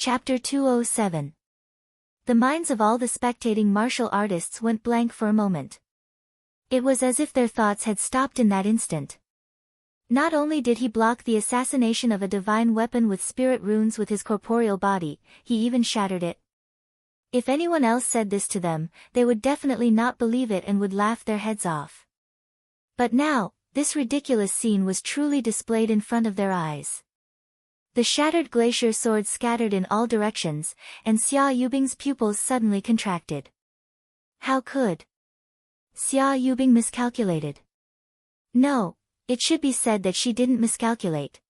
Chapter 207. The minds of all the spectating martial artists went blank for a moment. It was as if their thoughts had stopped in that instant. Not only did he block the assassination of a divine weapon with spirit runes with his corporeal body, he even shattered it. If anyone else said this to them, they would definitely not believe it and would laugh their heads off. But now, this ridiculous scene was truly displayed in front of their eyes. The shattered glacier sword scattered in all directions, and Xia Yubing's pupils suddenly contracted. How could Xia Yubing miscalculated? No, it should be said that she didn't miscalculate.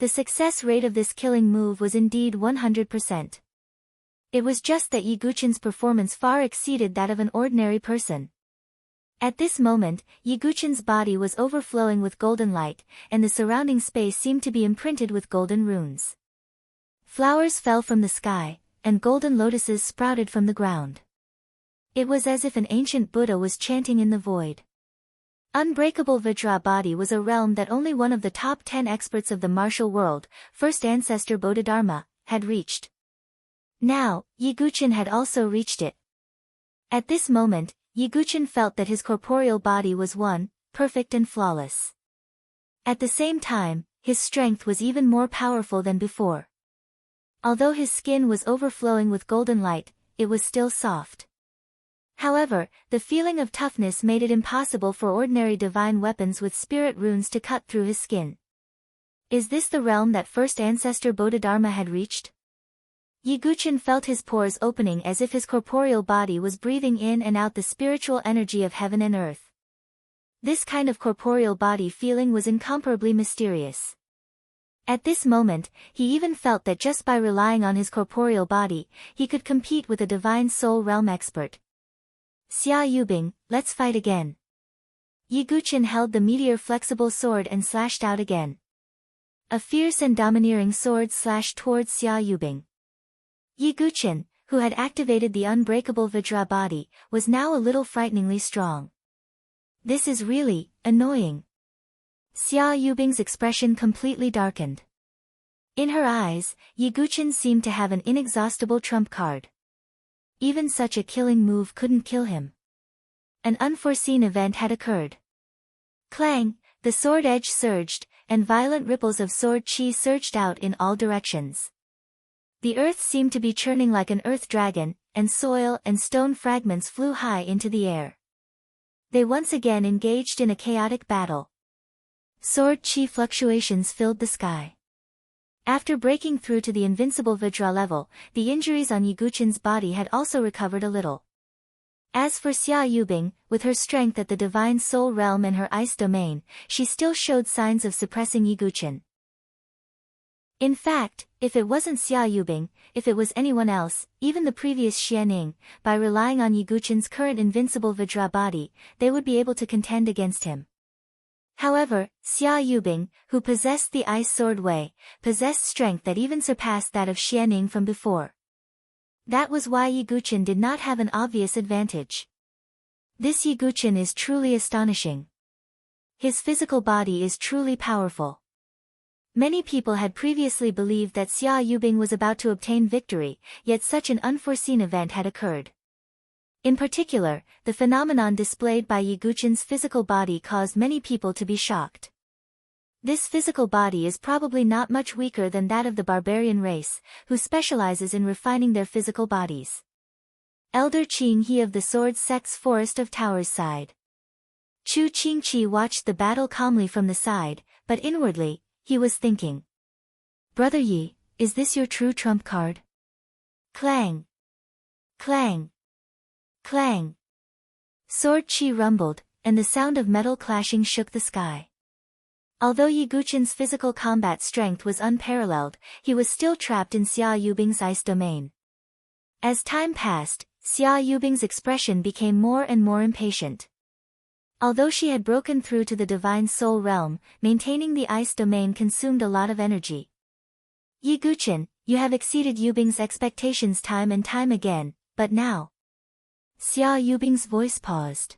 The success rate of this killing move was indeed 100%. It was just that Yi Guqin's performance far exceeded that of an ordinary person. At this moment, Yi Guqin's body was overflowing with golden light, and the surrounding space seemed to be imprinted with golden runes. Flowers fell from the sky, and golden lotuses sprouted from the ground. It was as if an ancient Buddha was chanting in the void. Unbreakable Vajra body was a realm that only one of the top 10 experts of the martial world, first ancestor Bodhidharma, had reached. Now, Yi Guqin had also reached it. At this moment, Yi Guqin felt that his corporeal body was one, perfect and flawless. At the same time, his strength was even more powerful than before. Although his skin was overflowing with golden light, it was still soft. However, the feeling of toughness made it impossible for ordinary divine weapons with spirit runes to cut through his skin. Is this the realm that first ancestor Bodhidharma had reached? Yi Guqin felt his pores opening as if his corporeal body was breathing in and out the spiritual energy of heaven and earth. This kind of corporeal body feeling was incomparably mysterious. At this moment, he even felt that just by relying on his corporeal body, he could compete with a divine soul realm expert. Xia Yubing, let's fight again. Yi Guqin held the meteor flexible sword and slashed out again. A fierce and domineering sword slashed towards Xia Yubing. Yi Guqin, who had activated the unbreakable Vajra body, was now a little frighteningly strong. This is really annoying. Xia Yubing's expression completely darkened. In her eyes, Yi Guqin seemed to have an inexhaustible trump card. Even such a killing move couldn't kill him. An unforeseen event had occurred. Clang, the sword edge surged, and violent ripples of sword chi surged out in all directions. The earth seemed to be churning like an earth dragon, and soil and stone fragments flew high into the air. They once again engaged in a chaotic battle. Sword chi fluctuations filled the sky. After breaking through to the invincible Vajra level, the injuries on Yi Guqin's body had also recovered a little. As for Xia Yubing, with her strength at the divine soul realm and her ice domain, she still showed signs of suppressing Yi Guqin. In fact, if it wasn't Xia Yubing, if it was anyone else, even the previous Xianing, by relying on Yi Guqin's current invincible Vajra body, they would be able to contend against him. However, Xia Yubing, who possessed the ice sword Wei, possessed strength that even surpassed that of Xianing from before. That was why Yi Guqin did not have an obvious advantage. This Yi Guqin is truly astonishing. His physical body is truly powerful. Many people had previously believed that Xia Yubing was about to obtain victory, yet such an unforeseen event had occurred. In particular, the phenomenon displayed by Yi Guqin's physical body caused many people to be shocked. This physical body is probably not much weaker than that of the barbarian race, who specializes in refining their physical bodies. Elder Qing He of the Sword Sect's Forest of Towers sighed. Chu Qingqi watched the battle calmly from the side, but inwardly, he was thinking. Brother Yi, is this your true trump card? Clang! Clang! Clang! Sword chi rumbled, and the sound of metal clashing shook the sky. Although Yi Guqin's physical combat strength was unparalleled, he was still trapped in Xia Yubing's ice domain. As time passed, Xia Yubing's expression became more and more impatient. Although she had broken through to the divine soul realm, maintaining the ice domain consumed a lot of energy. Yi Guqin, you have exceeded Yubing's expectations time and time again, but now. Xia Yubing's voice paused.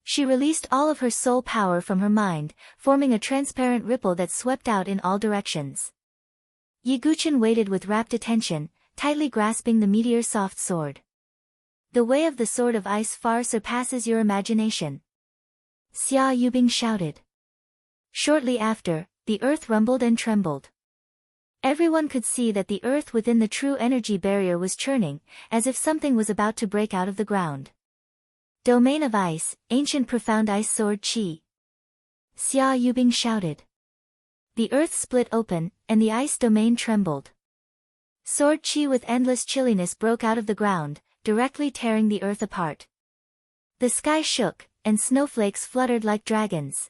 She released all of her soul power from her mind, forming a transparent ripple that swept out in all directions. Yiguchen waited with rapt attention, tightly grasping the meteor's soft sword. The way of the sword of ice far surpasses your imagination. Xia Yubing shouted. Shortly after, the earth rumbled and trembled. Everyone could see that the earth within the true energy barrier was churning, as if something was about to break out of the ground. Domain of ice, ancient profound ice sword Qi. Xia Yubing shouted. The earth split open, and the ice domain trembled. Sword Qi with endless chilliness broke out of the ground, directly tearing the earth apart. The sky shook, and snowflakes fluttered like dragons.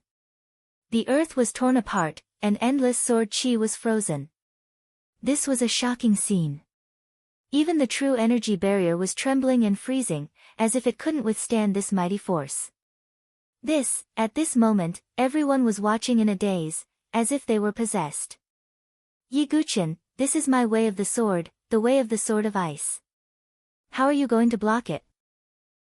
The earth was torn apart, and endless sword Qi was frozen. This was a shocking scene. Even the true energy barrier was trembling and freezing, as if it couldn't withstand this mighty force. At this moment, everyone was watching in a daze, as if they were possessed. Yiguchen, this is my way of the way of the sword of ice. How are you going to block it?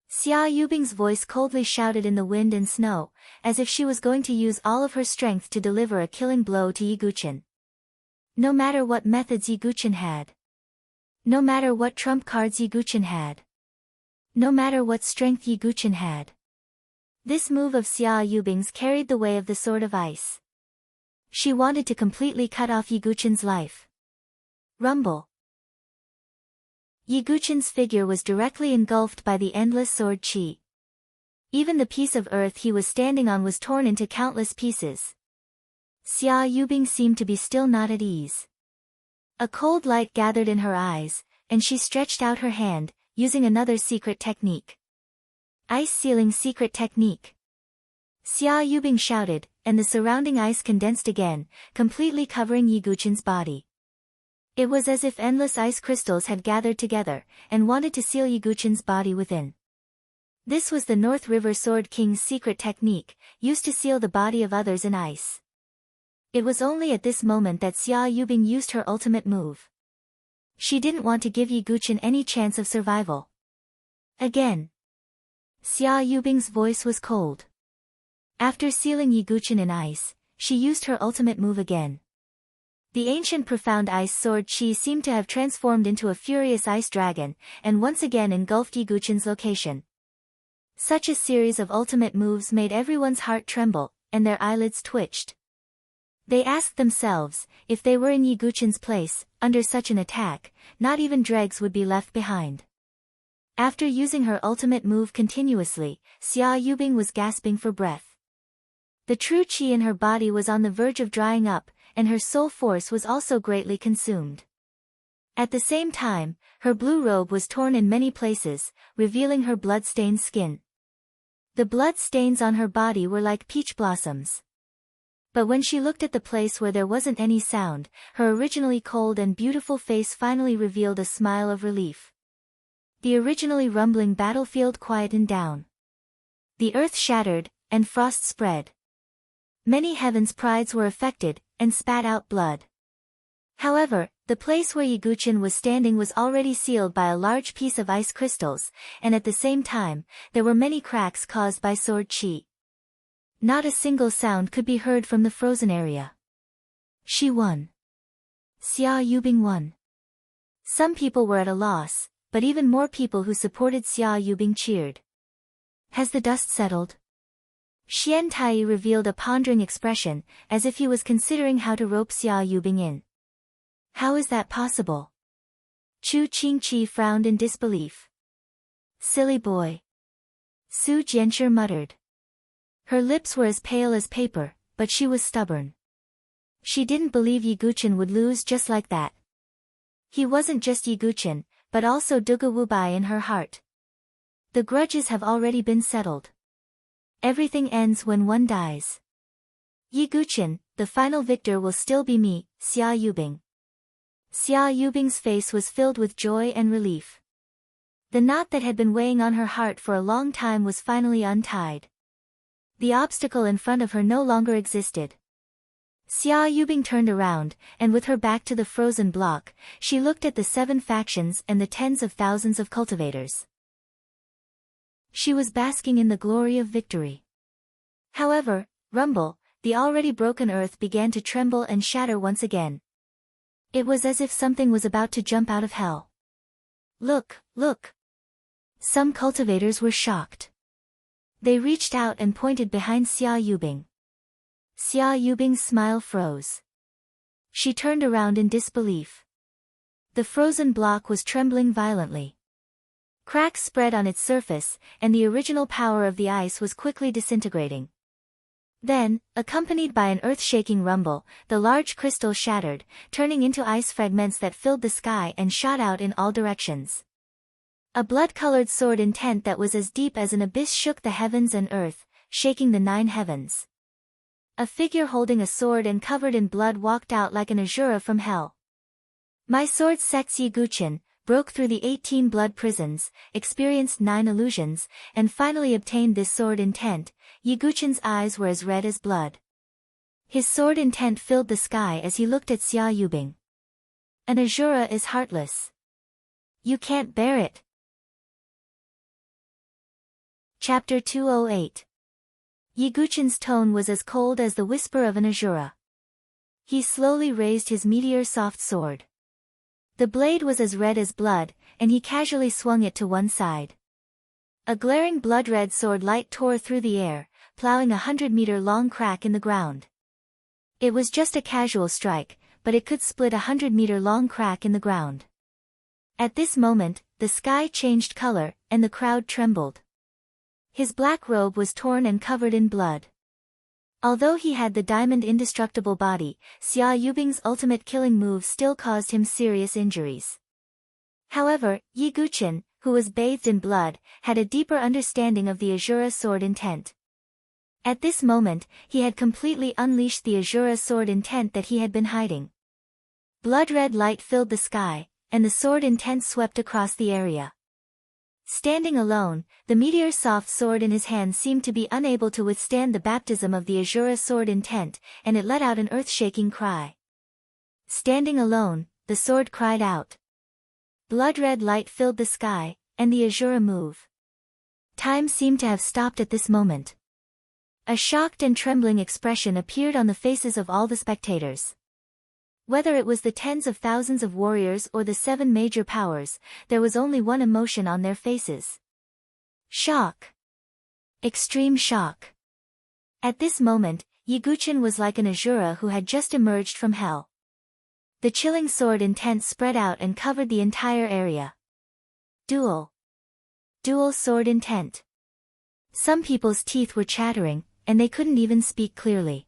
Xia Yubing's voice coldly shouted in the wind and snow, as if she was going to use all of her strength to deliver a killing blow to Yiguchen. No matter what methods Yiguchen had. No matter what trump cards Yiguchen had. No matter what strength Yiguchen had. This move of Xia Yubing's carried the way of the sword of ice. She wanted to completely cut off Yiguchen's life. Rumble. Yiguchen's figure was directly engulfed by the endless sword Qi. Even the piece of earth he was standing on was torn into countless pieces. Xia Yubing seemed to be still not at ease. A cold light gathered in her eyes, and she stretched out her hand, using another secret technique. Ice sealing secret technique. Xia Yubing shouted, and the surrounding ice condensed again, completely covering Yiguchen's body. It was as if endless ice crystals had gathered together, and wanted to seal Yiguchen's body within. This was the North River Sword King's secret technique, used to seal the body of others in ice. It was only at this moment that Xia Yubing used her ultimate move. She didn't want to give Yiguchen any chance of survival. Again. Xia Yubing's voice was cold. After sealing Yiguchen in ice, she used her ultimate move again. The ancient profound ice sword Qi seemed to have transformed into a furious ice dragon, and once again engulfed Yiguchen's location. Such a series of ultimate moves made everyone's heart tremble, and their eyelids twitched. They asked themselves, if they were in Yiguchen's place, under such an attack, not even dregs would be left behind. After using her ultimate move continuously, Xia Yubing was gasping for breath. The true Qi in her body was on the verge of drying up, and her soul force was also greatly consumed. At the same time, her blue robe was torn in many places, revealing her blood-stained skin. The blood stains on her body were like peach blossoms. But when she looked at the place where there wasn't any sound, her originally cold and beautiful face finally revealed a smile of relief. The originally rumbling battlefield quietened down. The earth shattered, and frost spread. Many heavens' prides were affected, and spat out blood. However, the place where Yiguchen was standing was already sealed by a large piece of ice crystals, and at the same time, there were many cracks caused by sword Qi. Not a single sound could be heard from the frozen area. She won. Xia Yubing won. Some people were at a loss, but even more people who supported Xia Yubing cheered. Has the dust settled? Xian Tai revealed a pondering expression, as if he was considering how to rope Xia Yubing in. How is that possible? Chu Qingqi frowned in disbelief. Silly boy. Su Jianshi muttered. Her lips were as pale as paper, but she was stubborn. She didn't believe Yiguchen would lose just like that. He wasn't just Yiguchen, but also Duga Wubai in her heart. The grudges have already been settled. Everything ends when one dies. Yiguchen, the final victor will still be me, Xia Yubing. Xia Yubing's face was filled with joy and relief. The knot that had been weighing on her heart for a long time was finally untied. The obstacle in front of her no longer existed. Xia Yubing turned around, and with her back to the frozen block, she looked at the 7 factions and the tens of thousands of cultivators. She was basking in the glory of victory. However, rumble, the already broken earth began to tremble and shatter once again. It was as if something was about to jump out of hell. Look, look! Some cultivators were shocked. They reached out and pointed behind Xia Yubing. Xia Yubing's smile froze. She turned around in disbelief. The frozen block was trembling violently. Cracks spread on its surface, and the original power of the ice was quickly disintegrating. Then, accompanied by an earth-shaking rumble, the large crystal shattered, turning into ice fragments that filled the sky and shot out in all directions. A blood-colored sword intent that was as deep as an abyss shook the heavens and earth, shaking the 9 heavens. A figure holding a sword and covered in blood walked out like an Asura from hell. My sword sect's Yi Guqin broke through the 18 blood prisons, experienced 9 illusions, and finally obtained this sword intent. Yi Guqin's eyes were as red as blood. His sword intent filled the sky as he looked at Xia Yubing. An Asura is heartless. You can't bear it. Chapter 208. Yi Guqin's tone was as cold as the whisper of an Asura. He slowly raised his meteor-soft sword. The blade was as red as blood, and he casually swung it to one side. A glaring blood-red sword light tore through the air, plowing a 100-meter-long crack in the ground. It was just a casual strike, but it could split a 100-meter-long crack in the ground. At this moment, the sky changed color, and the crowd trembled. His black robe was torn and covered in blood. Although he had the diamond indestructible body, Xia Yubing's ultimate killing move still caused him serious injuries. However, Yi Guqin, who was bathed in blood, had a deeper understanding of the Asura sword intent. At this moment, he had completely unleashed the Asura sword intent that he had been hiding. Blood-red light filled the sky, and the sword intent swept across the area. Standing alone, the meteor-soft sword in his hand seemed to be unable to withstand the baptism of the Asura sword intent, and it let out an earth-shaking cry. Standing alone, the sword cried out. Blood-red light filled the sky, and the Asura move. Time seemed to have stopped at this moment. A shocked and trembling expression appeared on the faces of all the spectators. Whether it was the tens of thousands of warriors or the 7 major powers, there was only one emotion on their faces. Shock. Extreme shock. At this moment, Yi Guqin was like an Asura who had just emerged from hell. The chilling sword intent spread out and covered the entire area. Dual sword intent. Some people's teeth were chattering, and they couldn't even speak clearly.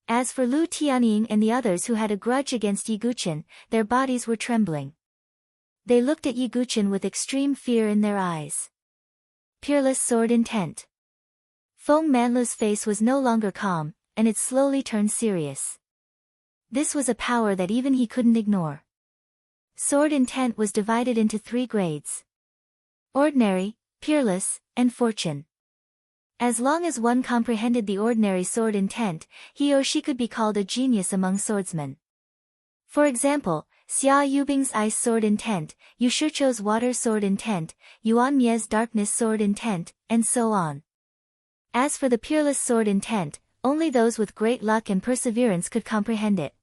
As for Lu Tianying and the others who had a grudge against Yi Guqin, their bodies were trembling. They looked at Yi Guqin with extreme fear in their eyes. Peerless sword intent. Feng Manlu's face was no longer calm, and it slowly turned serious. This was a power that even he couldn't ignore. Sword intent was divided into 3 grades. Ordinary, Peerless, and Fortune. As long as one comprehended the ordinary sword intent, he or she could be called a genius among swordsmen. For example, Xia Yubing's ice sword intent, Yu Shicho's water sword intent, Yuan Mie's darkness sword intent, and so on. As for the peerless sword intent, only those with great luck and perseverance could comprehend it.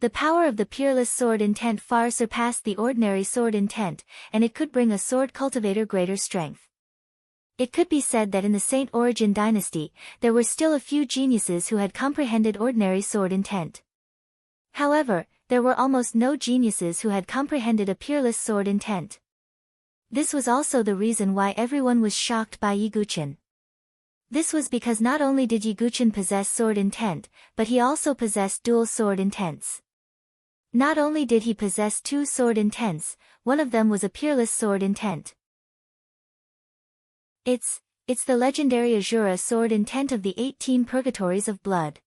The power of the peerless sword intent far surpassed the ordinary sword intent, and it could bring a sword cultivator greater strength. It could be said that in the Saint Origin dynasty, there were still a few geniuses who had comprehended ordinary sword intent. However, there were almost no geniuses who had comprehended a peerless sword intent. This was also the reason why everyone was shocked by Yi Guqin. This was because not only did Yi Guqin possess sword intent, but he also possessed dual sword intents. Not only did he possess 2 sword intents, one of them was a peerless sword intent. It's the legendary Asura sword intent of the 18 purgatories of blood.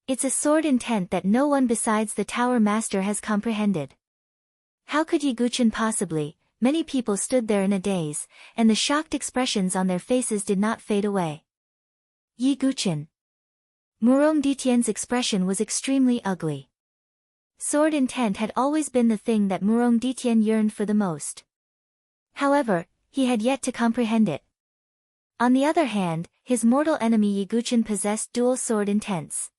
It's a sword intent that no one besides the Tower Master has comprehended. How could Yi Guqin possibly? Many people stood there in a daze, and the shocked expressions on their faces did not fade away. Yi Guqin. Murong Ditian's expression was extremely ugly. Sword intent had always been the thing that Murong Ditian yearned for the most. However, he had yet to comprehend it. On the other hand, his mortal enemy Yi Guqin possessed dual sword intents.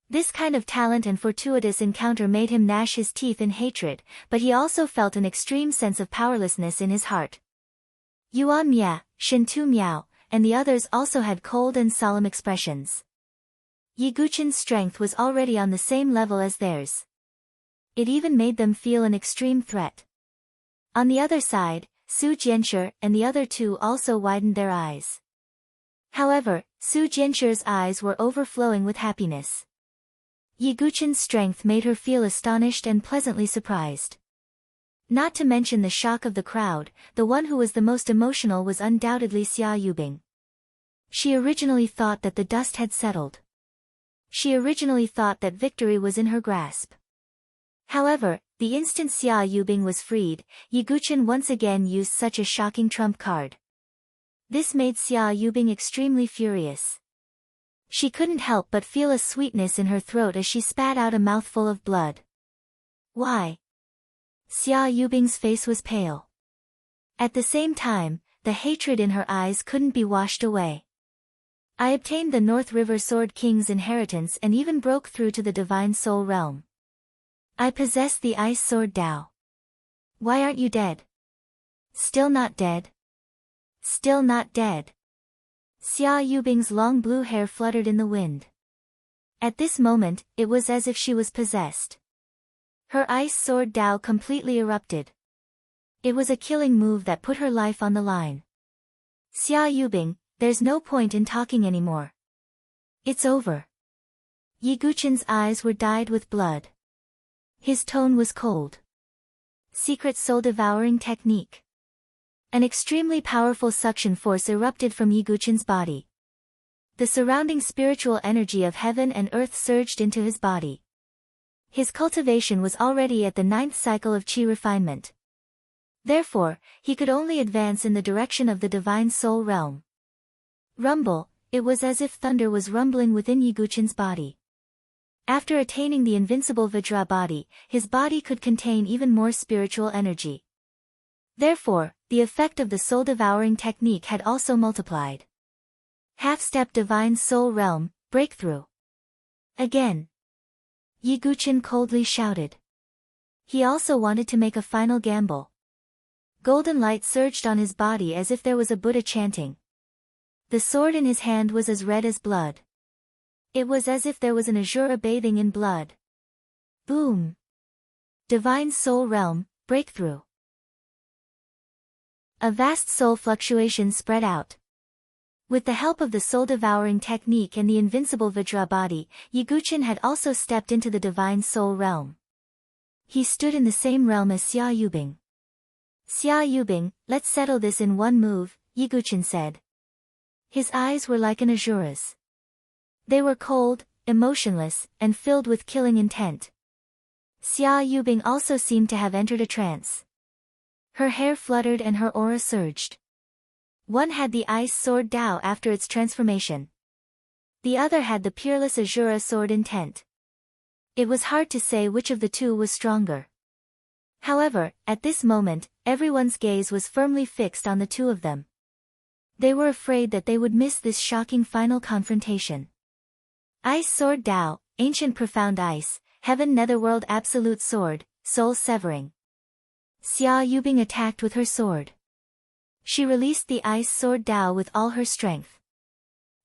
This kind of talent and fortuitous encounter made him gnash his teeth in hatred, but he also felt an extreme sense of powerlessness in his heart. Yuan Mia, Shen Tu Miao, and the others also had cold and solemn expressions. Yi Guqin's strength was already on the same level as theirs. It even made them feel an extreme threat. On the other side, Su Jianshi and the other two also widened their eyes. However, Su Jianshi's eyes were overflowing with happiness. Yi Guqin's strength made her feel astonished and pleasantly surprised. Not to mention the shock of the crowd, the one who was the most emotional was undoubtedly Xia Yubing. She originally thought that the dust had settled. She originally thought that victory was in her grasp. However, the instant Xia Yubing was freed, Yi Guqin once again used such a shocking trump card. This made Xia Yubing extremely furious. She couldn't help but feel a sweetness in her throat as she spat out a mouthful of blood. Why? Xia Yubing's face was pale. At the same time, the hatred in her eyes couldn't be washed away. I obtained the North River Sword King's inheritance and even broke through to the Divine Soul Realm. I possess the Ice Sword Dao. Why aren't you dead? Still not dead? Still not dead. Xia Yubing's long blue hair fluttered in the wind. At this moment, it was as if she was possessed. Her Ice Sword Dao completely erupted. It was a killing move that put her life on the line. Xia Yubing, there's no point in talking anymore. It's over. Yi Guqin's eyes were dyed with blood. His tone was cold. Secret soul-devouring technique. An extremely powerful suction force erupted from Yi Guqin's body. The surrounding spiritual energy of heaven and earth surged into his body. His cultivation was already at the 9th cycle of qi refinement. Therefore, he could only advance in the direction of the Divine Soul Realm. Rumble, it was as if thunder was rumbling within Yi Guqin's body. After attaining the invincible Vajra body, his body could contain even more spiritual energy. Therefore, the effect of the soul-devouring technique had also multiplied. Half-step Divine Soul Realm, breakthrough. Again. Yi Guqin coldly shouted. He also wanted to make a final gamble. Golden light surged on his body as if there was a Buddha chanting. The sword in his hand was as red as blood. It was as if there was an Azura bathing in blood. Boom! Divine Soul Realm, breakthrough. A vast soul fluctuation spread out. With the help of the soul-devouring technique and the invincible Vajra body, Yi Guqin had also stepped into the Divine Soul Realm. He stood in the same realm as Xia Yubing. Xia Yubing, let's settle this in one move, Yi Guqin said. His eyes were like an Azura's. They were cold, emotionless, and filled with killing intent. Xia Yubing also seemed to have entered a trance. Her hair fluttered and her aura surged. One had the Ice Sword Dao after its transformation. The other had the peerless Azura sword intent. It was hard to say which of the two was stronger. However, at this moment, everyone's gaze was firmly fixed on the two of them. They were afraid that they would miss this shocking final confrontation. Ice Sword Dao, Ancient Profound Ice, Heaven Netherworld Absolute Sword, Soul Severing. Xia Yubing attacked with her sword. She released the Ice Sword Dao with all her strength.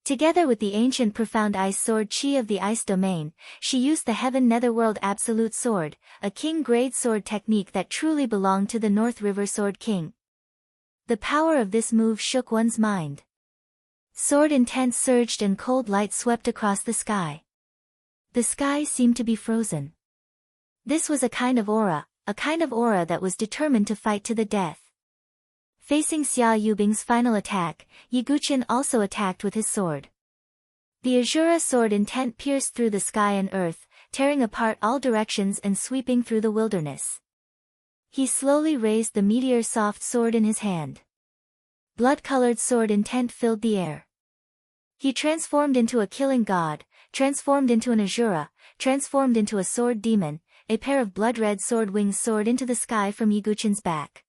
Together with the Ancient Profound Ice Sword Qi of the Ice Domain, she used the Heaven Netherworld Absolute Sword, a king-grade sword technique that truly belonged to the North River Sword King. The power of this move shook one's mind. Sword intent surged and cold light swept across the sky. The sky seemed to be frozen. This was a kind of aura that was determined to fight to the death. Facing Xia Yubing's final attack, Yi Guqin also attacked with his sword. The Azura sword intent pierced through the sky and earth, tearing apart all directions and sweeping through the wilderness. He slowly raised the meteor soft sword in his hand. Blood-colored sword intent filled the air. He transformed into a killing god, transformed into an Azura, transformed into a sword demon, a pair of blood-red sword wings soared into the sky from Yi Guqin's back.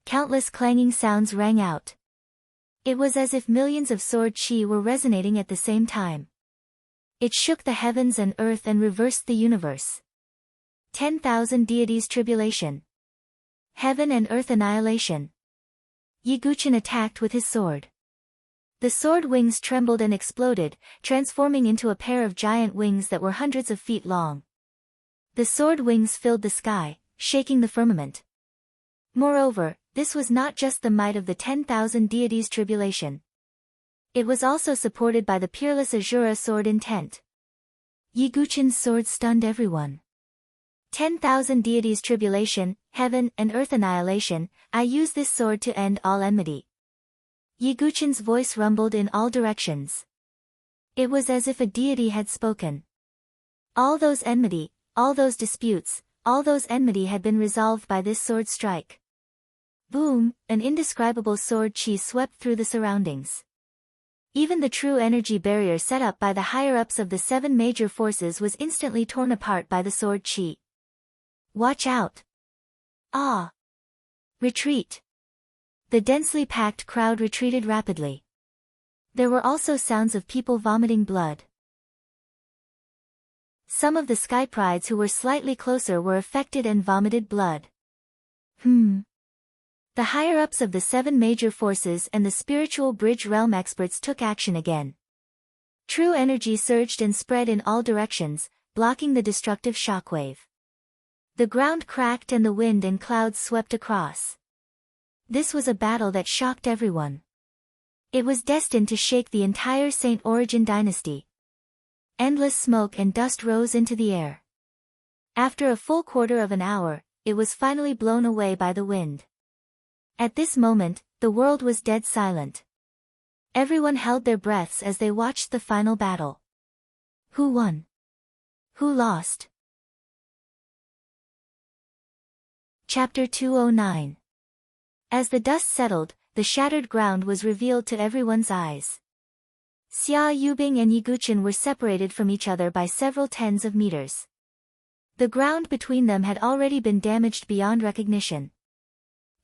Countless clanging sounds rang out. It was as if millions of sword chi were resonating at the same time. It shook the heavens and earth and reversed the universe. 10,000 deities tribulation. Heaven and earth annihilation. Yiguchen attacked with his sword. The sword wings trembled and exploded, transforming into a pair of giant wings that were hundreds of feet long. The sword wings filled the sky, shaking the firmament. Moreover, this was not just the might of the 10,000 deities tribulation. It was also supported by the peerless Azura sword intent. Yiguchen's sword stunned everyone. 10,000 deities tribulation, heaven and earth annihilation, I use this sword to end all enmity. Yiguchen's voice rumbled in all directions. It was as if a deity had spoken. All those enmity, all those disputes, all those enmity had been resolved by this sword strike. Boom, an indescribable sword chi swept through the surroundings. Even the true energy barrier set up by the higher-ups of the 7 major forces was instantly torn apart by the sword chi. Watch out! Ah! Retreat! The densely packed crowd retreated rapidly. There were also sounds of people vomiting blood. Some of the Sky Prides who were slightly closer were affected and vomited blood. The higher-ups of the 7 major forces and the spiritual bridge realm experts took action again. True energy surged and spread in all directions, blocking the destructive shockwave. The ground cracked and the wind and clouds swept across. This was a battle that shocked everyone. It was destined to shake the entire Saint Origin dynasty. Endless smoke and dust rose into the air. After a full quarter of an hour, it was finally blown away by the wind. At this moment, the world was dead silent. Everyone held their breaths as they watched the final battle. Who won? Who lost? Chapter 209. As the dust settled, the shattered ground was revealed to everyone's eyes. Xia Yubing and Yiguchen were separated from each other by several tens of meters. The ground between them had already been damaged beyond recognition.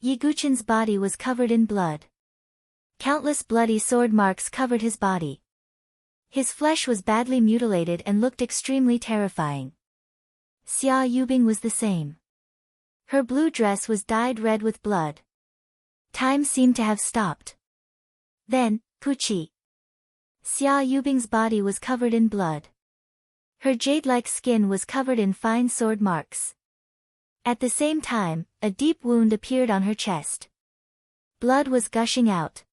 Yiguchen's body was covered in blood. Countless bloody sword marks covered his body. His flesh was badly mutilated and looked extremely terrifying. Xia Yubing was the same. Her blue dress was dyed red with blood. Time seemed to have stopped. Then, Puchi. Xia Yubing's body was covered in blood. Her jade-like skin was covered in fine sword marks. At the same time, a deep wound appeared on her chest. Blood was gushing out.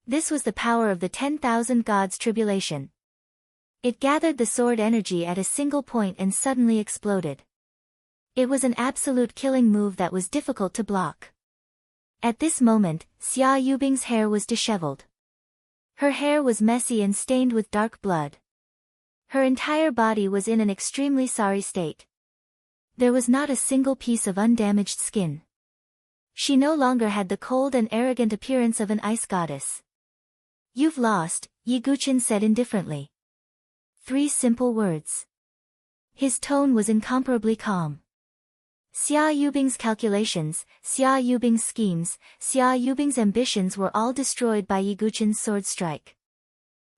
This was the power of the 10,000 gods' tribulation. It gathered the sword energy at a single point and suddenly exploded. It was an absolute killing move that was difficult to block. At this moment, Xia Yubing's hair was disheveled. Her hair was messy and stained with dark blood. Her entire body was in an extremely sorry state. There was not a single piece of undamaged skin. She no longer had the cold and arrogant appearance of an ice goddess. You've lost, Yiguchen said indifferently. 3 simple words. His tone was incomparably calm. Xia Yubing's calculations, Xia Yubing's schemes, Xia Yubing's ambitions were all destroyed by Yiguchen's sword strike.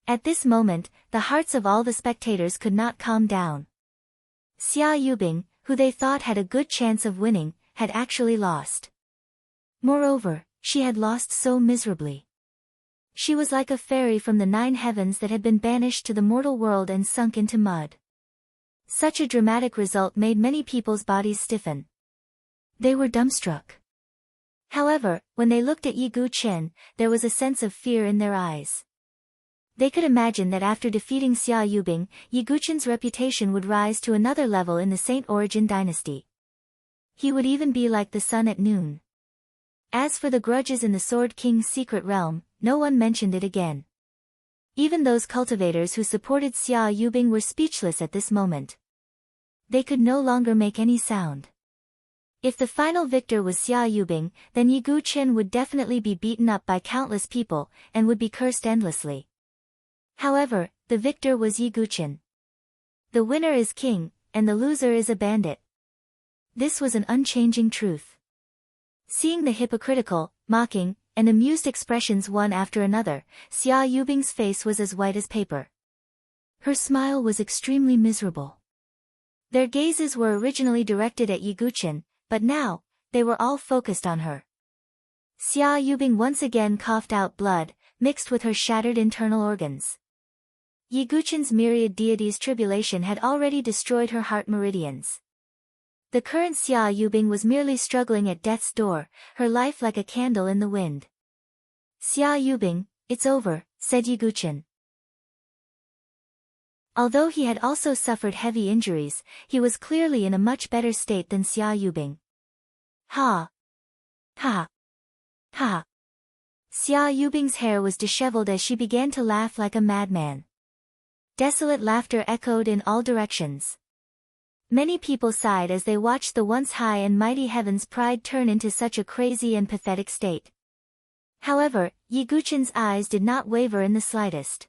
At this moment, the hearts of all the spectators could not calm down. Xia Yubing, who they thought had a good chance of winning, had actually lost. Moreover, she had lost so miserably. She was like a fairy from the 9 heavens that had been banished to the mortal world and sunk into mud. Such a dramatic result made many people's bodies stiffen. They were dumbstruck. However, when they looked at Yiguchen, there was a sense of fear in their eyes. They could imagine that after defeating Xia Yubing, Yiguchen's reputation would rise to another level in the Saint Origin dynasty. He would even be like the sun at noon. As for the grudges in the Sword King's secret realm, no one mentioned it again. Even those cultivators who supported Xia Yubing were speechless at this moment. They could no longer make any sound. If the final victor was Xia Yubing, then Yiguchen would definitely be beaten up by countless people, and would be cursed endlessly. However, the victor was Yiguchen. The winner is king, and the loser is a bandit. This was an unchanging truth. Seeing the hypocritical, mocking, and amused expressions one after another, Xia Yubing's face was as white as paper. Her smile was extremely miserable. Their gazes were originally directed at Yiguchen, but now, they were all focused on her. Xia Yubing once again coughed out blood, mixed with her shattered internal organs. Yiguchen's myriad deities' tribulation had already destroyed her heart meridians. The current Xia Yubing was merely struggling at death's door, her life like a candle in the wind. Xia Yubing, it's over, said Yiguchen. Although he had also suffered heavy injuries, he was clearly in a much better state than Xia Yubing. Ha! Ha! Ha! Xia Yubing's hair was disheveled as she began to laugh like a madman. Desolate laughter echoed in all directions. Many people sighed as they watched the once high and mighty heaven's pride turn into such a crazy and pathetic state. However, Yiguchen's eyes did not waver in the slightest.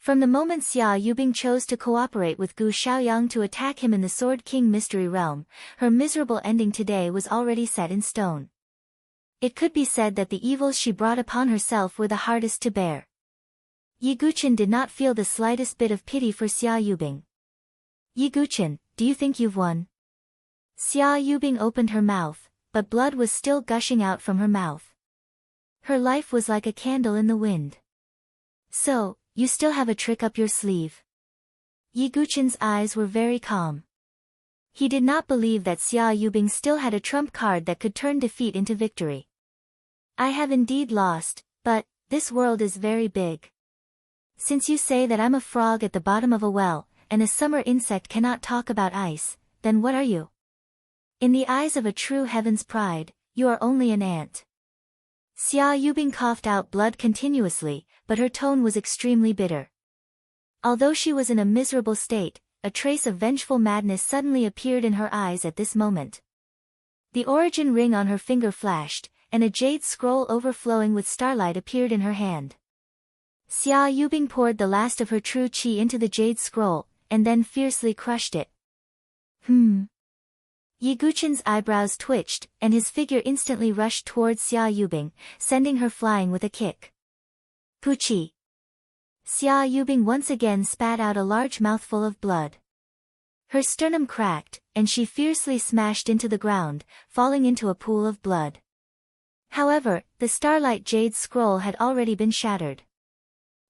From the moment Xia Yubing chose to cooperate with Gu Xiaoyang to attack him in the Sword King Mystery Realm, her miserable ending today was already set in stone. It could be said that the evils she brought upon herself were the hardest to bear. Yiguchen did not feel the slightest bit of pity for Xia Yubing. Yiguchen, do you think you've won? Xia Yubing opened her mouth, but blood was still gushing out from her mouth. Her life was like a candle in the wind. So, you still have a trick up your sleeve. Yiguchen's eyes were very calm. He did not believe that Xia Yubing still had a trump card that could turn defeat into victory. I have indeed lost, but, this world is very big. Since you say that I'm a frog at the bottom of a well, and a summer insect cannot talk about ice, then what are you? In the eyes of a true heaven's pride, you are only an ant. Xia Yubing coughed out blood continuously, but her tone was extremely bitter. Although she was in a miserable state, a trace of vengeful madness suddenly appeared in her eyes at this moment. The origin ring on her finger flashed, and a jade scroll overflowing with starlight appeared in her hand. Xia Yubing poured the last of her true qi into the jade scroll, and then fiercely crushed it. Yiguchen's eyebrows twitched, and his figure instantly rushed towards Xia Yubing, sending her flying with a kick. Puchi! Xia Yubing once again spat out a large mouthful of blood. Her sternum cracked, and she fiercely smashed into the ground, falling into a pool of blood. However, the starlight jade scroll had already been shattered.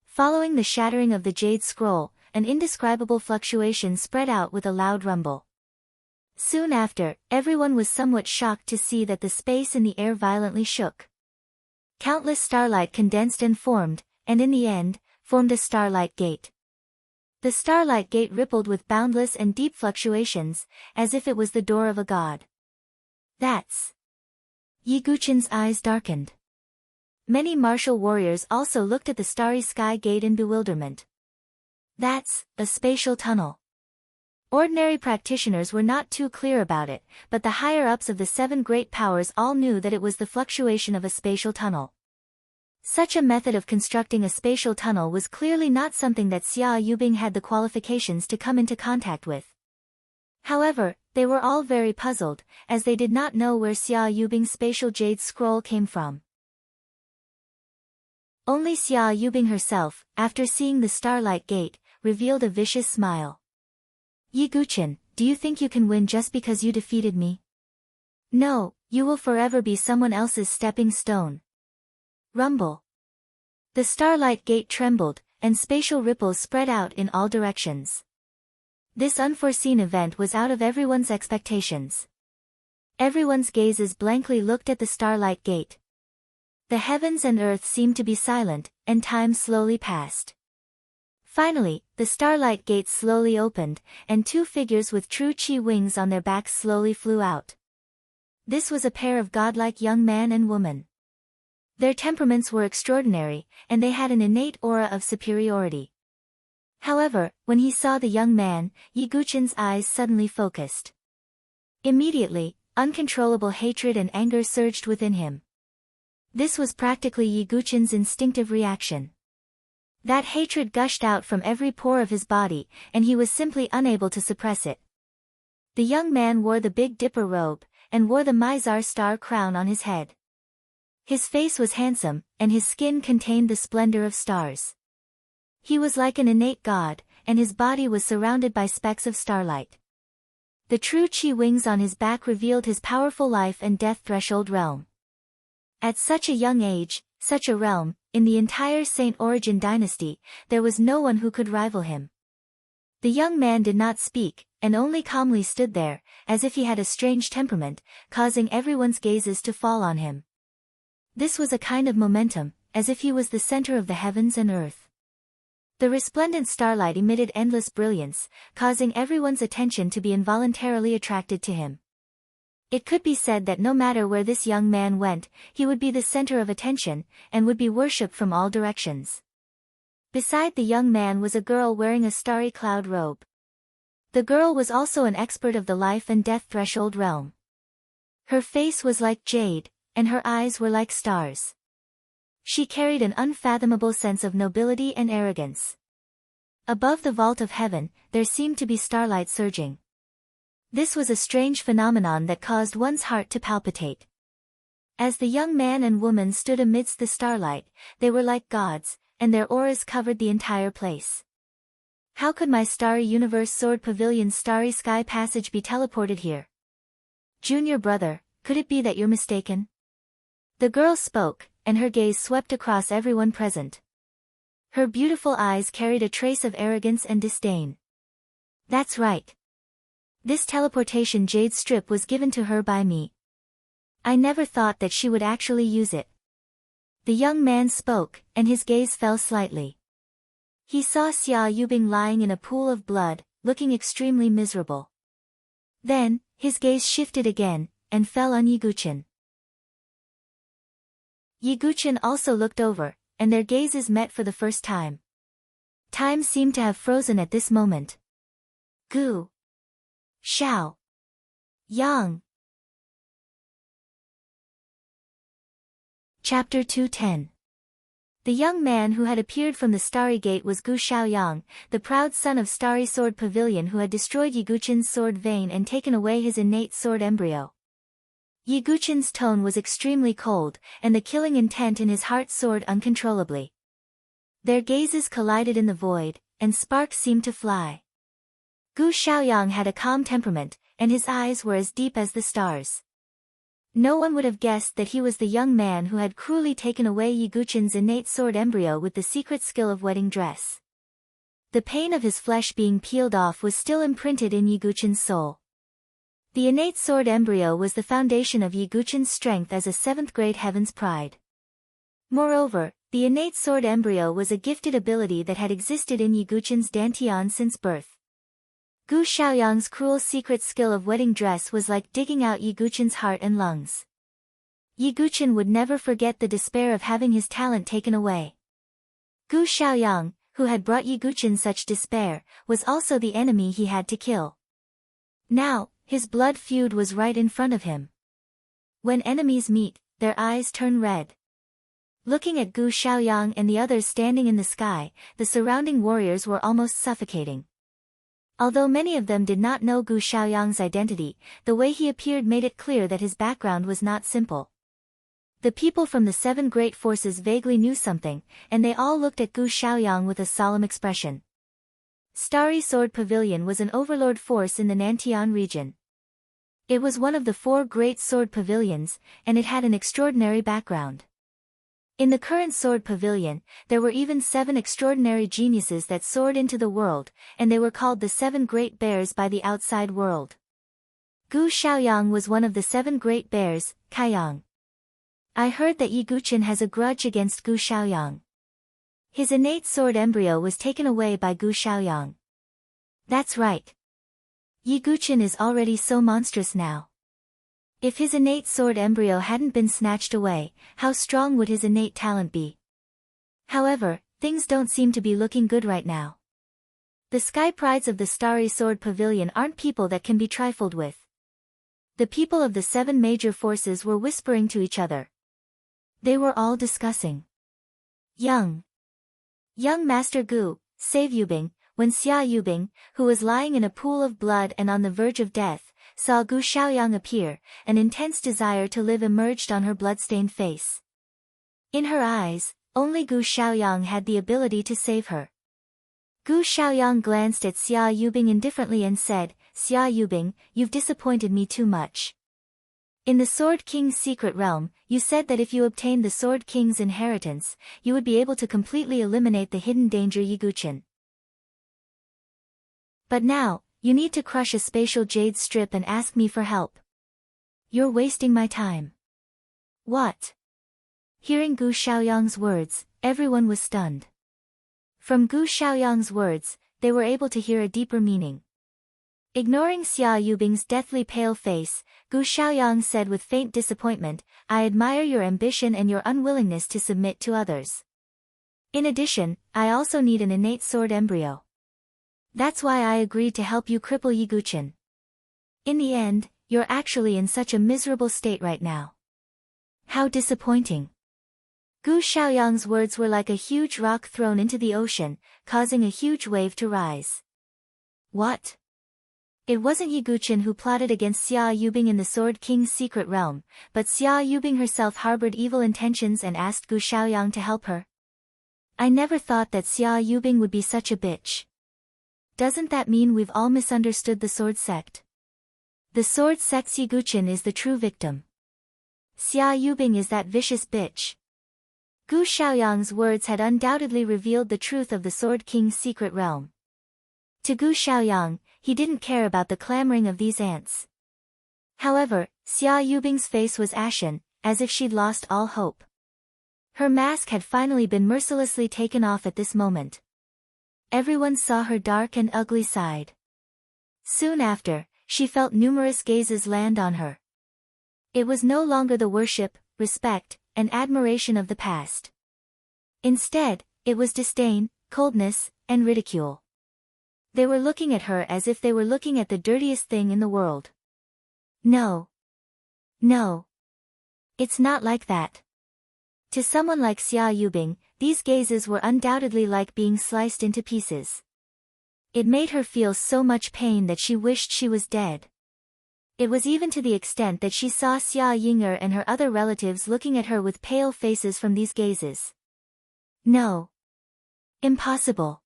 Following the shattering of the jade scroll, an indescribable fluctuation spread out with a loud rumble. Soon after, everyone was somewhat shocked to see that the space in the air violently shook. Countless starlight condensed and formed, and in the end, formed a starlight gate. The starlight gate rippled with boundless and deep fluctuations, as if it was the door of a god. That's... Yiguchen's eyes darkened. Many martial warriors also looked at the starry sky gate in bewilderment. That's a spatial tunnel. Ordinary practitioners were not too clear about it, but the higher-ups of the seven great powers all knew that it was the fluctuation of a spatial tunnel. Such a method of constructing a spatial tunnel was clearly not something that Xia Yubing had the qualifications to come into contact with. However, they were all very puzzled, as they did not know where Xia Yubing's spatial jade scroll came from. Only Xia Yubing herself, after seeing the starlight gate, revealed a vicious smile. Yiguchen, do you think you can win just because you defeated me? No, you will forever be someone else's stepping stone. Rumble. The starlight gate trembled, and spatial ripples spread out in all directions. This unforeseen event was out of everyone's expectations. Everyone's gazes blankly looked at the starlight gate. The heavens and earth seemed to be silent, and time slowly passed. Finally, the starlight gate slowly opened, and two figures with true qi wings on their backs slowly flew out. This was a pair of godlike young man and woman. Their temperaments were extraordinary, and they had an innate aura of superiority. However, when he saw the young man, Yiguchen's eyes suddenly focused. Immediately, uncontrollable hatred and anger surged within him. This was practically Yiguchen's instinctive reaction. That hatred gushed out from every pore of his body, and he was simply unable to suppress it. The young man wore the Big Dipper robe, and wore the Mizar star crown on his head. His face was handsome, and his skin contained the splendor of stars. He was like an innate god, and his body was surrounded by specks of starlight. The true chi wings on his back revealed his powerful life and death threshold realm. At such a young age, such a realm, in the entire Saint Origin dynasty, there was no one who could rival him. The young man did not speak, and only calmly stood there, as if he had a strange temperament, causing everyone's gazes to fall on him. This was a kind of momentum, as if he was the center of the heavens and earth. The resplendent starlight emitted endless brilliance, causing everyone's attention to be involuntarily attracted to him. It could be said that no matter where this young man went, he would be the center of attention, and would be worshipped from all directions. Beside the young man was a girl wearing a starry cloud robe. The girl was also an expert of the life and death threshold realm. Her face was like jade, and her eyes were like stars. She carried an unfathomable sense of nobility and arrogance. Above the vault of heaven, there seemed to be starlight surging. This was a strange phenomenon that caused one's heart to palpitate. As the young man and woman stood amidst the starlight, they were like gods, and their auras covered the entire place. How could my starry universe sword pavilion's starry sky passage be teleported here? Junior brother, could it be that you're mistaken? The girl spoke, and her gaze swept across everyone present. Her beautiful eyes carried a trace of arrogance and disdain. That's right. This teleportation jade strip was given to her by me. I never thought that she would actually use it. The young man spoke, and his gaze fell slightly. He saw Xia Yubing lying in a pool of blood, looking extremely miserable. Then, his gaze shifted again, and fell on Yiguchen. Yiguchen also looked over, and their gazes met for the first time. Time seemed to have frozen at this moment. Gu Xiao Yang. Chapter 210. The young man who had appeared from the Starry Gate was Gu Xiaoyang, the proud son of Starry Sword Pavilion who had destroyed Yiguchen's sword vein and taken away his innate sword embryo. Yiguchen's tone was extremely cold, and the killing intent in his heart soared uncontrollably. Their gazes collided in the void, and sparks seemed to fly. Gu Xiaoyang had a calm temperament, and his eyes were as deep as the stars. No one would have guessed that he was the young man who had cruelly taken away Yiguchen's innate sword embryo with the secret skill of wedding dress. The pain of his flesh being peeled off was still imprinted in Yiguchen's soul. The innate sword embryo was the foundation of Yiguchen's strength as a seventh-grade heaven's pride. Moreover, the innate sword embryo was a gifted ability that had existed in Yiguchen's dantian since birth. Gu Xiaoyang's cruel secret skill of wedding dress was like digging out Yiguchen's heart and lungs. Yiguchen would never forget the despair of having his talent taken away. Gu Xiaoyang, who had brought Yiguchen such despair, was also the enemy he had to kill. Now, his blood feud was right in front of him. When enemies meet, their eyes turn red. Looking at Gu Xiaoyang and the others standing in the sky, the surrounding warriors were almost suffocating. Although many of them did not know Gu Xiaoyang's identity, the way he appeared made it clear that his background was not simple. The people from the seven great forces vaguely knew something, and they all looked at Gu Xiaoyang with a solemn expression. Starry Sword Pavilion was an overlord force in the Nantian region. It was one of the 4 great sword pavilions, and it had an extraordinary background. In the current sword pavilion, there were even 7 extraordinary geniuses that soared into the world, and they were called the 7 Great Bears by the outside world. Gu Xiaoyang was one of the 7 Great Bears, Kaiyang. I heard that Yiguchen has a grudge against Gu Xiaoyang. His innate sword embryo was taken away by Gu Xiaoyang. That's right. Yiguchen is already so monstrous now. If his innate sword embryo hadn't been snatched away, how strong would his innate talent be? However, things don't seem to be looking good right now. The sky prides of the Starry Sword Pavilion aren't people that can be trifled with. The people of the 7 major forces were whispering to each other. They were all discussing. Young Master Gu, save Yubing. When Xia Yubing, who was lying in a pool of blood and on the verge of death, saw Gu Xiaoyang appear, an intense desire to live emerged on her blood-stained face. In her eyes, only Gu Xiaoyang had the ability to save her. Gu Xiaoyang glanced at Xia Yubing indifferently and said, Xia Yubing, you've disappointed me too much. In the Sword King's secret realm, you said that if you obtained the Sword King's inheritance, you would be able to completely eliminate the hidden danger Yiguchen. But now, you need to crush a spatial jade strip and ask me for help. You're wasting my time. What? Hearing Gu Xiaoyang's words, everyone was stunned. From Gu Xiaoyang's words, they were able to hear a deeper meaning. Ignoring Xia Yubing's deathly pale face, Gu Xiaoyang said with faint disappointment, I admire your ambition and your unwillingness to submit to others. In addition, I also need an innate sword embryo. That's why I agreed to help you cripple Yiguchen. In the end, you're actually in such a miserable state right now. How disappointing. Gu Xiaoyang's words were like a huge rock thrown into the ocean, causing a huge wave to rise. What? It wasn't Yiguchen who plotted against Xia Yubing in the Sword King's secret realm, but Xia Yubing herself harbored evil intentions and asked Gu Xiaoyang to help her. I never thought that Xia Yubing would be such a bitch. Doesn't that mean we've all misunderstood the sword sect? The sword sect's Yiguchen is the true victim. Xia Yubing is that vicious bitch. Gu Xiaoyang's words had undoubtedly revealed the truth of the Sword King's secret realm. To Gu Xiaoyang, he didn't care about the clamoring of these ants. However, Xia Yubing's face was ashen, as if she'd lost all hope. Her mask had finally been mercilessly taken off at this moment. Everyone saw her dark and ugly side. Soon after, she felt numerous gazes land on her. It was no longer the worship, respect, and admiration of the past. Instead, it was disdain, coldness, and ridicule. They were looking at her as if they were looking at the dirtiest thing in the world. No. No. It's not like that. To someone like Xia Yubing, these gazes were undoubtedly like being sliced into pieces. It made her feel so much pain that she wished she was dead. It was even to the extent that she saw Xia Ying'er and her other relatives looking at her with pale faces from these gazes. No. Impossible.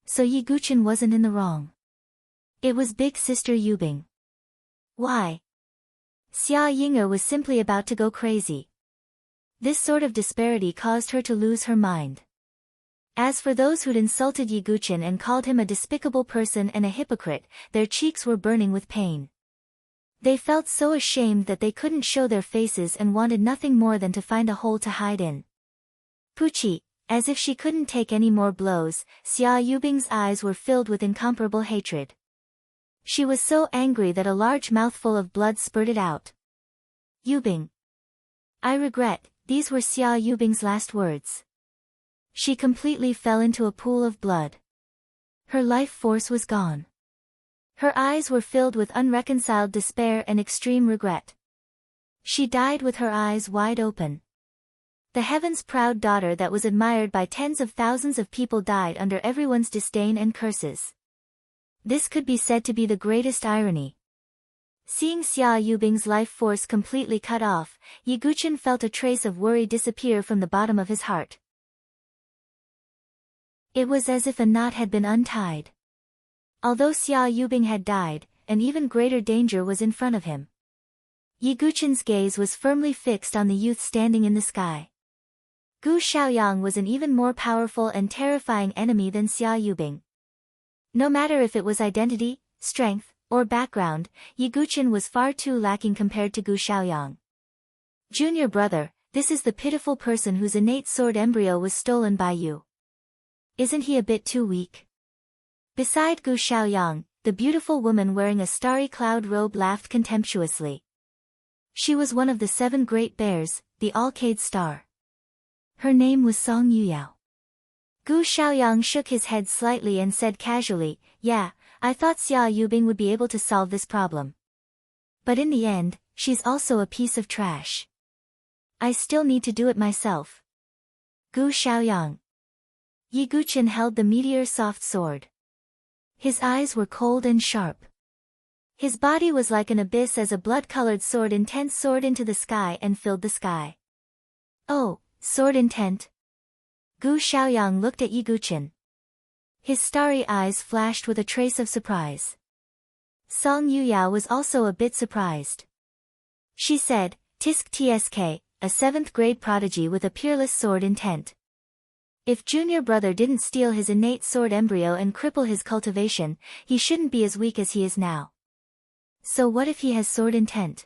So Yiguchen wasn't in the wrong. It was big sister Yubing. Why? Xia Ying'er was simply about to go crazy. This sort of disparity caused her to lose her mind. As for those who'd insulted Yiguchen and called him a despicable person and a hypocrite, their cheeks were burning with pain. They felt so ashamed that they couldn't show their faces and wanted nothing more than to find a hole to hide in. Puchi, as if she couldn't take any more blows, Xia Yubing's eyes were filled with incomparable hatred. She was so angry that a large mouthful of blood spurted out. Yubing. I regret, these were Xia Yubing's last words. She completely fell into a pool of blood. Her life force was gone. Her eyes were filled with unreconciled despair and extreme regret. She died with her eyes wide open. The heaven's proud daughter that was admired by tens of thousands of people died under everyone's disdain and curses. This could be said to be the greatest irony. Seeing Xia Yubing's life force completely cut off, Yiguchen felt a trace of worry disappear from the bottom of his heart. It was as if a knot had been untied. Although Xia Yubing had died, an even greater danger was in front of him. Yiguchen's gaze was firmly fixed on the youth standing in the sky. Gu Xiaoyang was an even more powerful and terrifying enemy than Xia Yubing. No matter if it was identity, strength, or background, Yiguchen was far too lacking compared to Gu Xiaoyang. Junior brother, this is the pitiful person whose innate sword embryo was stolen by you. Isn't he a bit too weak? Beside Gu Xiaoyang, the beautiful woman wearing a starry cloud robe laughed contemptuously. She was one of the 7 great bears, the Alcade Star. Her name was Song Yuyao. Gu Xiaoyang shook his head slightly and said casually, yeah, I thought Xia Yubing would be able to solve this problem. But in the end, she's also a piece of trash. I still need to do it myself. Gu Xiaoyang. Yiguchen held the meteor soft sword. His eyes were cold and sharp. His body was like an abyss as a blood-colored sword intent soared into the sky and filled the sky. Oh, sword intent. Gu Xiaoyang looked at Yiguchen. His starry eyes flashed with a trace of surprise. Song Yuyao was also a bit surprised. She said, "Tisk tsk, a 7th grade prodigy with a peerless sword intent. If junior brother didn't steal his innate sword embryo and cripple his cultivation, he shouldn't be as weak as he is now. So what if he has sword intent?"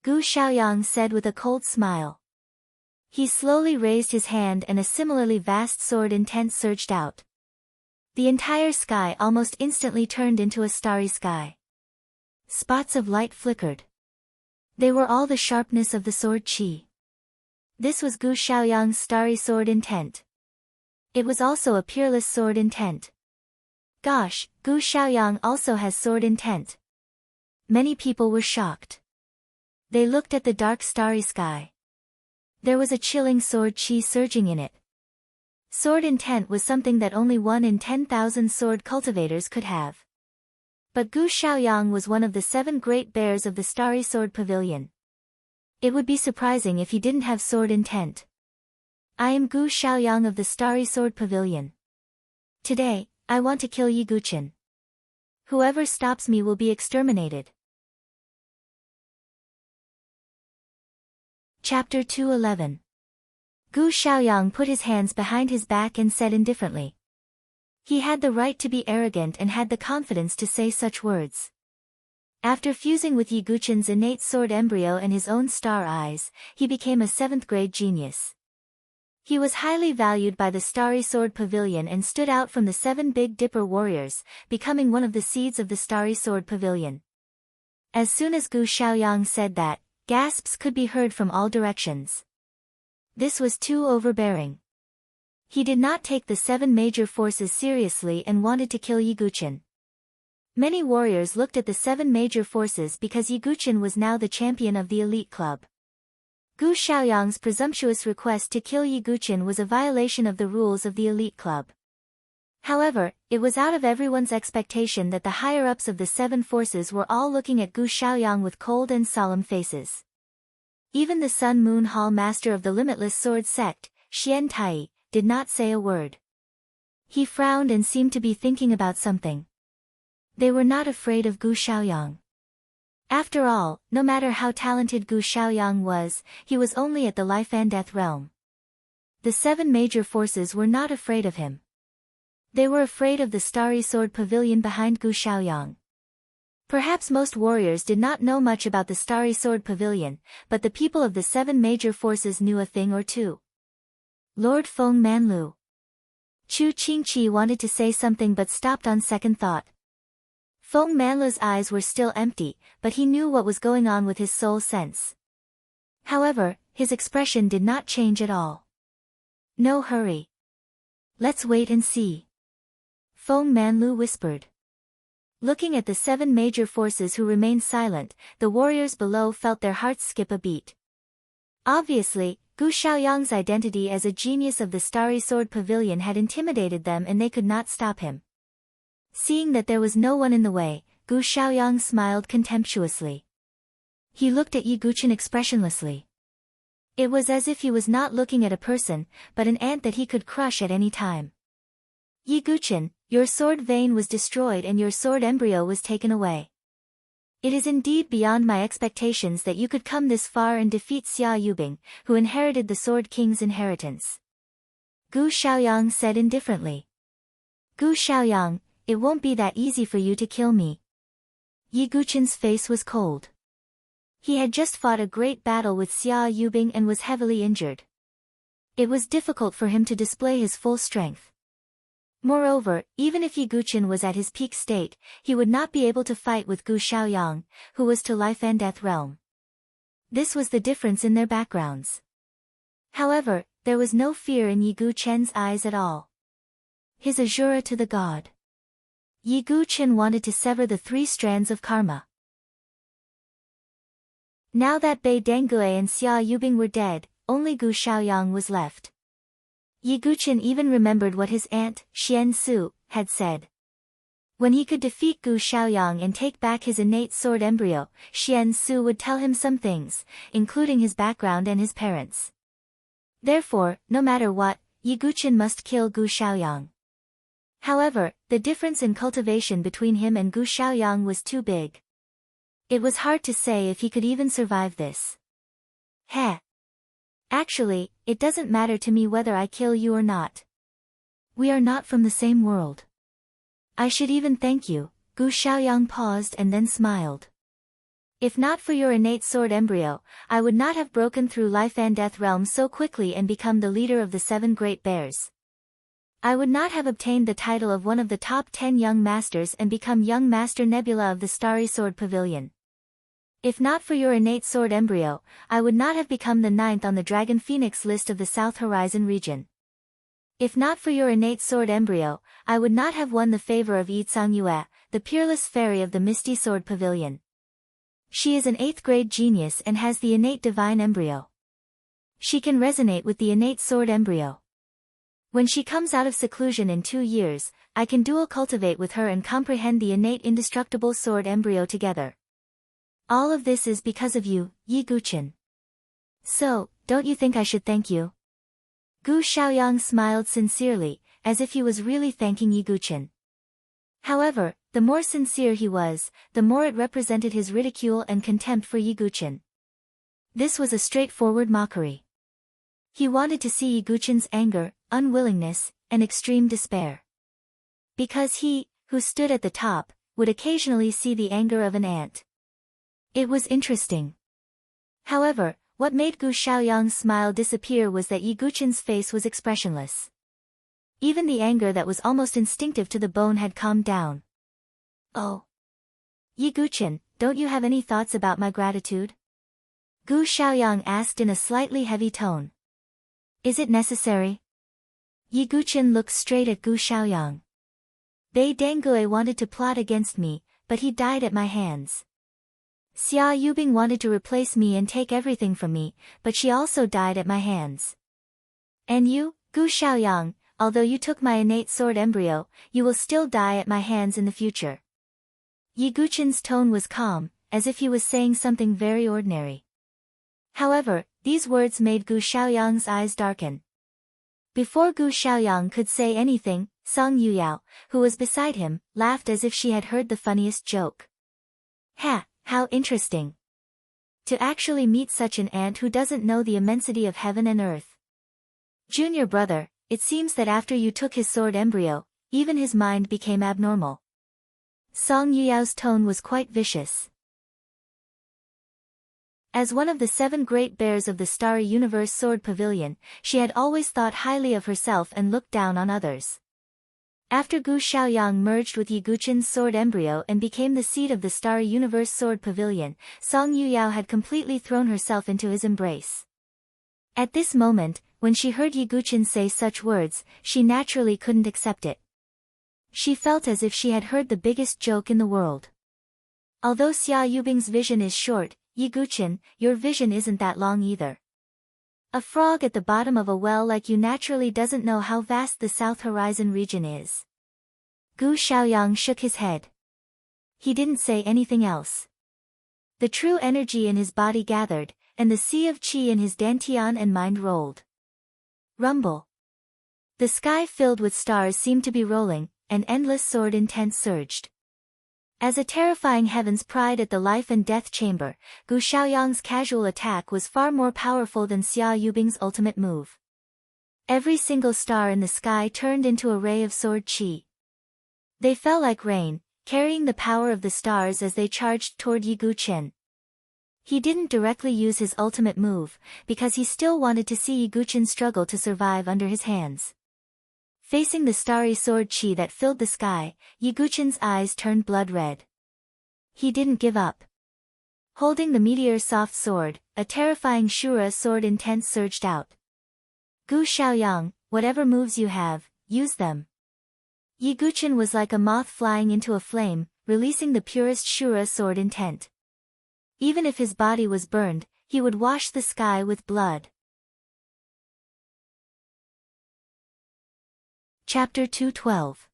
Gu Xiaoyang said with a cold smile. He slowly raised his hand and a similarly vast sword intent surged out. The entire sky almost instantly turned into a starry sky. Spots of light flickered. They were all the sharpness of the sword qi. This was Gu Xiaoyang's starry sword intent. It was also a peerless sword intent. Gosh, Gu Xiaoyang also has sword intent. Many people were shocked. They looked at the dark starry sky. There was a chilling sword qi surging in it. Sword intent was something that only 1 in 10,000 sword cultivators could have. But Gu Xiaoyang was one of the 7 great bears of the Starry Sword Pavilion. It would be surprising if he didn't have sword intent. "I am Gu Xiaoyang of the Starry Sword Pavilion. Today, I want to kill Yi Guqin. Whoever stops me will be exterminated." Chapter 211. Gu Xiaoyang put his hands behind his back and said indifferently. He had the right to be arrogant and had the confidence to say such words. After fusing with Yi Guqin's innate sword embryo and his own star eyes, he became a 7th grade genius. He was highly valued by the Starry Sword Pavilion and stood out from the 7 Big Dipper warriors, becoming one of the seeds of the Starry Sword Pavilion. As soon as Gu Xiaoyang said that, gasps could be heard from all directions. This was too overbearing. He did not take the 7 major forces seriously and wanted to kill Yi Guqin. Many warriors looked at the 7 major forces because Yi Guqin was now the champion of the elite club. Gu Xiaoyang's presumptuous request to kill Yi Guqin was a violation of the rules of the elite club. However, it was out of everyone's expectation that the higher-ups of the 7 forces were all looking at Gu Xiaoyang with cold and solemn faces. Even the Sun Moon Hall master of the Limitless Sword Sect, Xian Tai, did not say a word. He frowned and seemed to be thinking about something. They were not afraid of Gu Xiaoyang. After all, no matter how talented Gu Xiaoyang was, he was only at the life and death realm. The 7 major forces were not afraid of him. They were afraid of the Starry Sword Pavilion behind Gu Xiaoyang. Perhaps most warriors did not know much about the Starry Sword Pavilion, but the people of the 7 major forces knew a thing or two. Lord Feng Manlu. Chu Qingqi wanted to say something but stopped on second thought. Feng Manlu's eyes were still empty, but he knew what was going on with his soul sense. However, his expression did not change at all. "No hurry. Let's wait and see," Feng Manlu whispered. Looking at the 7 major forces who remained silent, the warriors below felt their hearts skip a beat. Obviously, Gu Xiaoyang's identity as a genius of the Starry Sword Pavilion had intimidated them and they could not stop him. Seeing that there was no one in the way, Gu Xiaoyang smiled contemptuously. He looked at Yi Guqin expressionlessly. It was as if he was not looking at a person, but an ant that he could crush at any time. "Yi Guqin, your sword vein was destroyed and your sword embryo was taken away. It is indeed beyond my expectations that you could come this far and defeat Xia Yubing, who inherited the Sword King's inheritance," Gu Xiaoyang said indifferently. "Gu Xiaoyang, it won't be that easy for you to kill me." Yi Guqin's face was cold. He had just fought a great battle with Xia Yubing and was heavily injured. It was difficult for him to display his full strength. Moreover, even if Yi Guqin was at his peak state, he would not be able to fight with Gu Xiaoyang, who was to life and death realm. This was the difference in their backgrounds. However, there was no fear in Yi Guqin's eyes at all. His Azura to the god. Yi Guqin wanted to sever the 3 strands of karma. Now that Bei Dengue and Xia Yubing were dead, only Gu Xiaoyang was left. Yi Guqin even remembered what his aunt, Xian Su, had said. When he could defeat Gu Xiaoyang and take back his innate sword embryo, Xian Su would tell him some things, including his background and his parents. Therefore, no matter what, Yi Guqin must kill Gu Xiaoyang. However, the difference in cultivation between him and Gu Xiaoyang was too big. It was hard to say if he could even survive this. Heh. Actually, it doesn't matter to me whether I kill you or not. We are not from the same world. I should even thank you. Gu Xiaoyang paused and then smiled. If not for your innate sword embryo, I would not have broken through life and death realms so quickly and become the leader of the 7 great bears. I would not have obtained the title of one of the top 10 young masters and become young master Nebula of the Starry Sword Pavilion. If not for your innate sword embryo, I would not have become the 9th on the Dragon Phoenix list of the South Horizon region. If not for your innate sword embryo, I would not have won the favor of Yi Yue, the peerless fairy of the Misty Sword Pavilion. She is an 8th grade genius and has the innate divine embryo. She can resonate with the innate sword embryo. When she comes out of seclusion in 2 years, I can dual cultivate with her and comprehend the innate indestructible sword embryo together. All of this is because of you, Yi Guqin. So, don't you think I should thank you? Gu Xiaoyang smiled sincerely, as if he was really thanking Yi Guqin. However, the more sincere he was, the more it represented his ridicule and contempt for Yi Guqin. This was a straightforward mockery. He wanted to see Yi Guqin's anger, unwillingness, and extreme despair. Because he, who stood at the top, would occasionally see the anger of an ant. It was interesting. However, what made Gu Xiaoyang's smile disappear was that Yi Guqin's face was expressionless. Even the anger that was almost instinctive to the bone had calmed down. Oh. Yi Guqin, don't you have any thoughts about my gratitude? Gu Xiaoyang asked in a slightly heavy tone. Is it necessary? Yi Guqin looked straight at Gu Xiaoyang. Bei Dangue wanted to plot against me, but he died at my hands. Xia Yubing wanted to replace me and take everything from me, but she also died at my hands. And you, Gu Xiaoyang, although you took my innate sword embryo, you will still die at my hands in the future. Yi Guqin's tone was calm, as if he was saying something very ordinary. However, these words made Gu Xiaoyang's eyes darken. Before Gu Xiaoyang could say anything, Song Yuyao, who was beside him, laughed as if she had heard the funniest joke. Ha! How interesting. To actually meet such an ant who doesn't know the immensity of heaven and earth. Junior brother, it seems that after you took his sword embryo, even his mind became abnormal. Song Yuyao's tone was quite vicious. As one of the 7 great bears of the Starry Universe Sword Pavilion, she had always thought highly of herself and looked down on others. After Gu Xiaoyang merged with Yi Guqin's sword embryo and became the seat of the Starry Universe Sword Pavilion, Song Yuyao had completely thrown herself into his embrace. At this moment, when she heard Yi Guqin say such words, she naturally couldn't accept it. She felt as if she had heard the biggest joke in the world. Although Xia Yubing's vision is short, Yi Guqin, your vision isn't that long either. A frog at the bottom of a well like you naturally doesn't know how vast the South Horizon region is. Gu Xiaoyang shook his head. He didn't say anything else. The true energy in his body gathered, and the sea of qi in his dantian and mind rolled. Rumble. The sky filled with stars seemed to be rolling, and endless sword intent surged. As a terrifying heavens pried at the life and death chamber, Gu Xiaoyang's casual attack was far more powerful than Xia Yubing's ultimate move. Every single star in the sky turned into a ray of sword qi. They fell like rain, carrying the power of the stars as they charged toward Yi Guqin. He didn't directly use his ultimate move, because he still wanted to see Yi Guqin struggle to survive under his hands. Facing the starry sword qi that filled the sky, Yi Guqin's eyes turned blood red. He didn't give up. Holding the meteor soft sword, a terrifying Shura sword intent surged out. Gu Xiaoyang, whatever moves you have, use them. Yi Guqin was like a moth flying into a flame, releasing the purest Shura sword intent. Even if his body was burned, he would wash the sky with blood. Chapter 212.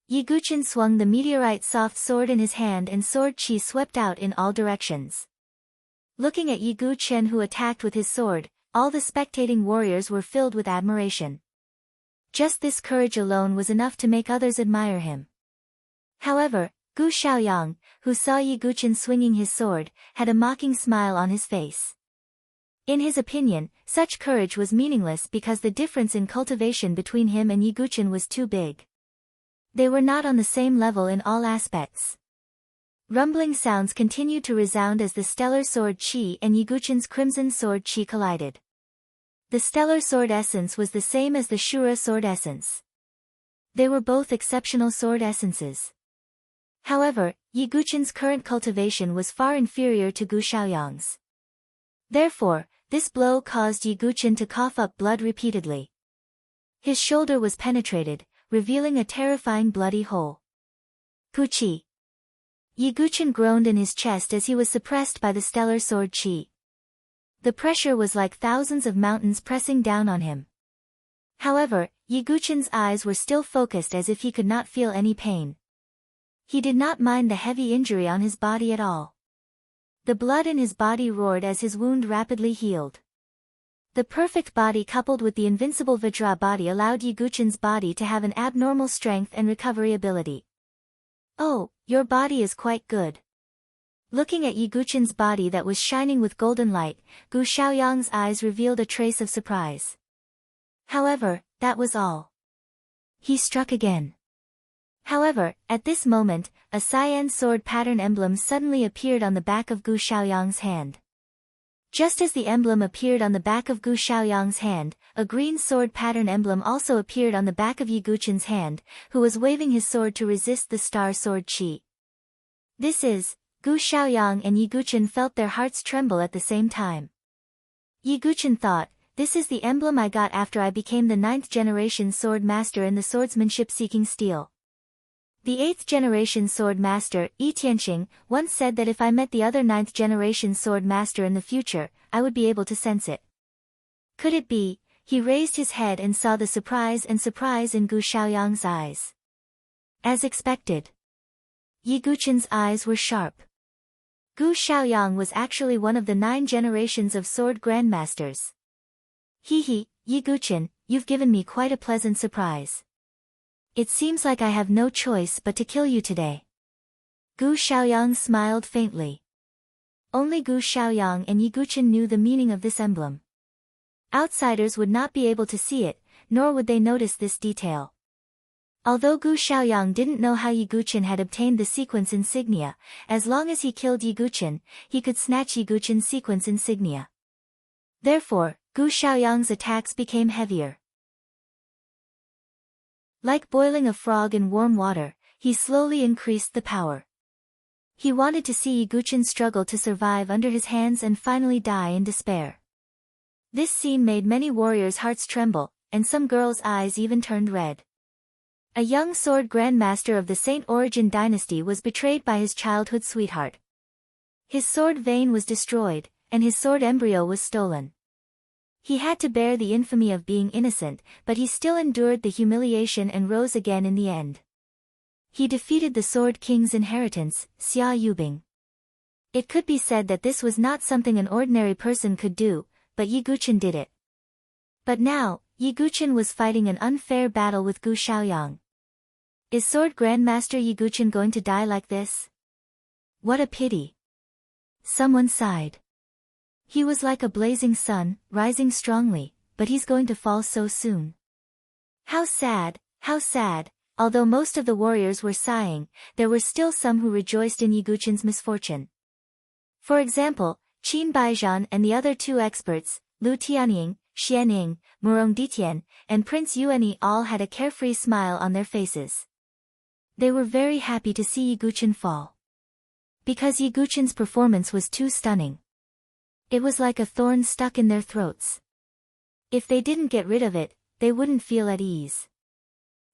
Yi Guqin swung the meteorite soft sword in his hand and sword qi swept out in all directions. Looking at Yi Guqin who attacked with his sword, all the spectating warriors were filled with admiration. Just this courage alone was enough to make others admire him. However, Gu Xiaoyang, who saw Yi Guqin swinging his sword, had a mocking smile on his face. In his opinion, such courage was meaningless because the difference in cultivation between him and Yi Guqin was too big. They were not on the same level in all aspects. Rumbling sounds continued to resound as the stellar sword qi and Yi Guqin's crimson sword qi collided. The stellar sword essence was the same as the Shura sword essence. They were both exceptional sword essences. However, Yi Guqin's current cultivation was far inferior to Gu Xiaoyang's. Therefore, this blow caused Yi Guqin to cough up blood repeatedly. His shoulder was penetrated, revealing a terrifying bloody hole. Puqi. Yi Guqin groaned in his chest as he was suppressed by the stellar sword qi. The pressure was like thousands of mountains pressing down on him. However, Yi Guqin's eyes were still focused as if he could not feel any pain. He did not mind the heavy injury on his body at all. The blood in his body roared as his wound rapidly healed. The perfect body coupled with the invincible Vajra body allowed Yi Guqin's body to have an abnormal strength and recovery ability. Oh, your body is quite good. Looking at Yi Guqin's body that was shining with golden light, Gu Xiaoyang's eyes revealed a trace of surprise. However, that was all. He struck again. However, at this moment, a cyan sword pattern emblem suddenly appeared on the back of Gu Xiaoyang's hand. Just as the emblem appeared on the back of Gu Xiaoyang's hand, a green sword pattern emblem also appeared on the back of Yi Guqin's hand, who was waving his sword to resist the star sword qi. This is, Gu Xiaoyang and Yi Guqin felt their hearts tremble at the same time. Yi Guqin thought, this is the emblem I got after I became the 9th generation sword master in the swordsmanship seeking steel. The 8th generation sword master, Yi Tianxing, once said that if I met the other 9th generation sword master in the future, I would be able to sense it. Could it be? He raised his head and saw the surprise in Gu Xiaoyang's eyes. As expected. Yi Guqin's eyes were sharp. Gu Xiaoyang was actually one of the 9 generations of sword grandmasters. Yi Guqin, you've given me quite a pleasant surprise. It seems like I have no choice but to kill you today. Gu Xiaoyang smiled faintly. Only Gu Xiaoyang and Yi Guqin knew the meaning of this emblem. Outsiders would not be able to see it, nor would they notice this detail. Although Gu Xiaoyang didn't know how Yi Guqin had obtained the sequence insignia, as long as he killed Yi Guqin, he could snatch Yi Guqin's sequence insignia. Therefore, Gu Xiaoyang's attacks became heavier. Like boiling a frog in warm water, he slowly increased the power. He wanted to see Yi Guqin struggle to survive under his hands and finally die in despair. This scene made many warriors' hearts tremble, and some girls' eyes even turned red. A young sword grandmaster of the Saint Origin dynasty was betrayed by his childhood sweetheart. His sword vein was destroyed, and his sword embryo was stolen. He had to bear the infamy of being innocent, but he still endured the humiliation and rose again in the end. He defeated the Sword King's inheritance, Xia Yubing. It could be said that this was not something an ordinary person could do, but Yi Guqin did it. But now, Yi Guqin was fighting an unfair battle with Gu Xiaoyang. Is Sword Grandmaster Yi Guqin going to die like this? What a pity. Someone sighed. He was like a blazing sun, rising strongly, but he's going to fall so soon. How sad, how sad. Although most of the warriors were sighing, there were still some who rejoiced in Yi Guqin's misfortune. For example, Qin Baijian and the other 2 experts, Lu Tianying, Xianying, Murong Ditian, and Prince Yuanyi all had a carefree smile on their faces. They were very happy to see Yi Guqin fall. Because Yi Guqin's performance was too stunning. It was like a thorn stuck in their throats. If they didn't get rid of it, they wouldn't feel at ease.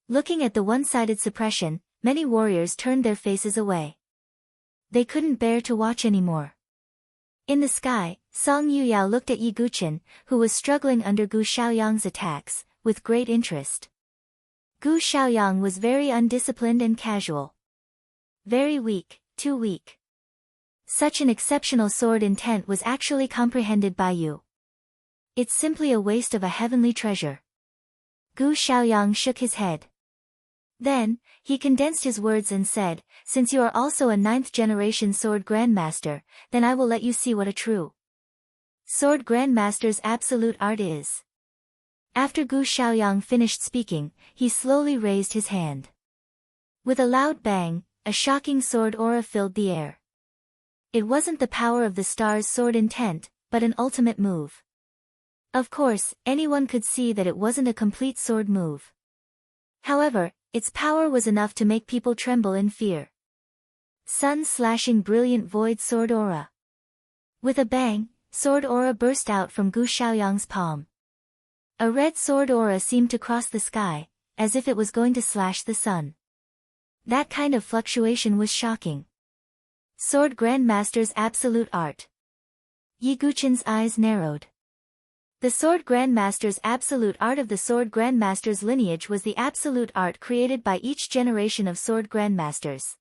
Looking at the one-sided suppression, many warriors turned their faces away. They couldn't bear to watch anymore. In the sky, Song Yuyao looked at Yi Guqin, who was struggling under Gu Xiaoyang's attacks, with great interest. Gu Xiaoyang was very undisciplined and casual. Very weak, too weak. Such an exceptional sword intent was actually comprehended by you. It's simply a waste of a heavenly treasure. Gu Xiaoyang shook his head. Then, he condensed his words and said, "Since you are also a 9th-generation sword grandmaster, then I will let you see what a true sword grandmaster's absolute art is." After Gu Xiaoyang finished speaking, he slowly raised his hand. With a loud bang, a shocking sword aura filled the air. It wasn't the power of the star's sword intent, but an ultimate move. Of course, anyone could see that it wasn't a complete sword move. However, its power was enough to make people tremble in fear. Sun-slashing brilliant void sword aura. With a bang, sword aura burst out from Gu Xiaoyang's palm. A red sword aura seemed to cross the sky, as if it was going to slash the sun. That kind of fluctuation was shocking. Sword Grandmaster's absolute art. Yi Guqin's eyes narrowed. The Sword Grandmaster's absolute art of the Sword Grandmaster's lineage was the absolute art created by each generation of Sword Grandmasters.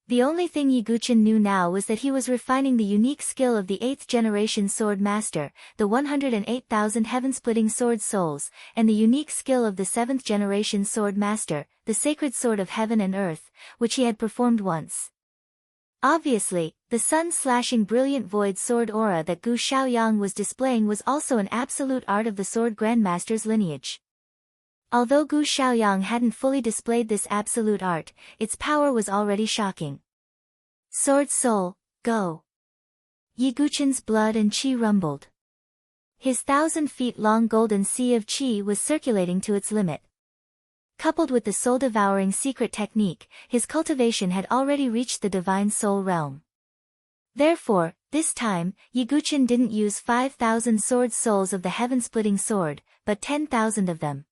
The only thing Yi Guqin knew now was that he was refining the unique skill of the 8th-generation Sword Master, the 108,000 heaven-splitting sword souls, and the unique skill of the 7th-generation Sword Master, the sacred sword of heaven and earth, which he had performed once. Obviously, the sun-slashing brilliant void sword aura that Gu Xiaoyang was displaying was also an absolute art of the Sword Grandmaster's lineage. Although Gu Xiaoyang hadn't fully displayed this absolute art, its power was already shocking. Sword Soul, go! Yi Guqin's blood and qi rumbled. His 1,000-feet-long golden sea of qi was circulating to its limit. Coupled with the soul-devouring secret technique, his cultivation had already reached the divine soul realm. Therefore, this time, Yi Guqin didn't use 5,000 sword souls of the heaven-splitting sword, but 10,000 of them.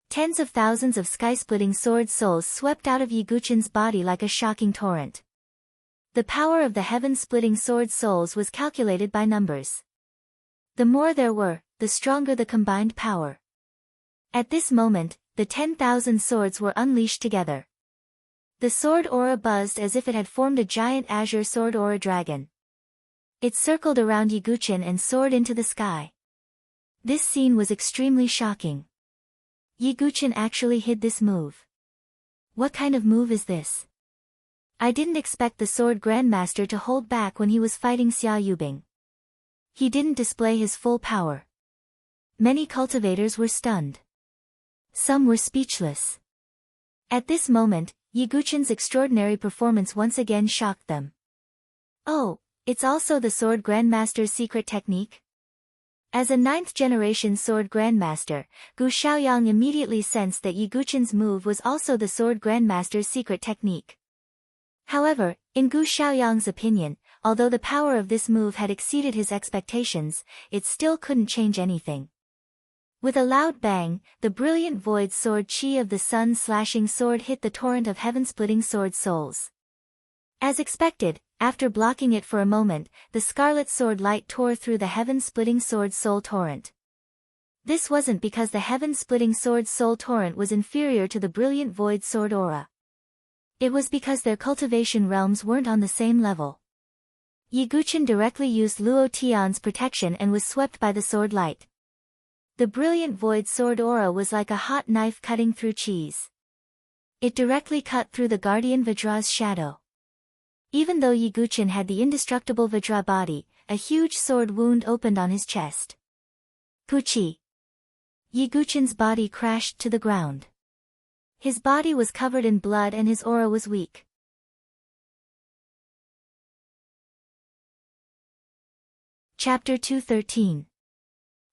Tens of thousands of sky-splitting sword souls swept out of Yi Guqin's body like a shocking torrent. The power of the heaven-splitting sword souls was calculated by numbers. The more there were, the stronger the combined power. At this moment, the 10,000 swords were unleashed together. The sword aura buzzed as if it had formed a giant azure sword aura dragon. It circled around Yi Guqin and soared into the sky. This scene was extremely shocking. Yi Guqin actually hid this move. What kind of move is this? I didn't expect the Sword Grandmaster to hold back when he was fighting Xia Yubing. He didn't display his full power. Many cultivators were stunned. Some were speechless. At this moment, Yi Guqin's extraordinary performance once again shocked them. Oh, it's also the Sword Grandmaster's secret technique? As a 9th-generation Sword Grandmaster, Gu Xiaoyang immediately sensed that Yi Guqin's move was also the Sword Grandmaster's secret technique. However, in Gu Xiaoyang's opinion, although the power of this move had exceeded his expectations, it still couldn't change anything. With a loud bang, the brilliant void sword qi of the sun-slashing sword hit the torrent of heaven-splitting sword souls. As expected, after blocking it for a moment, the scarlet sword light tore through the heaven-splitting sword soul torrent. This wasn't because the heaven-splitting sword soul torrent was inferior to the brilliant void sword aura. It was because their cultivation realms weren't on the same level. Yi Guqin directly used Luo Tian's protection and was swept by the sword light. The brilliant void sword aura was like a hot knife cutting through cheese. It directly cut through the guardian Vajra's shadow. Even though Yi Guqin had the indestructible Vajra body, a huge sword wound opened on his chest. Puchi! Yi Guqin's body crashed to the ground. His body was covered in blood and his aura was weak. Chapter 213.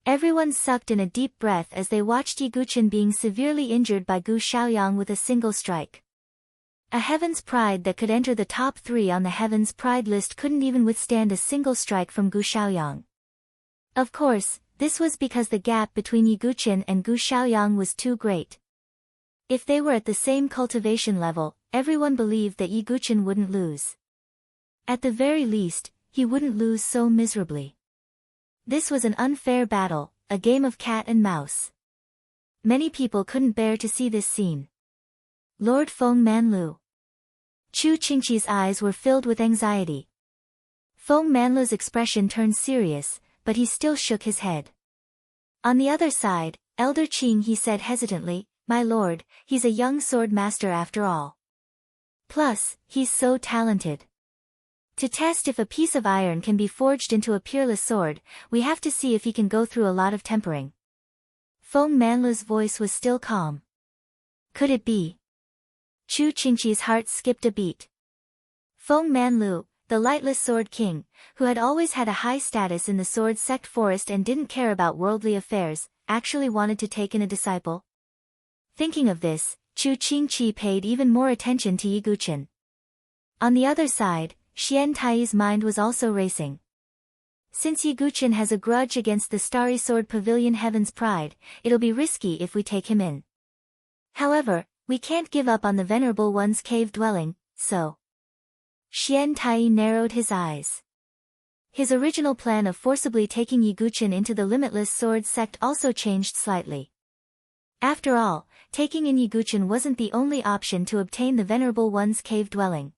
Everyone sucked in a deep breath as they watched Yi Guqin being severely injured by Gu Xiaoyang with a single strike. A Heaven's Pride that could enter the top 3 on the Heaven's Pride list couldn't even withstand a single strike from Gu Xiaoyang. Of course, this was because the gap between Yi Guqin and Gu Xiaoyang was too great. If they were at the same cultivation level, everyone believed that Yi Guqin wouldn't lose. At the very least, he wouldn't lose so miserably. This was an unfair battle, a game of cat and mouse. Many people couldn't bear to see this scene. Lord Feng Manlu. Chu Qingqi's eyes were filled with anxiety. Feng Manlu's expression turned serious, but he still shook his head. On the other side, Elder Qing he said hesitantly, "My lord, he's a young sword master after all. Plus, he's so talented. To test if a piece of iron can be forged into a peerless sword, we have to see if he can go through a lot of tempering." Feng Manlu's voice was still calm. Could it be? Chu Qingqi's heart skipped a beat. Feng Manlu, the lightless sword king, who had always had a high status in the sword sect forest and didn't care about worldly affairs, actually wanted to take in a disciple? Thinking of this, Chu Qingqi paid even more attention to Yi Guqin. On the other side, Xian Tai's mind was also racing. Since Yi Guqin has a grudge against the Starry Sword Pavilion Heaven's Pride, it'll be risky if we take him in. However, we can't give up on the Venerable One's cave dwelling, so... Xian Tai narrowed his eyes. His original plan of forcibly taking Yi Guqin into the Limitless Sword sect also changed slightly. After all, taking in Yi Guqin wasn't the only option to obtain the Venerable One's cave dwelling.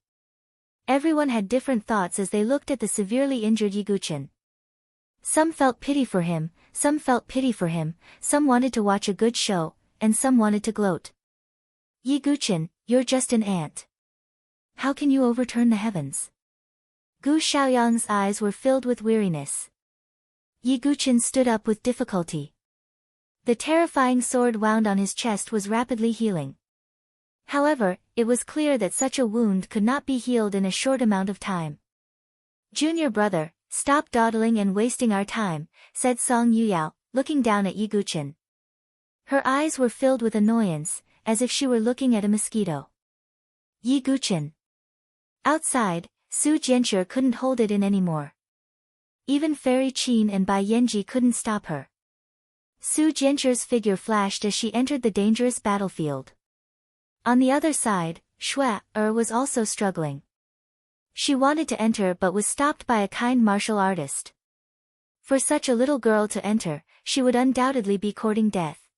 Everyone had different thoughts as they looked at the severely injured Yi Guqin. Some felt pity for him, some wanted to watch a good show, and some wanted to gloat. "Yi Guqin, you're just an ant. How can you overturn the heavens?" Gu Xiaoyang's eyes were filled with weariness. Yi Guqin stood up with difficulty. The terrifying sword wound on his chest was rapidly healing. However, it was clear that such a wound could not be healed in a short amount of time. "Junior brother, stop dawdling and wasting our time," said Song Yuyao, looking down at Yi Guqin. Her eyes were filled with annoyance, as if she were looking at a mosquito. Yi Guqin. Outside, Su Jianxue couldn't hold it in anymore. Even Fairy Qin and Bai Yanji couldn't stop her. Su Jianxue's figure flashed as she entered the dangerous battlefield. On the other side, Xue was also struggling. She wanted to enter but was stopped by a kind martial artist. For such a little girl to enter, she would undoubtedly be courting death.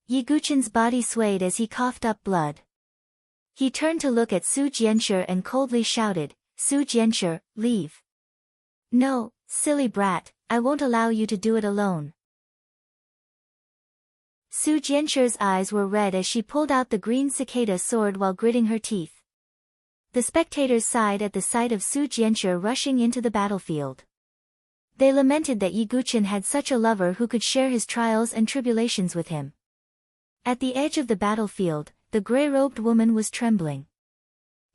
Yi Guqin's body swayed as he coughed up blood. He turned to look at Su Jianxue and coldly shouted, "Su Jianxue, leave." "No, silly brat, I won't allow you to do it alone." Su Jianxue's eyes were red as she pulled out the green cicada sword while gritting her teeth. The spectators sighed at the sight of Su Jianxue rushing into the battlefield. They lamented that Yi Guqin had such a lover who could share his trials and tribulations with him. At the edge of the battlefield, the gray-robed woman was trembling.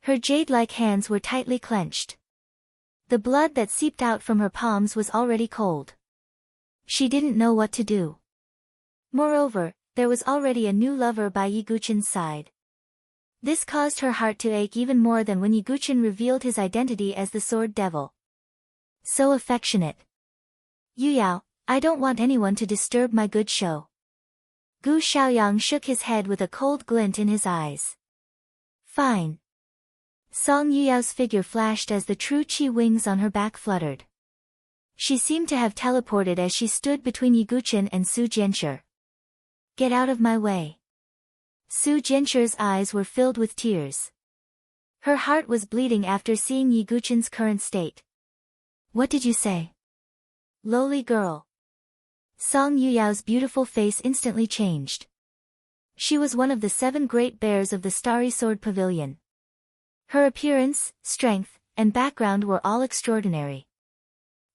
Her jade-like hands were tightly clenched. The blood that seeped out from her palms was already cold. She didn't know what to do. Moreover, there was already a new lover by Yi Guqin's side. This caused her heart to ache even more than when Yi Guqin revealed his identity as the Sword Devil. So affectionate. "Yuyao, I don't want anyone to disturb my good show." Gu Xiaoyang shook his head with a cold glint in his eyes. "Fine." Song Yuyao's figure flashed as the true qi wings on her back fluttered. She seemed to have teleported as she stood between Yi Guqin and Su Jianxue. "Get out of my way." Su Jianxue's eyes were filled with tears. Her heart was bleeding after seeing Yi Guqin's current state. "What did you say?" "Lowly girl." Song Yuyao's beautiful face instantly changed. She was one of the 7 great bears of the Starry Sword Pavilion. Her appearance, strength, and background were all extraordinary.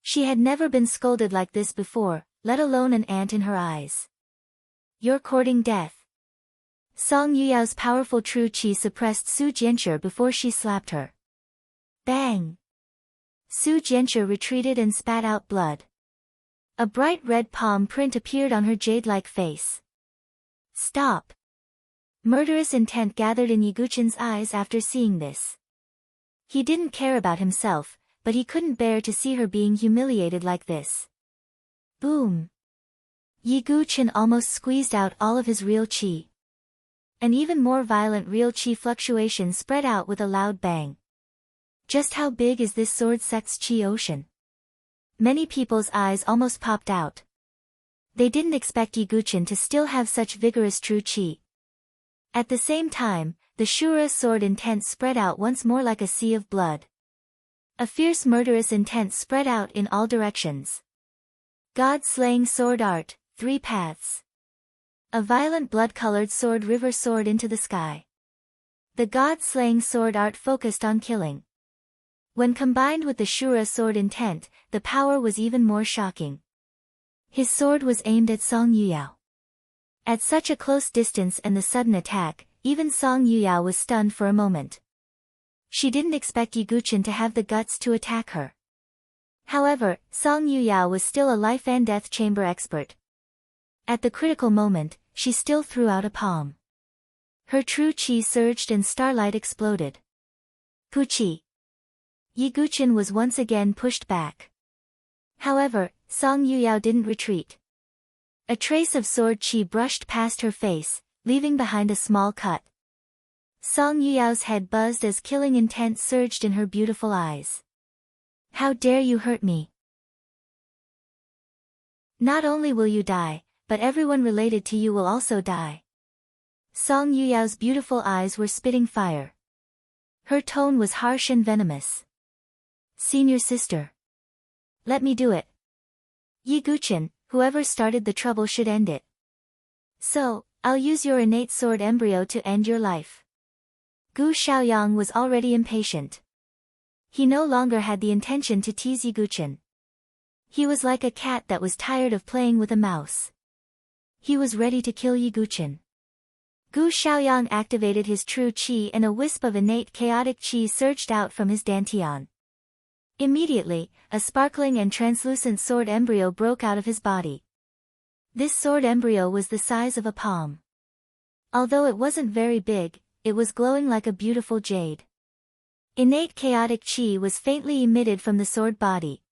She had never been scolded like this before, let alone an ant in her eyes. "You're courting death." Song Yuyao's powerful true qi suppressed Su Jianxue before she slapped her. Bang! Su Jianxue retreated and spat out blood. A bright red palm print appeared on her jade-like face. "Stop!" Murderous intent gathered in Yi Guqin's eyes after seeing this. He didn't care about himself, but he couldn't bear to see her being humiliated like this. Boom! Yi Guqin almost squeezed out all of his real qi. An even more violent real qi fluctuation spread out with a loud bang. Just how big is this sword sect's qi ocean? Many people's eyes almost popped out. They didn't expect Yi Guqin to still have such vigorous true qi. At the same time, the Shura sword intent spread out once more like a sea of blood. A fierce murderous intent spread out in all directions. God-slaying sword art, 3 paths. A violent blood-colored sword river soared into the sky. The god-slaying sword art focused on killing. When combined with the Shura sword intent, the power was even more shocking. His sword was aimed at Song Yuyao. At such a close distance and the sudden attack, even Song Yuyao was stunned for a moment. She didn't expect Yiguchen to have the guts to attack her. However, Song Yuyao was still a life and death chamber expert. At the critical moment, she still threw out a palm. Her true chi surged and starlight exploded. Puchi. Yiguchen was once again pushed back. However, Song Yuyao didn't retreat. A trace of sword chi brushed past her face, leaving behind a small cut. Song Yuyao's head buzzed as killing intent surged in her beautiful eyes. How dare you hurt me? Not only will you die, but everyone related to you will also die. Song Yuyao's beautiful eyes were spitting fire. Her tone was harsh and venomous. Senior sister. Let me do it. Yiguchen, whoever started the trouble should end it. So, I'll use your innate sword embryo to end your life. Gu Xiaoyang was already impatient. He no longer had the intention to tease Yiguchen. He was like a cat that was tired of playing with a mouse. He was ready to kill Yiguchen. Gu Xiaoyang activated his true qi and a wisp of innate chaotic qi surged out from his dantian. Immediately, a sparkling and translucent sword embryo broke out of his body. This sword embryo was the size of a palm. Although it wasn't very big, it was glowing like a beautiful jade. Innate chaotic qi was faintly emitted from the sword body.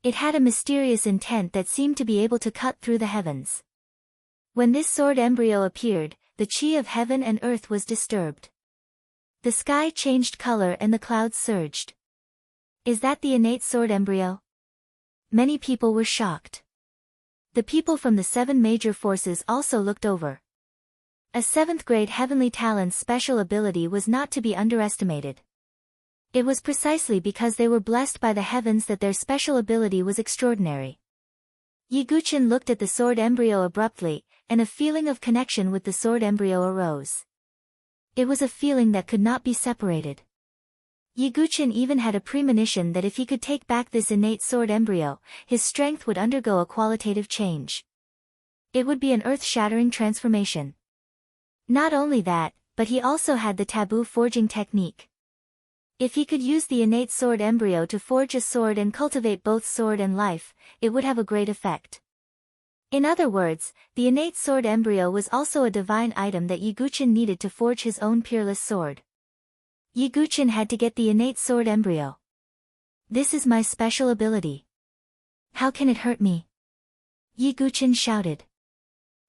It had a mysterious intent that seemed to be able to cut through the heavens. When this sword embryo appeared, the qi of heaven and earth was disturbed. The sky changed color and the clouds surged. Is that the innate sword embryo? Many people were shocked. The people from the 7 major forces also looked over. A 7th grade heavenly talent's special ability was not to be underestimated. It was precisely because they were blessed by the heavens that their special ability was extraordinary. Yiguchen looked at the sword embryo abruptly, and a feeling of connection with the sword embryo arose. It was a feeling that could not be separated. Yiguchen even had a premonition that if he could take back this innate sword embryo, his strength would undergo a qualitative change. It would be an earth-shattering transformation. Not only that, but he also had the taboo forging technique. If he could use the innate sword embryo to forge a sword and cultivate both sword and life, it would have a great effect. In other words, the innate sword embryo was also a divine item that Yiguchen needed to forge his own peerless sword. Yiguchen had to get the innate sword embryo. This is my special ability. How can it hurt me? Yiguchen shouted.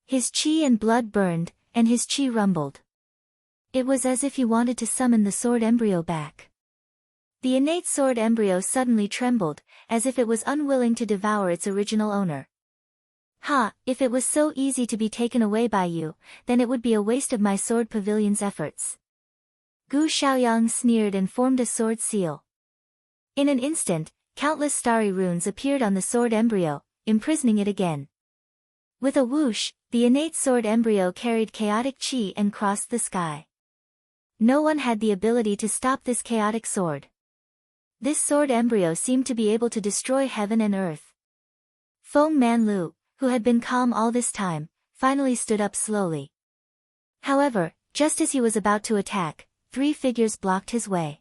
His qi and blood burned, and his qi rumbled. It was as if he wanted to summon the sword embryo back. The innate sword embryo suddenly trembled, as if it was unwilling to devour its original owner. Ha, if it was so easy to be taken away by you, then it would be a waste of my sword pavilion's efforts. Gu Xiaoyang sneered and formed a sword seal. In an instant, countless starry runes appeared on the sword embryo, imprisoning it again. With a whoosh, the innate sword embryo carried chaotic qi and crossed the sky. No one had the ability to stop this chaotic sword. This sword embryo seemed to be able to destroy heaven and earth. Feng Manlu, who had been calm all this time, finally stood up slowly. However, just as he was about to attack, 3 figures blocked his way.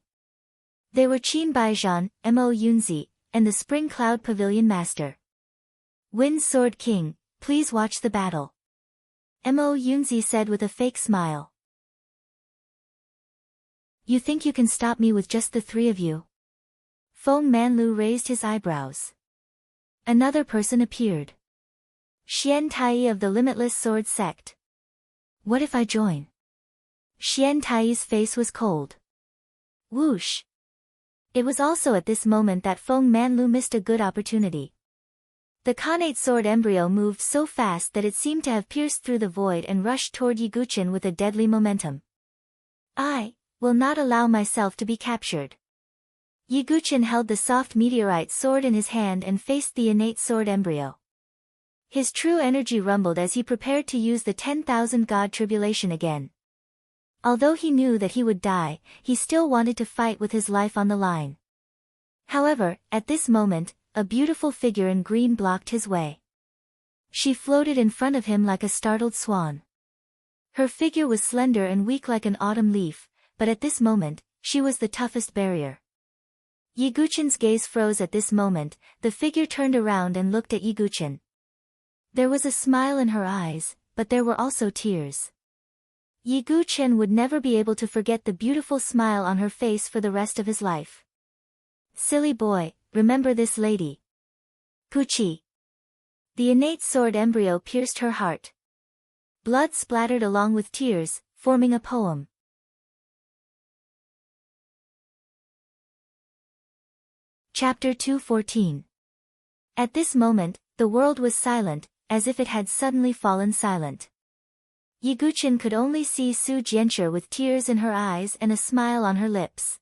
They were Qin Baizhan, Mo Yunzi, and the Spring Cloud Pavilion Master. Wind Sword King, please watch the battle. Mo Yunzi said with a fake smile. You think you can stop me with just the 3 of you? Feng Manlu raised his eyebrows. Another person appeared. Xian Tai of the Limitless Sword Sect. What if I join? Xian Tai's face was cold. Whoosh! It was also at this moment that Feng Manlu missed a good opportunity. The Khanate sword embryo moved so fast that it seemed to have pierced through the void and rushed toward Yiguchen with a deadly momentum. I will not allow myself to be captured. Yiguchen held the soft meteorite sword in his hand and faced the innate sword embryo. His true energy rumbled as he prepared to use the 10,000 god tribulation again. Although he knew that he would die, he still wanted to fight with his life on the line. However, at this moment, a beautiful figure in green blocked his way. She floated in front of him like a startled swan. Her figure was slender and weak like an autumn leaf, but at this moment, she was the toughest barrier. Yiguchin's gaze froze at this moment. The figure turned around and looked at Yiguchin. There was a smile in her eyes, but there were also tears. Yiguchin would never be able to forget the beautiful smile on her face for the rest of his life. Silly boy, remember this lady. Puchi. The innate sword embryo pierced her heart. Blood splattered along with tears, forming a poem. Chapter 214. At this moment, the world was silent, as if it had suddenly fallen silent. Yiguchin could only see Su Jianshi with tears in her eyes and a smile on her lips.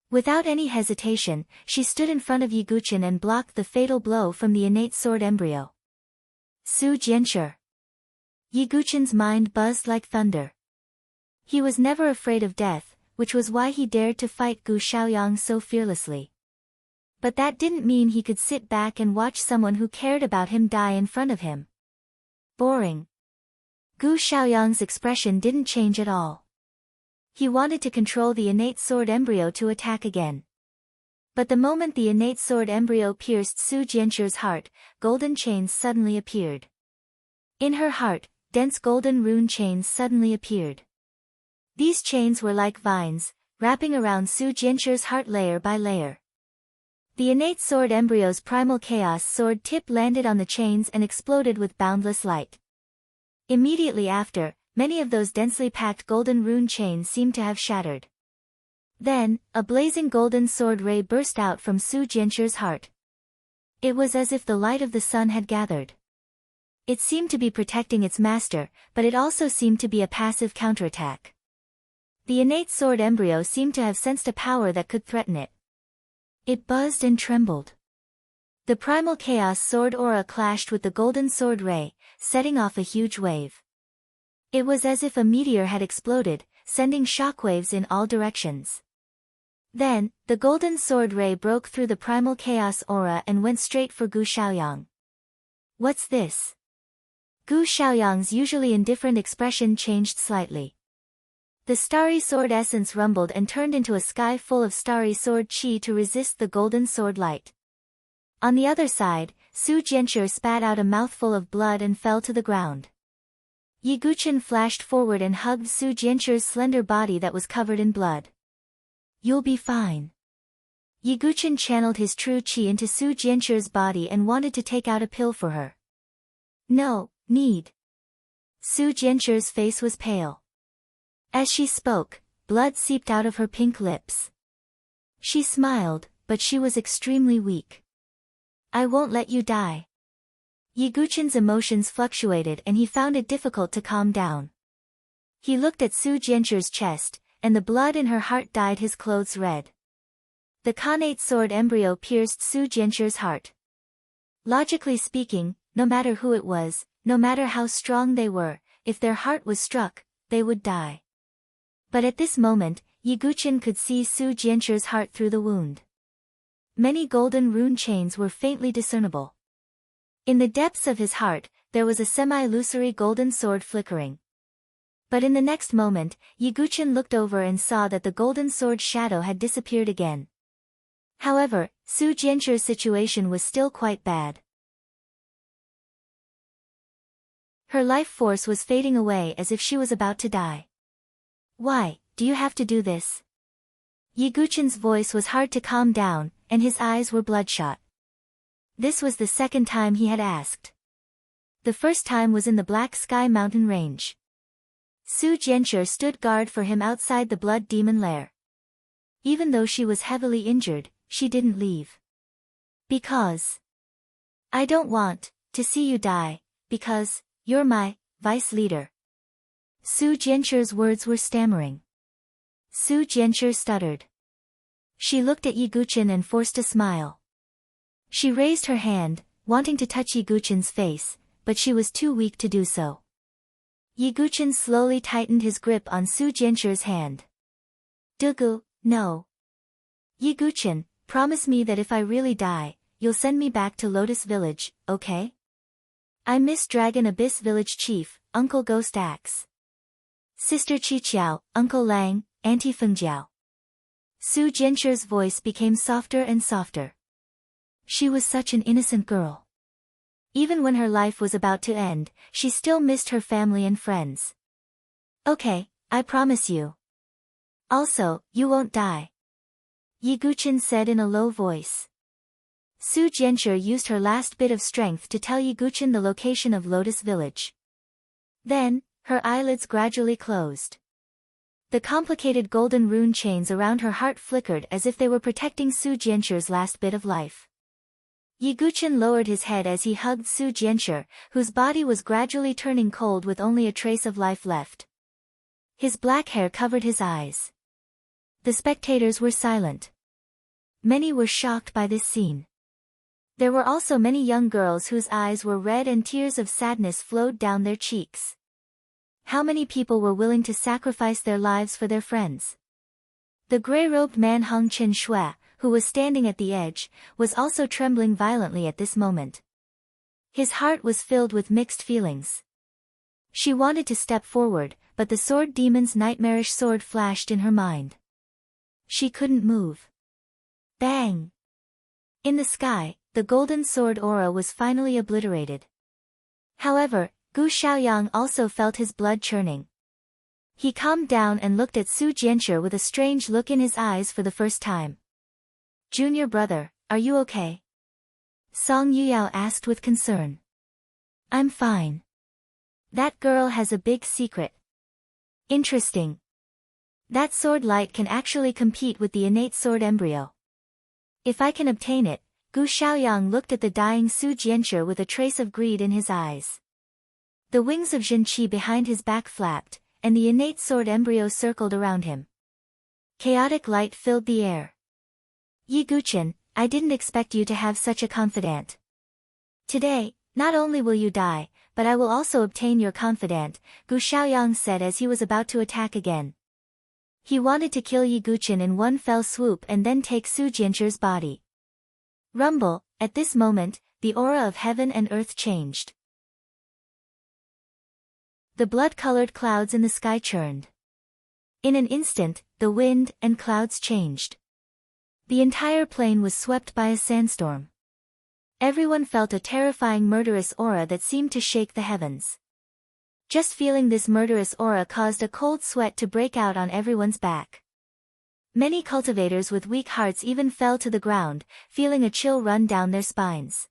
Without any hesitation, she stood in front of Yiguchin and blocked the fatal blow from the innate sword embryo. Su Jianshi. Yiguchin's mind buzzed like thunder. He was never afraid of death, which was why he dared to fight Gu Xiaoyang so fearlessly. But that didn't mean he could sit back and watch someone who cared about him die in front of him. Boring. Gu Xiaoyang's expression didn't change at all. He wanted to control the innate sword embryo to attack again. But the moment the innate sword embryo pierced Su Jianshi's heart, golden chains suddenly appeared. In her heart, dense golden rune chains suddenly appeared. These chains were like vines, wrapping around Su Jianshi's heart layer by layer. The innate sword embryo's primal chaos sword tip landed on the chains and exploded with boundless light. Immediately after, many of those densely packed golden rune chains seemed to have shattered. Then, a blazing golden sword ray burst out from Su Jianshi's heart. It was as if the light of the sun had gathered. It seemed to be protecting its master, but it also seemed to be a passive counterattack. The innate sword embryo seemed to have sensed a power that could threaten it. It buzzed and trembled. The primal chaos sword aura clashed with the golden sword ray, setting off a huge wave. It was as if a meteor had exploded, sending shockwaves in all directions. Then, the golden sword ray broke through the primal chaos aura and went straight for Gu Xiaoyang. What's this? Gu Xiaoyang's usually indifferent expression changed slightly. The starry sword essence rumbled and turned into a sky full of starry sword chi to resist the golden sword light. On the other side, Su Jianshi spat out a mouthful of blood and fell to the ground. Yiguchin flashed forward and hugged Su Jianshi's slender body that was covered in blood. You'll be fine. Yiguchin channeled his true chi into Su Jianshi's body and wanted to take out a pill for her. No, need. Su Jianshi's face was pale. As she spoke, blood seeped out of her pink lips. She smiled, but she was extremely weak. I won't let you die. Yiguchin's emotions fluctuated and he found it difficult to calm down. He looked at Su Jianshi's chest, and the blood in her heart dyed his clothes red. The Khanate sword embryo pierced Su Jianshi's heart. Logically speaking, no matter who it was, no matter how strong they were, if their heart was struck, they would die. But at this moment, Yiguchin could see Su Jianshi's heart through the wound. Many golden rune chains were faintly discernible. In the depths of his heart, there was a semi-illusory golden sword flickering. But in the next moment, Yiguchin looked over and saw that the golden sword's shadow had disappeared again. However, Su Jianshi's situation was still quite bad. Her life force was fading away as if she was about to die. Why, do you have to do this? Yiguchin's voice was hard to calm down, and his eyes were bloodshot. This was the second time he had asked. The first time was in the Black Sky Mountain Range. Su Jianshi stood guard for him outside the Blood Demon Lair. Even though she was heavily injured, she didn't leave. Because I don't want to see you die, because you're my vice leader. Su Jianshi's words were stammering. Su Jianshi stuttered. She looked at Yiguchin and forced a smile. She raised her hand, wanting to touch Yiguchin's face, but she was too weak to do so. Yiguchen slowly tightened his grip on Su Jianchu's hand. Dugu, no. Yiguchen, promise me that if I really die, you'll send me back to Lotus Village, okay? I miss Dragon Abyss Village Chief, Uncle Ghost Axe. Sister Qiqiao, Uncle Lang, Auntie Fengjiao. Su Jianchu's voice became softer and softer. She was such an innocent girl. Even when her life was about to end, she still missed her family and friends. Okay, I promise you. Also, you won't die. Yiguchen said in a low voice. Su Jianchu used her last bit of strength to tell Yiguchen the location of Lotus Village. Then, her eyelids gradually closed. The complicated golden rune chains around her heart flickered as if they were protecting Su Jianchu's last bit of life. Yiguchen lowered his head as he hugged Su Jianchu, whose body was gradually turning cold with only a trace of life left. His black hair covered his eyes. The spectators were silent. Many were shocked by this scene. There were also many young girls whose eyes were red and tears of sadness flowed down their cheeks. How many people were willing to sacrifice their lives for their friends? The gray-robed man Hong Chen Shui, who was standing at the edge, was also trembling violently at this moment. His heart was filled with mixed feelings. She wanted to step forward, but the sword demon's nightmarish sword flashed in her mind. She couldn't move. Bang! In the sky, the golden sword aura was finally obliterated. However, Gu Xiaoyang also felt his blood churning. He calmed down and looked at Su Jianchu with a strange look in his eyes for the first time. Junior brother, are you okay? Song Yuyao asked with concern. I'm fine. That girl has a big secret. Interesting. That sword light can actually compete with the innate sword embryo. If I can obtain it, Gu Xiaoyang looked at the dying Su Jianchu with a trace of greed in his eyes. The wings of Zhenqi behind his back flapped, and the innate sword embryo circled around him. Chaotic light filled the air. Yiguchen, I didn't expect you to have such a confidant. Today, not only will you die, but I will also obtain your confidant, Gu Xiaoyang said as he was about to attack again. He wanted to kill Yiguchen in one fell swoop and then take Su Jianchu's body. Rumble, at this moment, the aura of heaven and earth changed. The blood-colored clouds in the sky churned. In an instant, the wind and clouds changed. The entire plain was swept by a sandstorm. Everyone felt a terrifying murderous aura that seemed to shake the heavens. Just feeling this murderous aura caused a cold sweat to break out on everyone's back. Many cultivators with weak hearts even fell to the ground, feeling a chill run down their spines.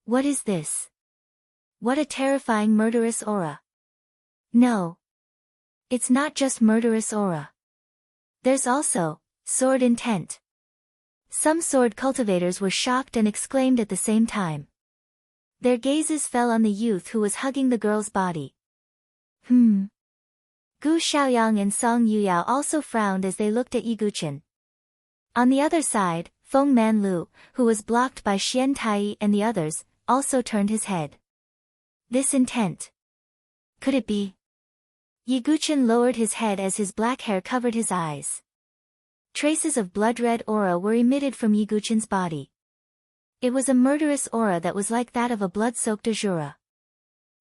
What is this? What a terrifying murderous aura. No. It's not just murderous aura. There's also sword intent. Some sword cultivators were shocked and exclaimed at the same time. Their gazes fell on the youth who was hugging the girl's body. Gu Xiaoyang and Song Yuyao also frowned as they looked at Yiguchen. On the other side, Feng Manlu, who was blocked by Xian Tai and the others, also turned his head. This intent. Could it be? Yiguchen lowered his head as his black hair covered his eyes. Traces of blood-red aura were emitted from Yiguchen's body. It was a murderous aura that was like that of a blood-soaked Azura.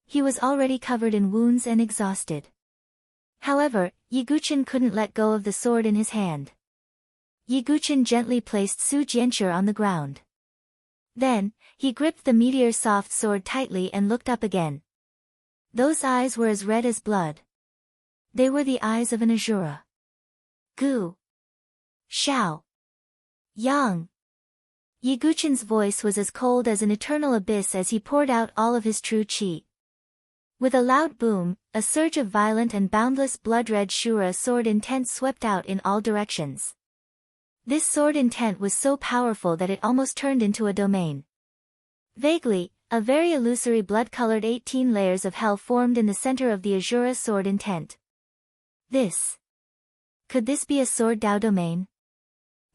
He was already covered in wounds and exhausted. However, Yiguchen couldn't let go of the sword in his hand. Yiguchen gently placed Su Jianchu on the ground. Then, he gripped the meteor-soft sword tightly and looked up again. Those eyes were as red as blood. They were the eyes of an Azura. Gu Xiao Yang. Yiguchen's voice was as cold as an eternal abyss as he poured out all of his true qi. With a loud boom, a surge of violent and boundless blood-red Shura sword intent swept out in all directions. This sword intent was so powerful that it almost turned into a domain. Vaguely, a very illusory blood-colored 18 layers of hell formed in the center of the Azura sword intent. Could this be a sword Dao domain?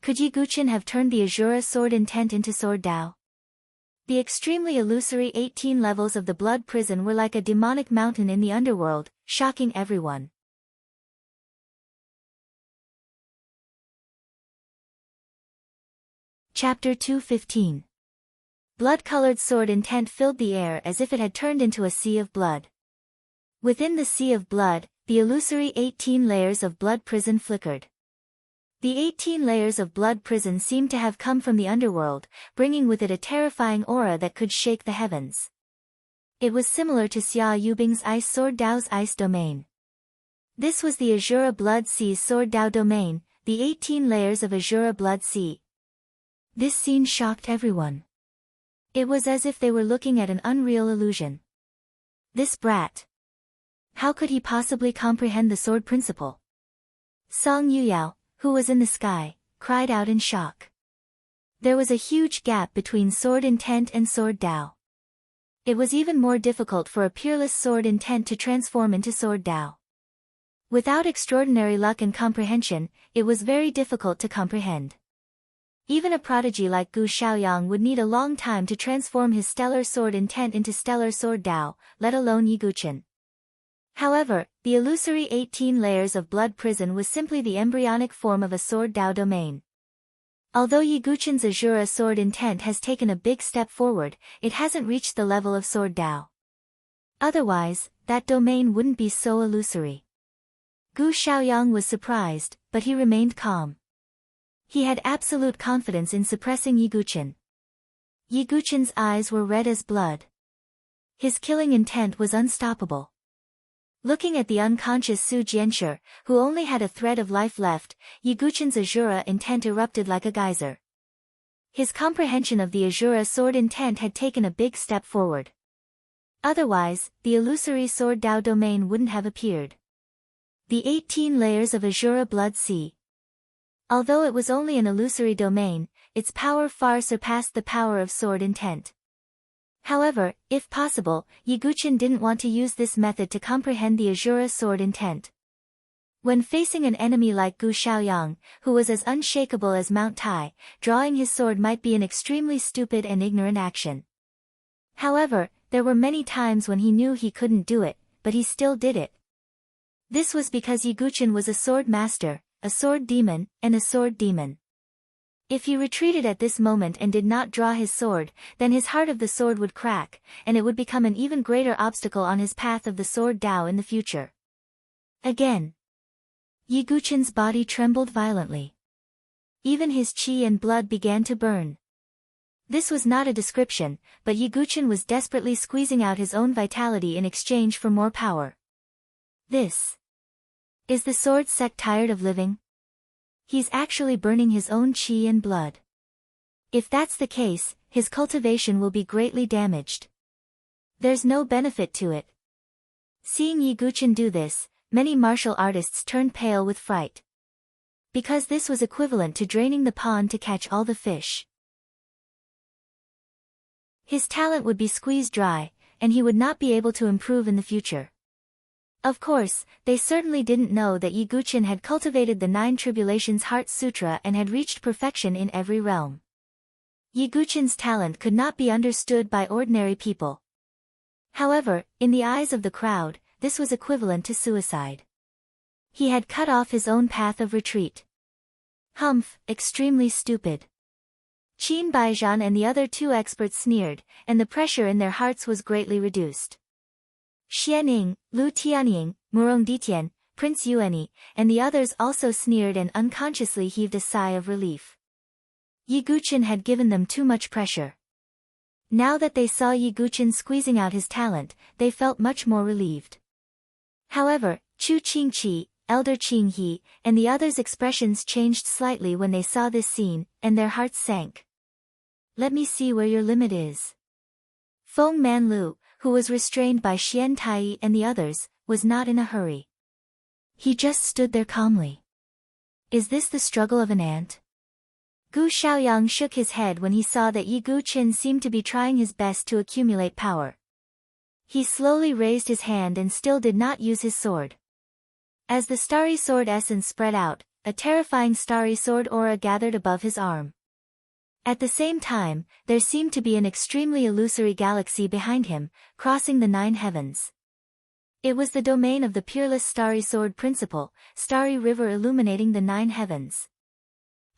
Could Yiguchen have turned the Azura sword intent into sword Dao? The extremely illusory 18 levels of the blood prison were like a demonic mountain in the underworld, shocking everyone. Chapter 2:15. Blood-colored sword intent filled the air as if it had turned into a sea of blood. Within the sea of blood, the illusory 18 layers of blood prison flickered. The 18 layers of blood prison seemed to have come from the underworld, bringing with it a terrifying aura that could shake the heavens. It was similar to Xia Yubing's Ice Sword Dao's Ice Domain. This was the Azura Blood Sea's Sword Dao Domain, the 18 layers of Azura Blood Sea. This scene shocked everyone. It was as if they were looking at an unreal illusion. This brat. How could he possibly comprehend the sword principle? Song Yuyao, who was in the sky, cried out in shock. There was a huge gap between sword intent and sword Dao. It was even more difficult for a peerless sword intent to transform into sword Dao. Without extraordinary luck and comprehension, it was very difficult to comprehend. Even a prodigy like Gu Xiaoyang would need a long time to transform his stellar sword intent into stellar sword Dao, let alone Yi Guqin. However, the illusory 18 layers of blood prison was simply the embryonic form of a sword Dao domain. Although Yi Guqin's Azura sword intent has taken a big step forward, it hasn't reached the level of sword Dao. Otherwise, that domain wouldn't be so illusory. Gu Xiaoyang was surprised, but he remained calm. He had absolute confidence in suppressing Yi Guqin. Yi Guqin's eyes were red as blood. His killing intent was unstoppable. Looking at the unconscious Su Jianshi, who only had a thread of life left, Yi Guqin's Azura intent erupted like a geyser. His comprehension of the Azura sword intent had taken a big step forward. Otherwise, the illusory sword Dao domain wouldn't have appeared. The 18 layers of Azura Blood Sea. Although it was only an illusory domain, its power far surpassed the power of sword intent. However, if possible, Yi Guqin didn't want to use this method to comprehend the Azura sword intent. When facing an enemy like Gu Xiaoyang, who was as unshakable as Mount Tai, drawing his sword might be an extremely stupid and ignorant action. However, there were many times when he knew he couldn't do it, but he still did it. This was because Yi Guqin was a sword master, a sword demon, and a sword demon. If he retreated at this moment and did not draw his sword, then his heart of the sword would crack, and it would become an even greater obstacle on his path of the sword Dao in the future. Again. Yi Guqin's body trembled violently. Even his qi and blood began to burn. This was not a description, but Yi Guqin was desperately squeezing out his own vitality in exchange for more power. This. Is the sword sect tired of living? He's actually burning his own qi and blood. If that's the case, his cultivation will be greatly damaged. There's no benefit to it. Seeing Yi Guqin do this, many martial artists turned pale with fright. Because this was equivalent to draining the pond to catch all the fish. His talent would be squeezed dry, and he would not be able to improve in the future. Of course, they certainly didn't know that Yi Guqin had cultivated the 9 Tribulations Heart Sutra and had reached perfection in every realm. Yi Guqin's talent could not be understood by ordinary people. However, in the eyes of the crowd, this was equivalent to suicide. He had cut off his own path of retreat. Humph, extremely stupid. Qin Baijian and the other 2 experts sneered, and the pressure in their hearts was greatly reduced. Xianing, Lu Tianying, Murong Ditian, Prince Yuani, and the others also sneered and unconsciously heaved a sigh of relief. Yi Guqin had given them too much pressure. Now that they saw Yi Guqin squeezing out his talent, they felt much more relieved. However, Chu Qingqi, Elder Qinghe, and the others' expressions changed slightly when they saw this scene, and their hearts sank. Let me see where your limit is. Feng Manlu, who was restrained by Xian Tai and the others, was not in a hurry. He just stood there calmly. Is this the struggle of an ant? Gu Xiaoyang shook his head when he saw that Yi Guqin seemed to be trying his best to accumulate power. He slowly raised his hand and still did not use his sword. As the starry sword essence spread out, a terrifying starry sword aura gathered above his arm. At the same time, there seemed to be an extremely illusory galaxy behind him, crossing the 9 heavens. It was the domain of the peerless starry sword principle, starry river illuminating the 9 heavens.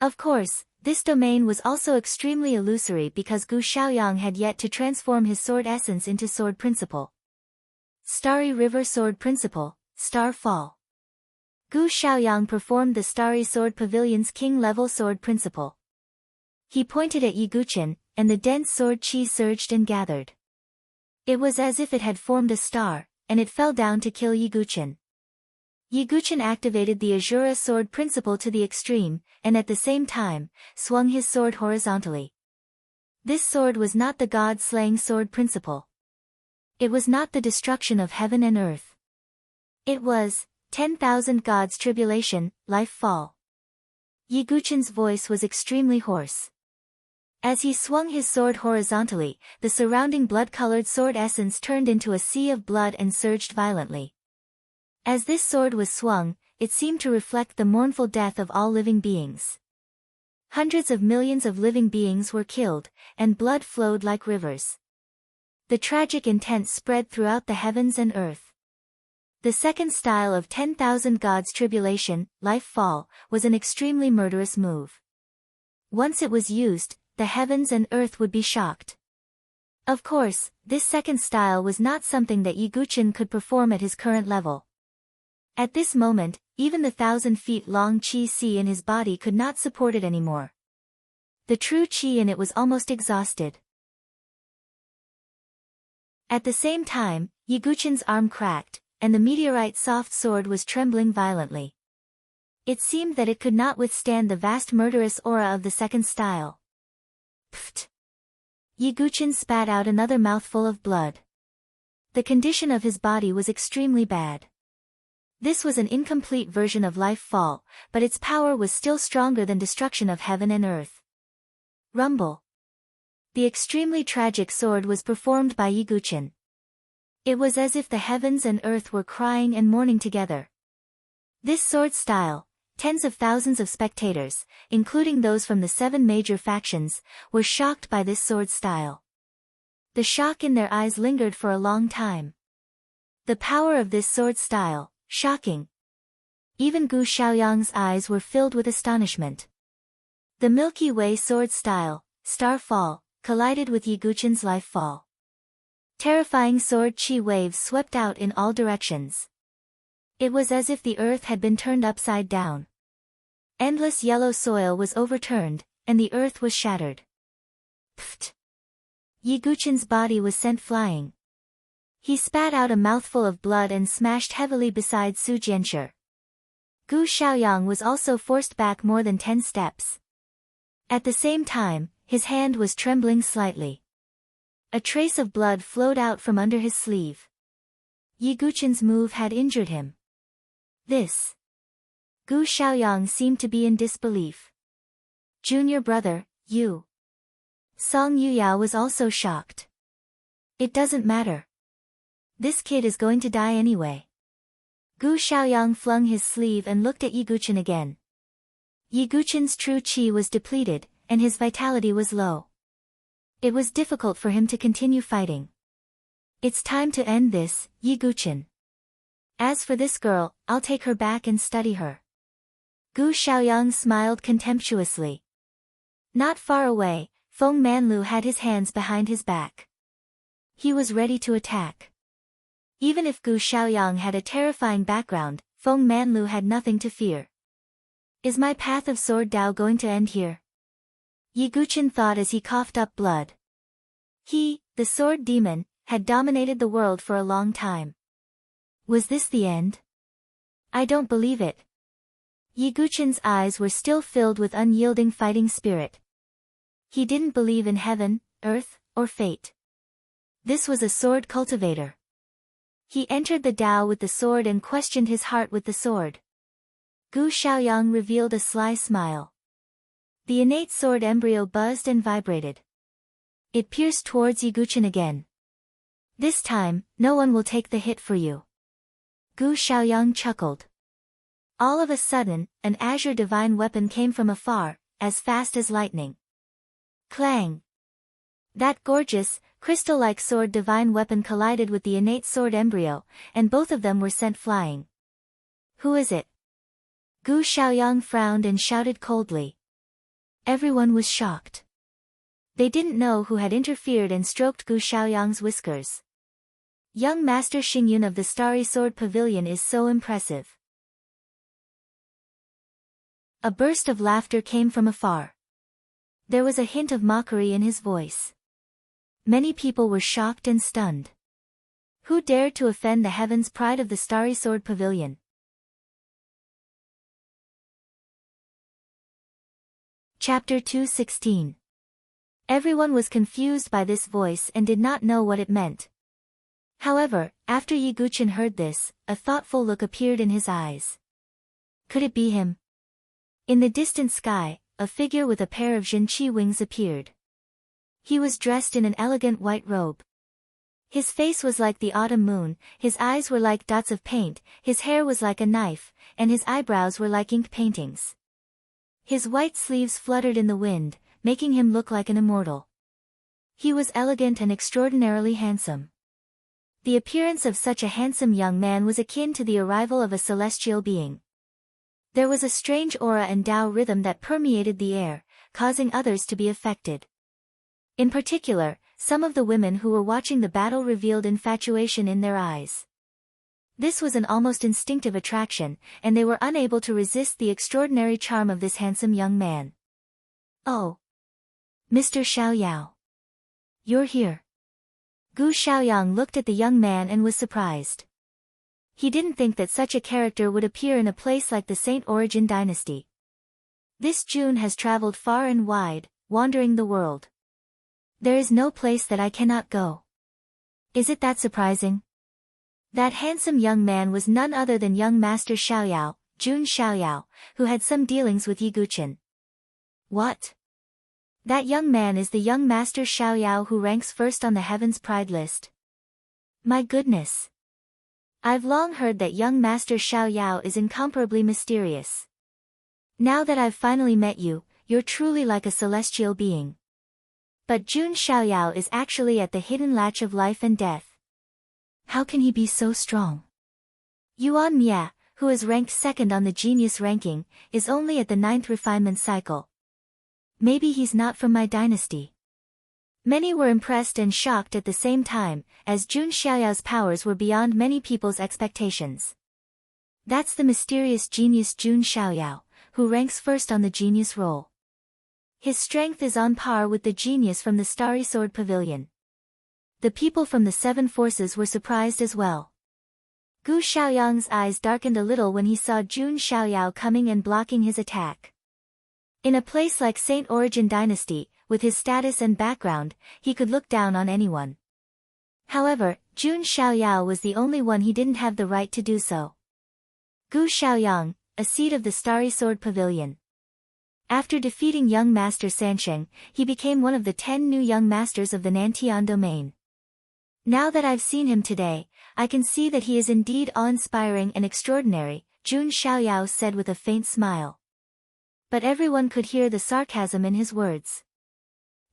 Of course, this domain was also extremely illusory because Gu Xiaoyang had yet to transform his sword essence into sword principle. Starry river sword principle, star fall. Gu Xiaoyang performed the starry sword pavilion's king-level sword principle. He pointed at Yi Guqin, and the dense sword chi surged and gathered. It was as if it had formed a star, and it fell down to kill Yi Guqin. Yi Guqin activated the Azura sword principle to the extreme, and at the same time, swung his sword horizontally. This sword was not the god-slaying sword principle. It was not the destruction of heaven and earth. It was 10,000 gods tribulation, life fall. Yi Guqin's voice was extremely hoarse. As he swung his sword horizontally, the surrounding blood-colored sword essence turned into a sea of blood and surged violently. As this sword was swung, it seemed to reflect the mournful death of all living beings. Hundreds of millions of living beings were killed, and blood flowed like rivers. The tragic intent spread throughout the heavens and earth. The second style of 10,000 gods tribulation, life fall, was an extremely murderous move. Once it was used, the heavens and earth would be shocked. Of course, this second style was not something that Yi Guqin could perform at his current level. At this moment, even the 1,000 feet long qi si in his body could not support it anymore. The true qi in it was almost exhausted. At the same time, Yi Guqin's arm cracked, and the meteorite soft sword was trembling violently. It seemed that it could not withstand the vast murderous aura of the second style. Pfft! Yi Guqin spat out another mouthful of blood. The condition of his body was extremely bad. This was an incomplete version of life fall, but its power was still stronger than destruction of heaven and earth. Rumble. The extremely tragic sword was performed by Yi Guqin. It was as if the heavens and earth were crying and mourning together. This sword style, tens of thousands of spectators, including those from the 7 major factions, were shocked by this sword style. The shock in their eyes lingered for a long time. The power of this sword style, shocking. Even Gu Xiaoyang's eyes were filled with astonishment. The Milky Way sword style, star fall, collided with Yi Guqin's life fall. Terrifying sword chi waves swept out in all directions. It was as if the earth had been turned upside down. Endless yellow soil was overturned, and the earth was shattered. Pfft! Yi Guqin's body was sent flying. He spat out a mouthful of blood and smashed heavily beside Su Jianshi. Gu Xiaoyang was also forced back more than 10 steps. At the same time, his hand was trembling slightly. A trace of blood flowed out from under his sleeve. Yi Guqin's move had injured him. This. Gu Xiaoyang seemed to be in disbelief. Junior brother, you. Song Yuyao was also shocked. It doesn't matter. This kid is going to die anyway. Gu Xiaoyang flung his sleeve and looked at Yi Guqin again. Yi Guqin's true qi was depleted, and his vitality was low. It was difficult for him to continue fighting. It's time to end this, Yi Guqin. As for this girl, I'll take her back and study her. Gu Xiaoyang smiled contemptuously. Not far away, Feng Manlu had his hands behind his back. He was ready to attack. Even if Gu Xiaoyang had a terrifying background, Feng Manlu had nothing to fear. Is my path of sword Dao going to end here? Yi Guqin thought as he coughed up blood. He, the sword demon, had dominated the world for a long time. Was this the end? I don't believe it. Yi Guqin's eyes were still filled with unyielding fighting spirit. He didn't believe in heaven, earth, or fate. This was a sword cultivator. He entered the Tao with the sword and questioned his heart with the sword. Gu Xiaoyang revealed a sly smile. The innate sword embryo buzzed and vibrated. It pierced towards Yi Guqin again. This time, no one will take the hit for you. Gu Xiaoyang chuckled. All of a sudden, an azure divine weapon came from afar, as fast as lightning. Clang! That gorgeous, crystal-like sword divine weapon collided with the innate sword embryo, and both of them were sent flying. Who is it? Gu Xiaoyang frowned and shouted coldly. Everyone was shocked. They didn't know who had interfered and stroked Gu Xiaoyang's whiskers. Young Master Xingyun of the Starry Sword Pavilion is so impressive. A burst of laughter came from afar. There was a hint of mockery in his voice. Many people were shocked and stunned. Who dared to offend the heavens' pride of the Starry Sword Pavilion? Chapter 2:16. Everyone was confused by this voice and did not know what it meant. However, after Yi Guqin heard this, a thoughtful look appeared in his eyes. Could it be him? In the distant sky, a figure with a pair of Jinqi wings appeared. He was dressed in an elegant white robe. His face was like the autumn moon, his eyes were like dots of paint, his hair was like a knife, and his eyebrows were like ink paintings. His white sleeves fluttered in the wind, making him look like an immortal. He was elegant and extraordinarily handsome. The appearance of such a handsome young man was akin to the arrival of a celestial being. There was a strange aura and Tao rhythm that permeated the air, causing others to be affected. In particular, some of the women who were watching the battle revealed infatuation in their eyes. This was an almost instinctive attraction, and they were unable to resist the extraordinary charm of this handsome young man. Oh! Mr. Xiaoyao. You're here. Gu Xiaoyang looked at the young man and was surprised. He didn't think that such a character would appear in a place like the Saint Origin dynasty. This June has traveled far and wide, wandering the world. There is no place that I cannot go. Is it that surprising? That handsome young man was none other than young Master Xiaoyao, Jun Xiaoyao, who had some dealings with Yi Guqin. What? That young man is the young Master Xiaoyao who ranks first on the Heaven's Pride list. My goodness! I've long heard that young Master Xiaoyao is incomparably mysterious. Now that I've finally met you, you're truly like a celestial being. But Jun Xiaoyao is actually at the hidden latch of life and death. How can he be so strong? Yuan Mia, who is ranked second on the genius ranking, is only at the 9th refinement cycle. Maybe he's not from my dynasty. Many were impressed and shocked at the same time, as Jun Xiaoyao's powers were beyond many people's expectations. That's the mysterious genius Jun Xiaoyao, who ranks first on the genius roll. His strength is on par with the genius from the Starry Sword Pavilion. The people from the Seven Forces were surprised as well. Gu Xiaoyang's eyes darkened a little when he saw Jun Xiaoyao coming and blocking his attack. In a place like Saint Origin Dynasty, with his status and background, he could look down on anyone. However, Jun Xiaoyao was the only one he didn't have the right to do so. Gu Xiaoyang, a seat of the Starry Sword Pavilion. After defeating young Master Sansheng, he became one of the 10 new young masters of the Nantian domain. Now that I've seen him today, I can see that he is indeed awe-inspiring and extraordinary, Jun Xiaoyao said with a faint smile. But everyone could hear the sarcasm in his words.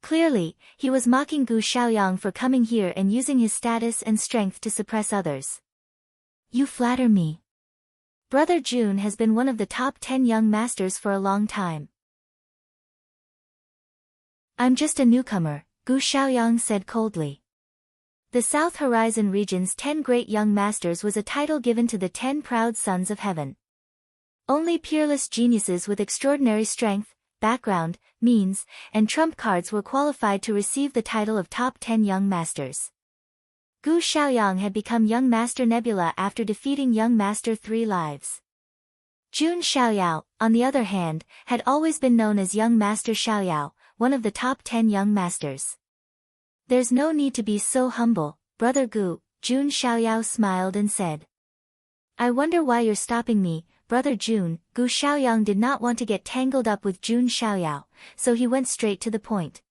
Clearly, he was mocking Gu Xiaoyang for coming here and using his status and strength to suppress others. You flatter me. Brother Jun has been one of the top 10 young masters for a long time. I'm just a newcomer, Gu Xiaoyang said coldly. The South Horizon region's 10 great young masters was a title given to the 10 proud sons of heaven. Only peerless geniuses with extraordinary strength, background, means, and trump cards were qualified to receive the title of top 10 young masters. Gu Xiaoyang had become young master Nebula after defeating young master 3 lives. Jun Xiaoyao, on the other hand, had always been known as young master Xiaoyao, one of the top 10 young masters. There's no need to be so humble, brother Gu, Jun Xiaoyao smiled and said. I wonder why you're stopping me, brother Jun. Gu Xiaoyang did not want to get tangled up with Jun Xiaoyao, so he went straight to the point.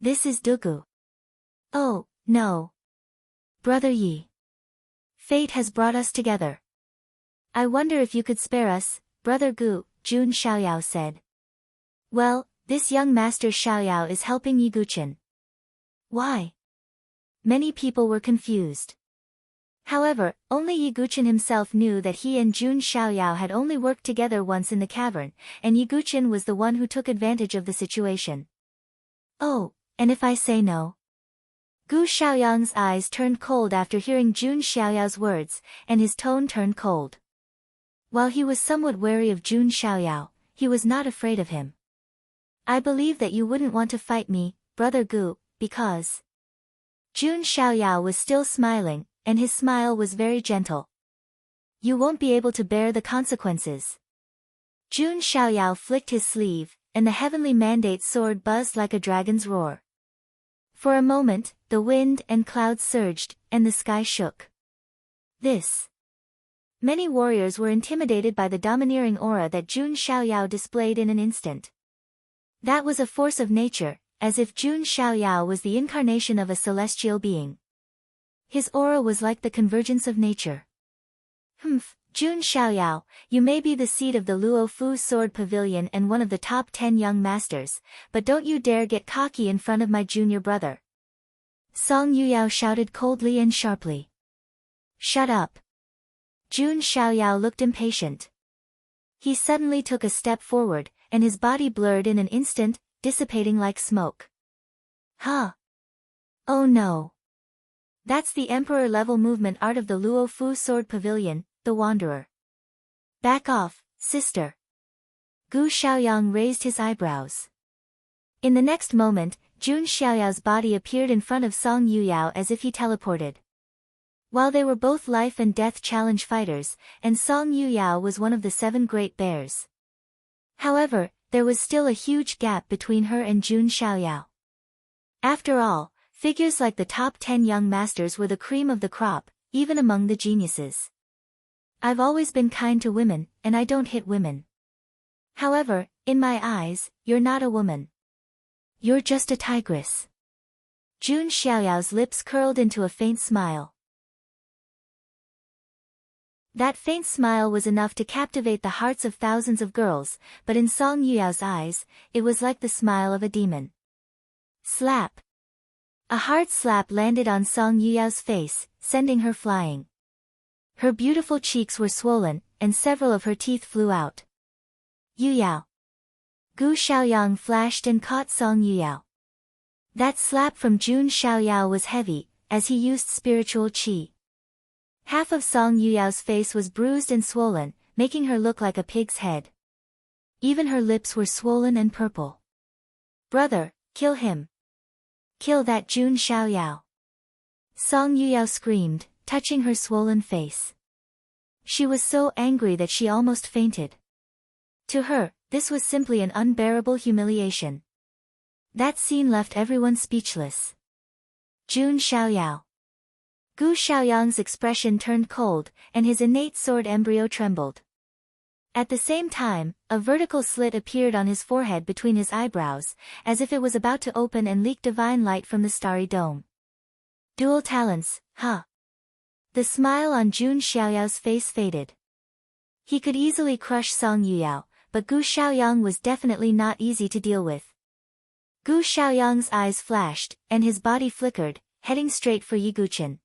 This is Dugu. Oh, no. Brother Yi. Fate has brought us together. I wonder if you could spare us, brother Gu, Jun Xiaoyao said. Well, This young master Xiaoyao is helping Yiguchen. Why? Many people were confused. However, only Yiguchen himself knew that he and Jun Xiaoyao had only worked together once in the cavern, and Yiguchen was the one who took advantage of the situation. Oh, and if I say no? Gu Xiaoyang's eyes turned cold after hearing Jun Xiaoyao's words, and his tone turned cold. While he was somewhat wary of Jun Xiaoyao, he was not afraid of him. I believe that you wouldn't want to fight me, brother Gu, because... Jun Xiaoyao was still smiling, and his smile was very gentle. You won't be able to bear the consequences. Jun Xiaoyao flicked his sleeve, and the heavenly mandate sword buzzed like a dragon's roar. For a moment, the wind and clouds surged, and the sky shook. Many warriors were intimidated by the domineering aura that Jun Xiaoyao displayed in an instant. That was a force of nature, as if Jun Xiaoyao was the incarnation of a celestial being. His aura was like the convergence of nature. Jun Xiaoyao, you may be the seat of the Luo Fu Sword Pavilion and one of the top 10 young masters, but don't you dare get cocky in front of my junior brother. Song Yuyao shouted coldly and sharply. Shut up. Jun Xiaoyao looked impatient. He suddenly took a step forward, and his body blurred in an instant, dissipating like smoke. Huh? Oh no. That's the emperor-level movement art of the Luo Fu Sword Pavilion, the Wanderer. Back off, sister. Gu Xiaoyang raised his eyebrows. In the next moment, Jun Xiaoyao's body appeared in front of Song Yuyao as if he teleported. While they were both life and death challenge fighters, and Song Yuyao was one of the 7 great bears. However, there was still a huge gap between her and Jun Xiaoyao. After all, figures like the top 10 young masters were the cream of the crop, even among the geniuses. I've always been kind to women, and I don't hit women. However, in my eyes, you're not a woman. You're just a tigress. Jun Xiaoyao's lips curled into a faint smile. That faint smile was enough to captivate the hearts of thousands of girls, but in Song Yuyao's eyes, it was like the smile of a demon. Slap! A hard slap landed on Song Yuyao's face, sending her flying. Her beautiful cheeks were swollen, and several of her teeth flew out. Yuyao! Gu Xiaoyang flashed and caught Song Yuyao. That slap from Jun Xiaoyao was heavy, as he used spiritual qi. Half of Song Yuyao's face was bruised and swollen, making her look like a pig's head. Even her lips were swollen and purple. Brother, kill him. Kill that Jun Xiaoyao. Song Yuyao screamed, touching her swollen face. She was so angry that she almost fainted. To her, this was simply an unbearable humiliation. That scene left everyone speechless. Jun Xiaoyao. Gu Xiaoyang's expression turned cold, and his innate sword embryo trembled. At the same time, a vertical slit appeared on his forehead between his eyebrows, as if it was about to open and leak divine light from the starry dome. Dual talents, huh? The smile on Jun Xiaoyao's face faded. He could easily crush Song Yuyao, but Gu Xiaoyang was definitely not easy to deal with. Gu Xiaoyang's eyes flashed, and his body flickered, heading straight for Yiguchen.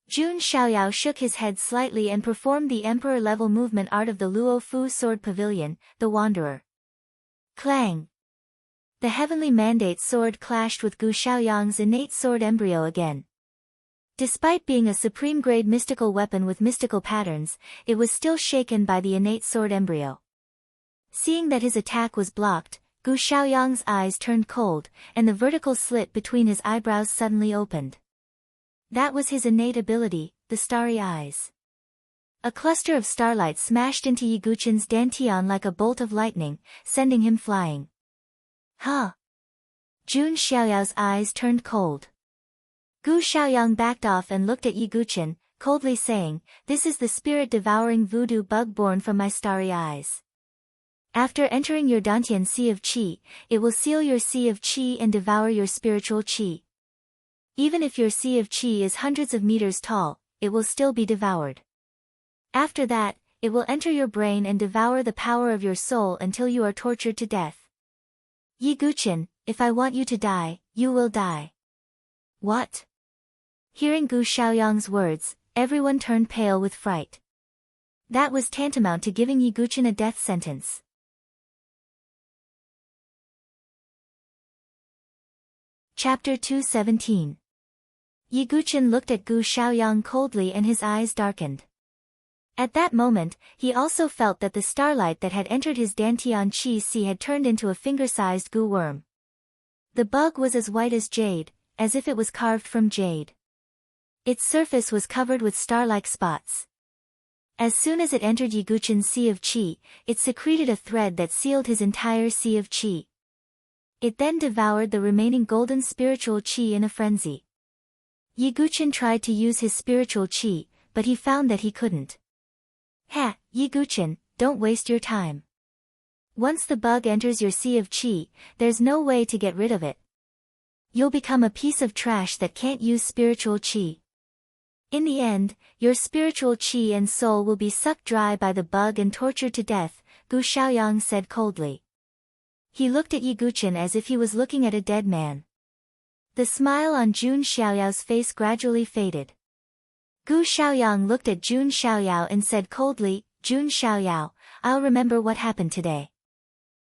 Jun Xiaoyao shook his head slightly and performed the emperor-level movement art of the Luo Fu Sword Pavilion, the Wanderer. Clang! The heavenly mandate sword clashed with Gu Xiaoyang's innate sword embryo again. Despite being a supreme-grade mystical weapon with mystical patterns, it was still shaken by the innate sword embryo. Seeing that his attack was blocked, Gu Xiaoyang's eyes turned cold, and the vertical slit between his eyebrows suddenly opened. That was his innate ability, the starry eyes. A cluster of starlight smashed into Yiguchen's dantian like a bolt of lightning, sending him flying. Huh? Jun Xiaoyao's eyes turned cold. Gu Xiaoyang backed off and looked at Yiguchen, coldly saying, "This is the spirit-devouring voodoo bug born from my starry eyes. After entering your dantian sea of qi, it will seal your sea of qi and devour your spiritual qi. Even if your sea of qi is hundreds of meters tall, it will still be devoured. After that, it will enter your brain and devour the power of your soul until you are tortured to death." Yi Guqin, if I want you to die, you will die. What? Hearing Gu Xiaoyang's words, everyone turned pale with fright. That was tantamount to giving Yi Guqin a death sentence. Chapter 217. Yi Guqin looked at Gu Xiaoyang coldly and his eyes darkened. At that moment, he also felt that the starlight that had entered his Dantian Qi Si had turned into a finger-sized gu worm. The bug was as white as jade, as if it was carved from jade. Its surface was covered with star-like spots. As soon as it entered Yi Guqin's sea of qi, it secreted a thread that sealed his entire sea of qi. It then devoured the remaining golden spiritual qi in a frenzy. Yi Guqin tried to use his spiritual qi, but he found that he couldn't. Ha, Yi Guqin, don't waste your time. Once the bug enters your sea of qi, there's no way to get rid of it. You'll become a piece of trash that can't use spiritual qi. In the end, your spiritual qi and soul will be sucked dry by the bug and tortured to death, Gu Xiaoyang said coldly. He looked at Yi Guqin as if he was looking at a dead man. The smile on Jun Xiaoyao's face gradually faded. Gu Xiaoyang looked at Jun Xiaoyao and said coldly, Jun Xiaoyao, I'll remember what happened today.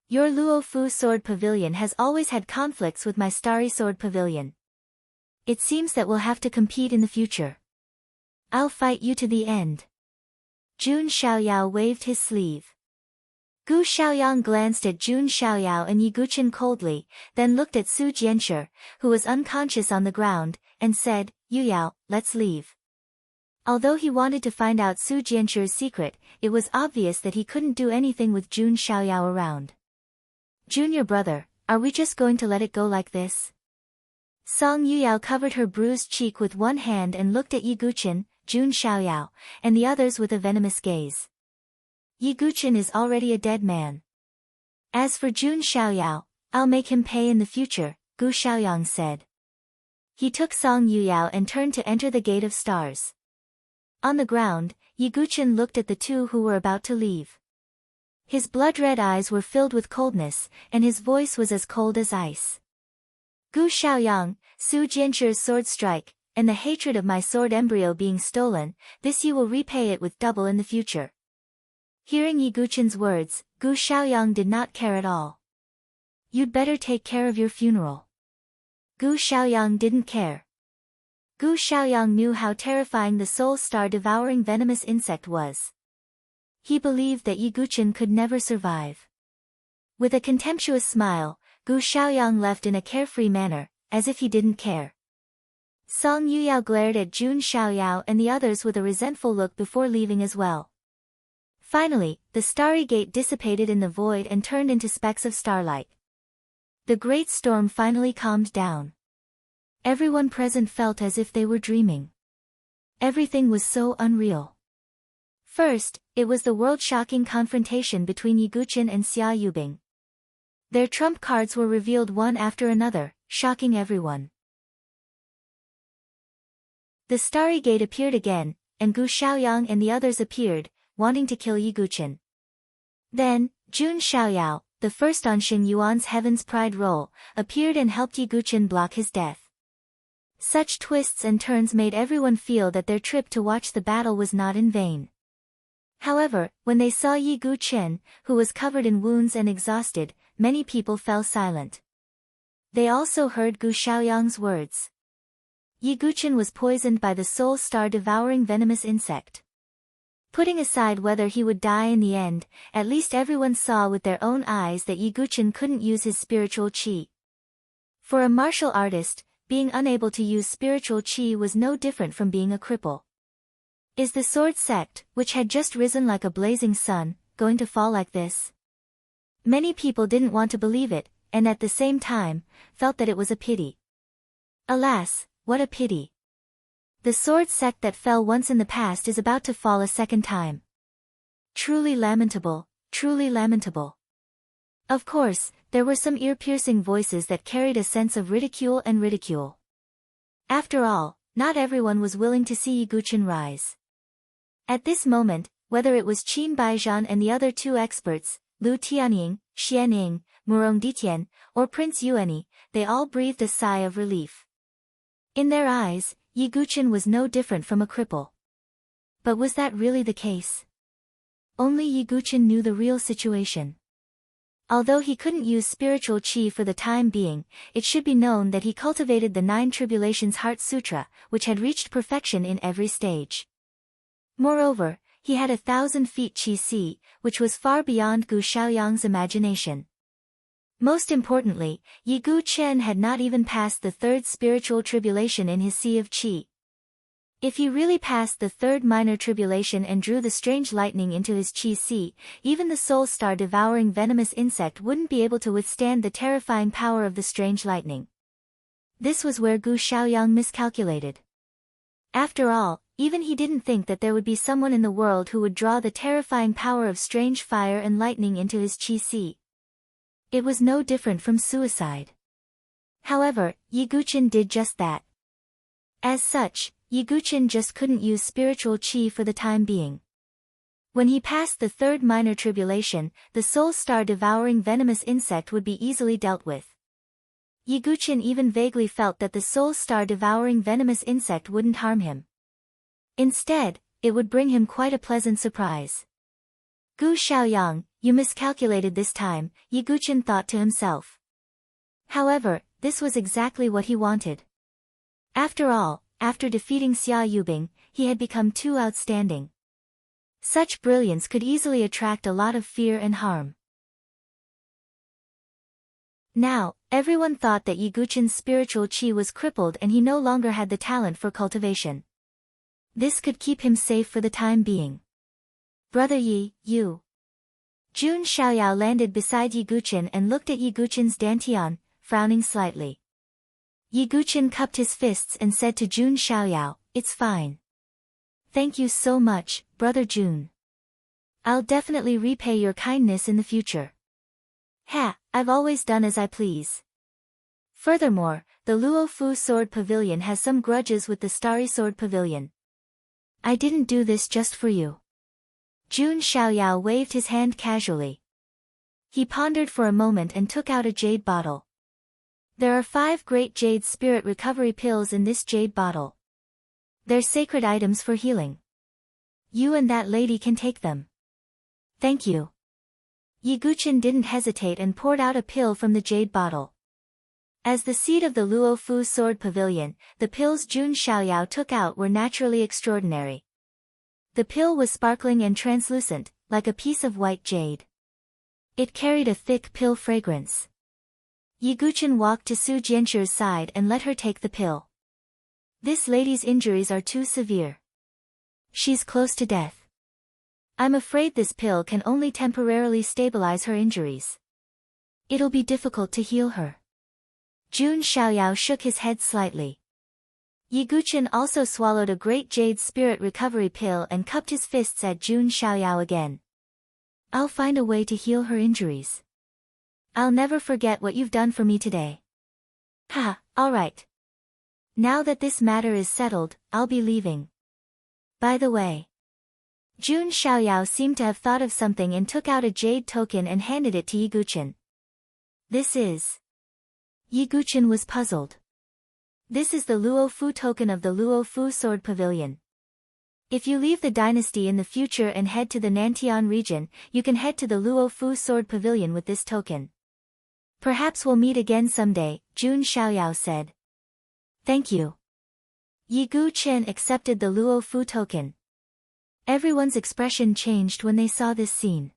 Your Luofu Sword Pavilion has always had conflicts with my Starry Sword Pavilion. It seems that we'll have to compete in the future. I'll fight you to the end. Jun Xiaoyao waved his sleeve. Gu Xiaoyang glanced at Jun Xiaoyao and Yi Guqin coldly, then looked at Su Jianshi, who was unconscious on the ground, and said, Yu Yao, let's leave. Although he wanted to find out Su Jianshi's secret, it was obvious that he couldn't do anything with Jun Xiaoyao around. Junior brother, are we just going to let it go like this? Song Yuyao covered her bruised cheek with one hand and looked at Yi Guqin, Jun Xiaoyao, and the others with a venomous gaze. Yi Guqin is already a dead man. As for Jun Xiaoyao, I'll make him pay in the future, Gu Xiaoyang said. He took Song Yuyao and turned to enter the Gate of Stars. On the ground, Yi Guqin looked at the two who were about to leave. His blood-red eyes were filled with coldness, and his voice was as cold as ice. Gu Xiaoyang, Su Jianshi's sword strike, and the hatred of my sword embryo being stolen, this you will repay it with double in the future. Hearing Yi Guqin's words, Gu Xiaoyang did not care at all. You'd better take care of your funeral. Gu Xiaoyang didn't care. Gu Xiaoyang knew how terrifying the soul star-devouring venomous insect was. He believed that Yi Guqin could never survive. With a contemptuous smile, Gu Xiaoyang left in a carefree manner, as if he didn't care. Song Yuyao glared at Jun Xiaoyao and the others with a resentful look before leaving as well. Finally, the starry gate dissipated in the void and turned into specks of starlight. The great storm finally calmed down. Everyone present felt as if they were dreaming. Everything was so unreal. First, it was the world-shocking confrontation between Yi Guqin and Xia Yubing. Their trump cards were revealed one after another, shocking everyone. The starry gate appeared again, and Gu Xiaoyang and the others appeared, wanting to kill Yi Guqin. Then, Jun Xiaoyao, the first on Xing Yuan's Heaven's Pride role, appeared and helped Yi Guqin block his death. Such twists and turns made everyone feel that their trip to watch the battle was not in vain. However, when they saw Yi Guqin, who was covered in wounds and exhausted, many people fell silent. They also heard Gu Xiaoyang's words. Yi Guqin was poisoned by the soul star-devouring venomous insect. Putting aside whether he would die in the end, at least everyone saw with their own eyes that Yi Guqin couldn't use his spiritual qi. For a martial artist, being unable to use spiritual qi was no different from being a cripple. Is the sword sect, which had just risen like a blazing sun, going to fall like this? Many people didn't want to believe it, and at the same time, felt that it was a pity. Alas, what a pity. The sword sect that fell once in the past is about to fall a second time. Truly lamentable, truly lamentable. Of course, there were some ear-piercing voices that carried a sense of ridicule and ridicule. After all, not everyone was willing to see Yi Guqin rise. At this moment, whether it was Qin Baizhan and the other two experts, Lu Tianying, Xian Ying, Murong Ditian, or Prince Yuani, they all breathed a sigh of relief. In their eyes, Yi Guqin was no different from a cripple. But was that really the case? Only Yi Guqin knew the real situation. Although he couldn't use spiritual qi for the time being, it should be known that he cultivated the 9 Tribulations Heart Sutra, which had reached perfection in every stage. Moreover, he had 1,000 feet qi, which was far beyond Gu Xiaoyang's imagination. Most importantly, Yi Guqin had not even passed the 3rd spiritual tribulation in his sea of qi. If he really passed the 3rd minor tribulation and drew the strange lightning into his qi sea, even the soul star-devouring venomous insect wouldn't be able to withstand the terrifying power of the strange lightning. This was where Gu Xiaoyang miscalculated. After all, even he didn't think that there would be someone in the world who would draw the terrifying power of strange fire and lightning into his qi sea. It was no different from suicide. However, Yi Guqin did just that. As such, Yi Guqin just couldn't use spiritual qi for the time being. When he passed the 3rd minor tribulation, the soul star-devouring venomous insect would be easily dealt with. Yi Guqin even vaguely felt that the soul star-devouring venomous insect wouldn't harm him. Instead, it would bring him quite a pleasant surprise. Gu Xiaoyang, you miscalculated this time, Yi Guqin thought to himself. However, this was exactly what he wanted. After all, after defeating Xia Yubing, he had become too outstanding. Such brilliance could easily attract a lot of fear and harm. Now, everyone thought that Yi Guqin's spiritual qi was crippled and he no longer had the talent for cultivation. This could keep him safe for the time being. Brother Yi, you. Jun Xiaoyao landed beside Yi Guqin and looked at Yi Guqin's dantian, frowning slightly. Yi Guqin cupped his fists and said to Jun Xiaoyao, "It's fine. Thank you so much, Brother Jun. I'll definitely repay your kindness in the future. I've always done as I please." Furthermore, the Luofu Sword Pavilion has some grudges with the Starry Sword Pavilion. I didn't do this just for you. Jun Xiaoyao waved his hand casually. He pondered for a moment and took out a jade bottle. There are 5 great jade spirit recovery pills in this jade bottle. They're sacred items for healing. You and that lady can take them. Thank you. Yi Guqin didn't hesitate and poured out a pill from the jade bottle. As the seed of the Luofu Sword Pavilion, the pills Jun Xiaoyao took out were naturally extraordinary. The pill was sparkling and translucent, like a piece of white jade. It carried a thick pill fragrance. Yi Guqin walked to Su Jianxu's side and let her take the pill. This lady's injuries are too severe. She's close to death. I'm afraid this pill can only temporarily stabilize her injuries. It'll be difficult to heal her. Jun Xiaoyao shook his head slightly. Yi Guqin also swallowed a great jade spirit recovery pill and cupped his fists at Jun Xiaoyao again. I'll find a way to heal her injuries. I'll never forget what you've done for me today. All right. Now that this matter is settled, I'll be leaving. By the way. Jun Xiaoyao seemed to have thought of something and took out a jade token and handed it to Yi Guqin. This is. Yi Guqin was puzzled. This is the Luofu token of the Luofu Sword Pavilion. If you leave the dynasty in the future and head to the Nantian region, you can head to the Luofu Sword Pavilion with this token. Perhaps we'll meet again someday, Jun Xiaoyao said. Thank you. Yi Guqin accepted the Luofu token. Everyone's expression changed when they saw this scene.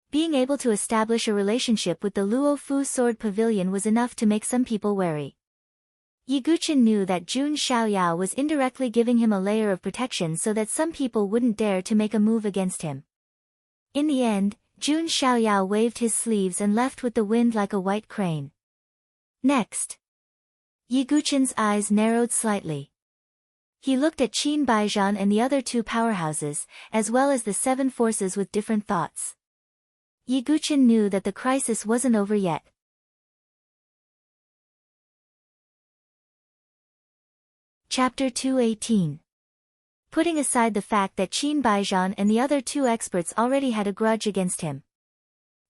Being able to establish a relationship with the Luofu Sword Pavilion was enough to make some people wary. Yi Guqin knew that Jun Xiaoyao was indirectly giving him a layer of protection so that some people wouldn't dare to make a move against him. In the end, Jun Xiaoyao waved his sleeves and left with the wind like a white crane. Next. Yi Guqin's eyes narrowed slightly. He looked at Qin Baijian and the other 2 powerhouses, as well as the 7 forces with different thoughts. Yi Guqin knew that the crisis wasn't over yet. Chapter 218. Putting aside the fact that Qin Baijian and the other 2 experts already had a grudge against him.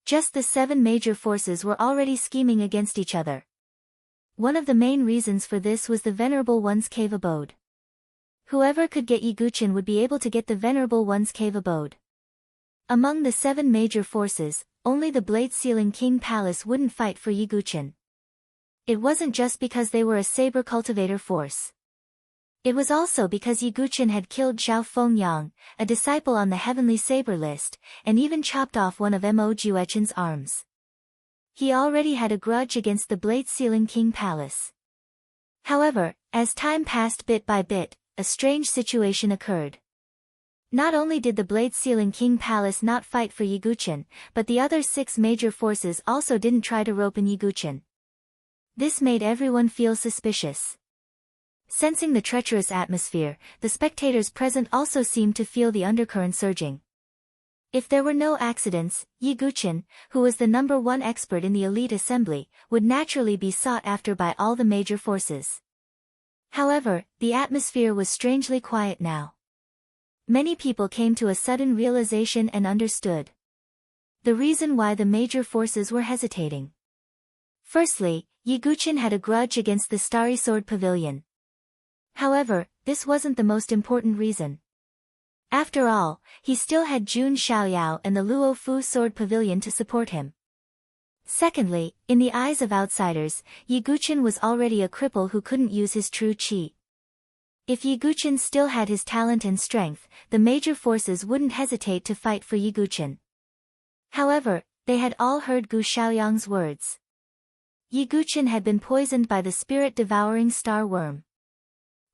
Just the 7 major forces were already scheming against each other. One of the main reasons for this was the Venerable One's cave abode. Whoever could get Yiguchen would be able to get the Venerable One's cave abode. Among the 7 major forces, only the Blade-Sealing King Palace wouldn't fight for Yiguchen. It wasn't just because they were a saber cultivator force. It was also because Yiguchen had killed Zhao Fengyang, a disciple on the Heavenly Saber list, and even chopped off one of Mo Juechen's arms. He already had a grudge against the Blade-Sealing King Palace. However, as time passed bit by bit, a strange situation occurred. Not only did the Blade-Sealing King Palace not fight for Yiguchen, but the other 6 major forces also didn't try to rope in Yiguchen. This made everyone feel suspicious. Sensing the treacherous atmosphere, the spectators present also seemed to feel the undercurrent surging. If there were no accidents, Yiguchen, who was the #1 expert in the elite assembly, would naturally be sought after by all the major forces. However, the atmosphere was strangely quiet now. Many people came to a sudden realization and understood the reason why the major forces were hesitating. Firstly, Yiguchen had a grudge against the Starry Sword Pavilion. However, this wasn't the most important reason. After all, he still had Jun Xiaoyao and the Luo Fu Sword Pavilion to support him. Secondly, in the eyes of outsiders, Yiguchen was already a cripple who couldn't use his true qi. If Yiguchen still had his talent and strength, the major forces wouldn't hesitate to fight for Yiguchen. However, they had all heard Gu Xiaoyang's words. Yiguchen had been poisoned by the spirit-devouring star worm.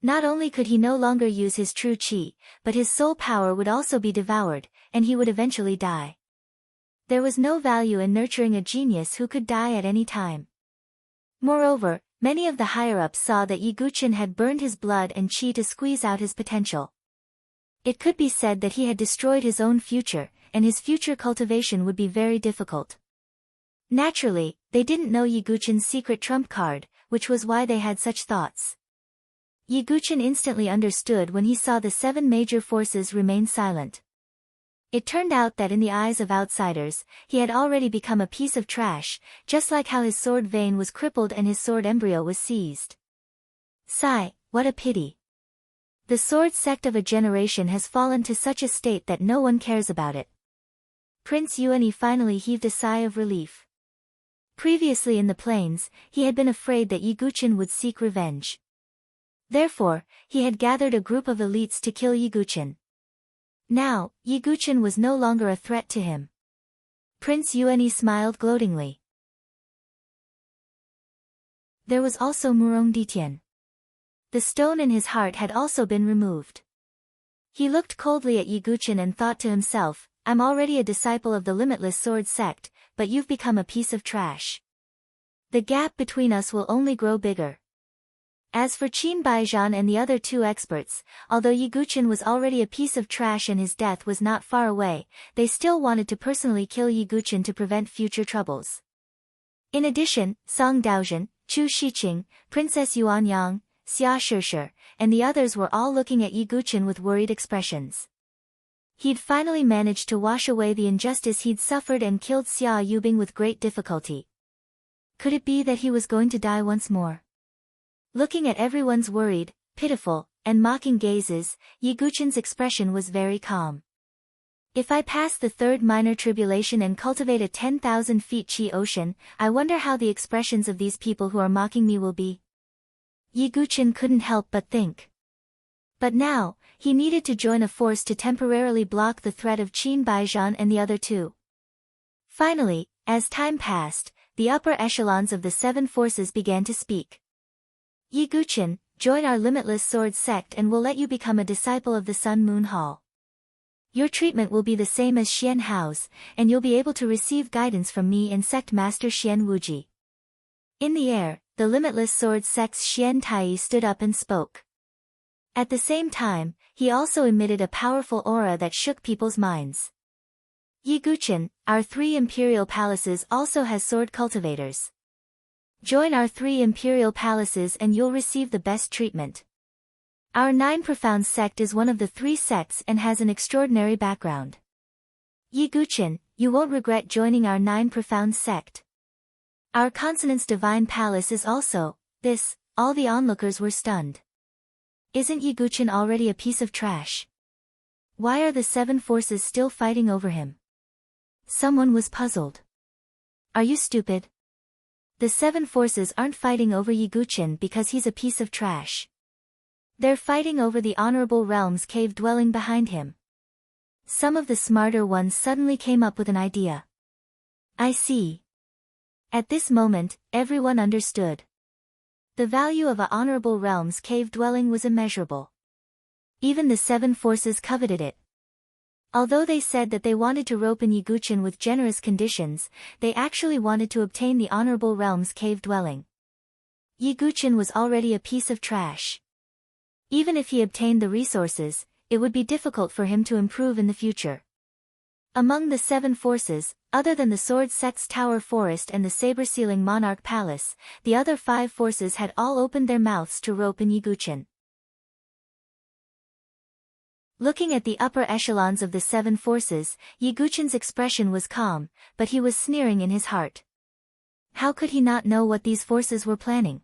Not only could he no longer use his true qi, but his soul power would also be devoured, and he would eventually die. There was no value in nurturing a genius who could die at any time. Moreover, many of the higher-ups saw that Yiguchen had burned his blood and qi to squeeze out his potential. It could be said that he had destroyed his own future, and his future cultivation would be very difficult. Naturally, they didn't know Yiguchen's secret trump card, which was why they had such thoughts. Yiguchen instantly understood when he saw the 7 major forces remain silent. It turned out that in the eyes of outsiders, he had already become a piece of trash, just like how his sword vein was crippled and his sword embryo was seized. Sigh, what a pity. The sword sect of a generation has fallen to such a state that no one cares about it. Prince Yuani finally heaved a sigh of relief. Previously in the plains, he had been afraid that Yiguchen would seek revenge. Therefore, he had gathered a group of elites to kill Yiguchen. Now, Yiguchen was no longer a threat to him. Prince Yuani smiled gloatingly. There was also Murong Ditian. The stone in his heart had also been removed. He looked coldly at Yiguchen and thought to himself, I'm already a disciple of the Limitless Sword sect, but you've become a piece of trash. The gap between us will only grow bigger. As for Qin Baijian and the other 2 experts, although Yiguchen was already a piece of trash and his death was not far away, they still wanted to personally kill Yiguchen to prevent future troubles. In addition, Song Daozhen, Chu Shiqing, Princess Yuanyang, Xia Shishir, and the others were all looking at Yiguchen with worried expressions. He'd finally managed to wash away the injustice he'd suffered and killed Xia Yubing with great difficulty. Could it be that he was going to die once more? Looking at everyone's worried, pitiful, and mocking gazes, Yiguchen's expression was very calm. If I pass the 3rd minor tribulation and cultivate a 10,000 feet chi ocean, I wonder how the expressions of these people who are mocking me will be. Yiguchen couldn't help but think. But now, he needed to join a force to temporarily block the threat of Qin Baijian and the other 2. Finally, as time passed, the upper echelons of the 7 forces began to speak. Yiguchen, join our Limitless Sword sect and we'll let you become a disciple of the Sun Moon Hall. Your treatment will be the same as Xian Hao's, and you'll be able to receive guidance from me and sect master Xian Wuji. In the air, the Limitless Sword sect's Xian Tai stood up and spoke. At the same time, he also emitted a powerful aura that shook people's minds. Yiguchen, our 3 imperial palaces also has sword cultivators. Join our 3 imperial palaces and you'll receive the best treatment. Our 9 Profound sect is one of the 3 sects and has an extraordinary background. Yiguchen, you won't regret joining our 9 profound sect. Our consonant's divine palace is also, this, all the onlookers were stunned. Isn't Yiguchin already a piece of trash? Why are the 7 forces still fighting over him? Someone was puzzled. Are you stupid? The 7 forces aren't fighting over Yiguchin because he's a piece of trash. They're fighting over the Honorable Realm's cave dwelling behind him. Some of the smarter ones suddenly came up with an idea. I see. At this moment, everyone understood. The value of a Honorable Realm's cave dwelling was immeasurable. Even the 7 forces coveted it. Although they said that they wanted to rope in Yiguchin with generous conditions, they actually wanted to obtain the Honorable Realm's cave dwelling. Yiguchin was already a piece of trash. Even if he obtained the resources, it would be difficult for him to improve in the future. Among the 7 forces, other than the Sword Sect's Tower Forest and the Saber-Sealing Monarch Palace, the other 5 forces had all opened their mouths to rope in Yiguchin. Looking at the upper echelons of the 7 forces, Yiguchin's expression was calm, but he was sneering in his heart. How could he not know what these forces were planning?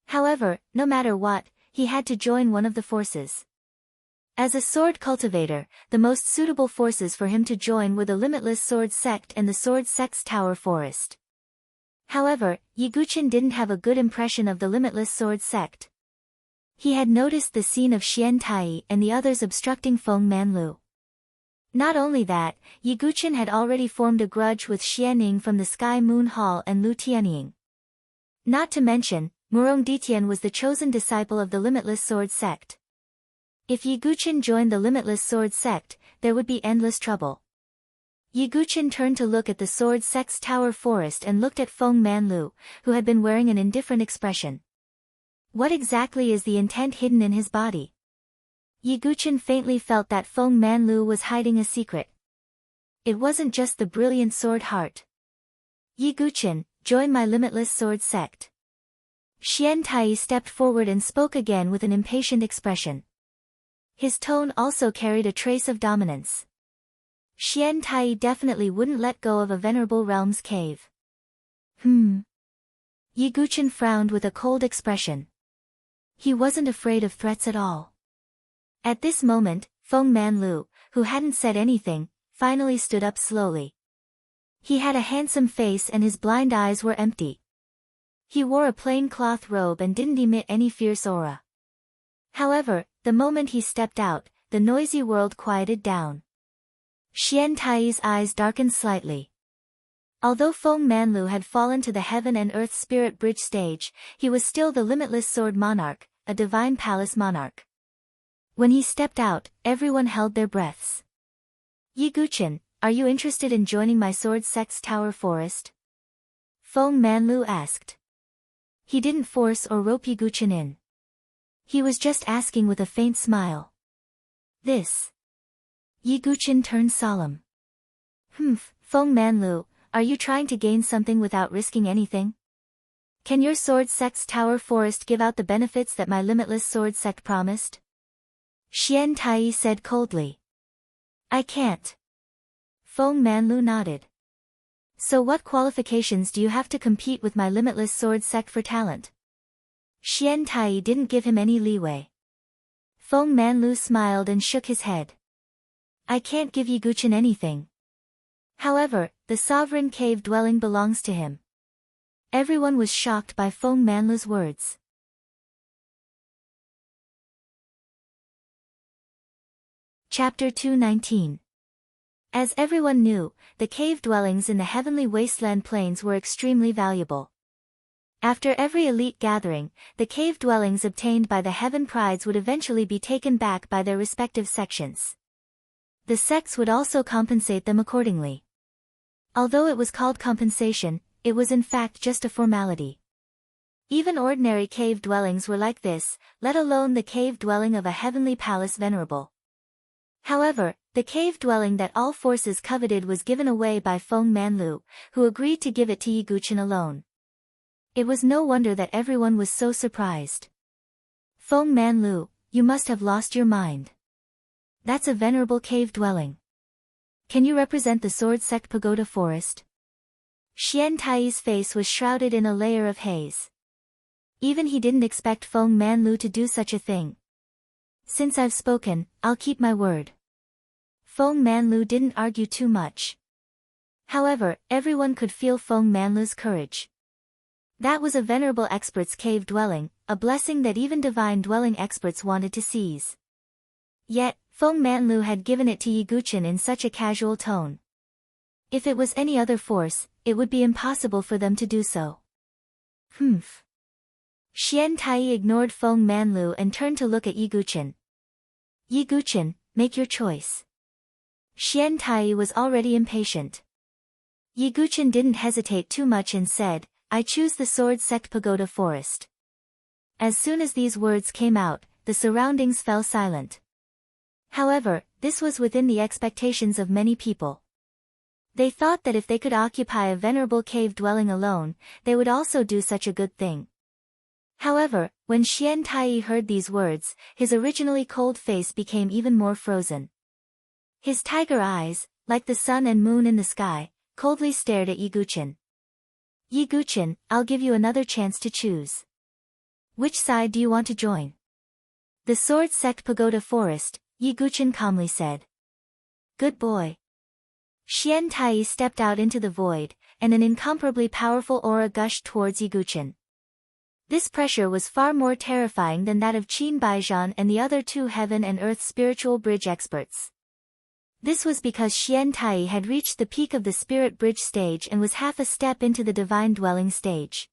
However, no matter what, he had to join one of the forces. As a sword cultivator, the most suitable forces for him to join were the Limitless Sword Sect and the Sword Sect's Tower Forest. However, Yiguchin didn't have a good impression of the Limitless Sword Sect. He had noticed the scene of Xian Tai and the others obstructing Feng Manlu. Not only that, Yiguchin had already formed a grudge with Xianing from the Sky Moon Hall and Lu Tianying. Not to mention, Murong Ditian was the chosen disciple of the Limitless Sword Sect. If Yiguchin joined the Limitless Sword Sect, there would be endless trouble. Yiguchin turned to look at the Sword Sect's Tower Forest and looked at Feng Manlu, who had been wearing an indifferent expression. What exactly is the intent hidden in his body? Yiguchin faintly felt that Feng Manlu was hiding a secret. It wasn't just the brilliant sword heart. Yiguchin, join my Limitless Sword Sect. Xian Tai stepped forward and spoke again with an impatient expression. His tone also carried a trace of dominance. Xian Tai definitely wouldn't let go of a venerable realm's cave. Yiguchin frowned with a cold expression. He wasn't afraid of threats at all. At this moment, Feng Manlu, who hadn't said anything, finally stood up slowly. He had a handsome face and his blind eyes were empty. He wore a plain cloth robe and didn't emit any fierce aura. However, the moment he stepped out, the noisy world quieted down. Xian Tai's eyes darkened slightly. Although Feng Manlu had fallen to the Heaven and Earth Spirit Bridge stage, he was still the Limitless Sword Monarch, a Divine Palace Monarch. When he stepped out, everyone held their breaths. Yiguchin, are you interested in joining my Sword Sect's Tower Forest? Feng Manlu asked. He didn't force or rope Yiguchin in. He was just asking with a faint smile. This. Yiguchin turned solemn. Feng Manlu, are you trying to gain something without risking anything? Can your Sword Sect's Tower Forest give out the benefits that my Limitless Sword Sect promised? Xian Tai said coldly. I can't. Feng Manlu nodded. So what qualifications do you have to compete with my Limitless Sword Sect for talent? Xian Tai didn't give him any leeway. Feng Manlu smiled and shook his head. I can't give Yiguchin anything. However, the sovereign cave dwelling belongs to him. Everyone was shocked by Feng Manlu's words. Chapter 219. As everyone knew, the cave dwellings in the heavenly wasteland plains were extremely valuable. After every elite gathering, the cave dwellings obtained by the Heaven Prides would eventually be taken back by their respective sections. The sects would also compensate them accordingly. Although it was called compensation, it was in fact just a formality. Even ordinary cave dwellings were like this, let alone the cave dwelling of a heavenly palace venerable. However, the cave dwelling that all forces coveted was given away by Feng Manlu, who agreed to give it to Yiguchin alone. It was no wonder that everyone was so surprised. Feng Manlu, you must have lost your mind. That's a venerable cave dwelling. can you represent the sword sect pagoda forest? Xian Tai's face was shrouded in a layer of haze. Even he didn't expect Feng Manlu to do such a thing. Since I've spoken, I'll keep my word. Feng Manlu didn't argue too much. However, everyone could feel Feng Manlu's courage. That was a venerable expert's cave dwelling, a blessing that even divine dwelling experts wanted to seize. Yet, Feng Manlu had given it to Yi Guqin in such a casual tone. If it was any other force, it would be impossible for them to do so. Humph. Xian Tai ignored Feng Manlu and turned to look at Yi Guqin. Yi Guqin, make your choice. Xian Tai was already impatient. Yi Guqin didn't hesitate too much and said, I choose the sword sect pagoda forest. As soon as these words came out, the surroundings fell silent. However, this was within the expectations of many people. They thought that if they could occupy a venerable cave dwelling alone, they would also do such a good thing. However, when Xian Tai heard these words, his originally cold face became even more frozen. His tiger eyes, like the sun and moon in the sky, coldly stared at Yi Guqin. Yi Guqin, I'll give you another chance to choose. Which side do you want to join? The sword sect pagoda forest, Yi Guqin calmly said. Good boy. Xian Tai stepped out into the void, and an incomparably powerful aura gushed towards Yi Guqin. This pressure was far more terrifying than that of Qin Baijian and the other two heaven and earth spiritual bridge experts. This was because Xian Tai had reached the peak of the spirit bridge stage and was half a step into the divine dwelling stage.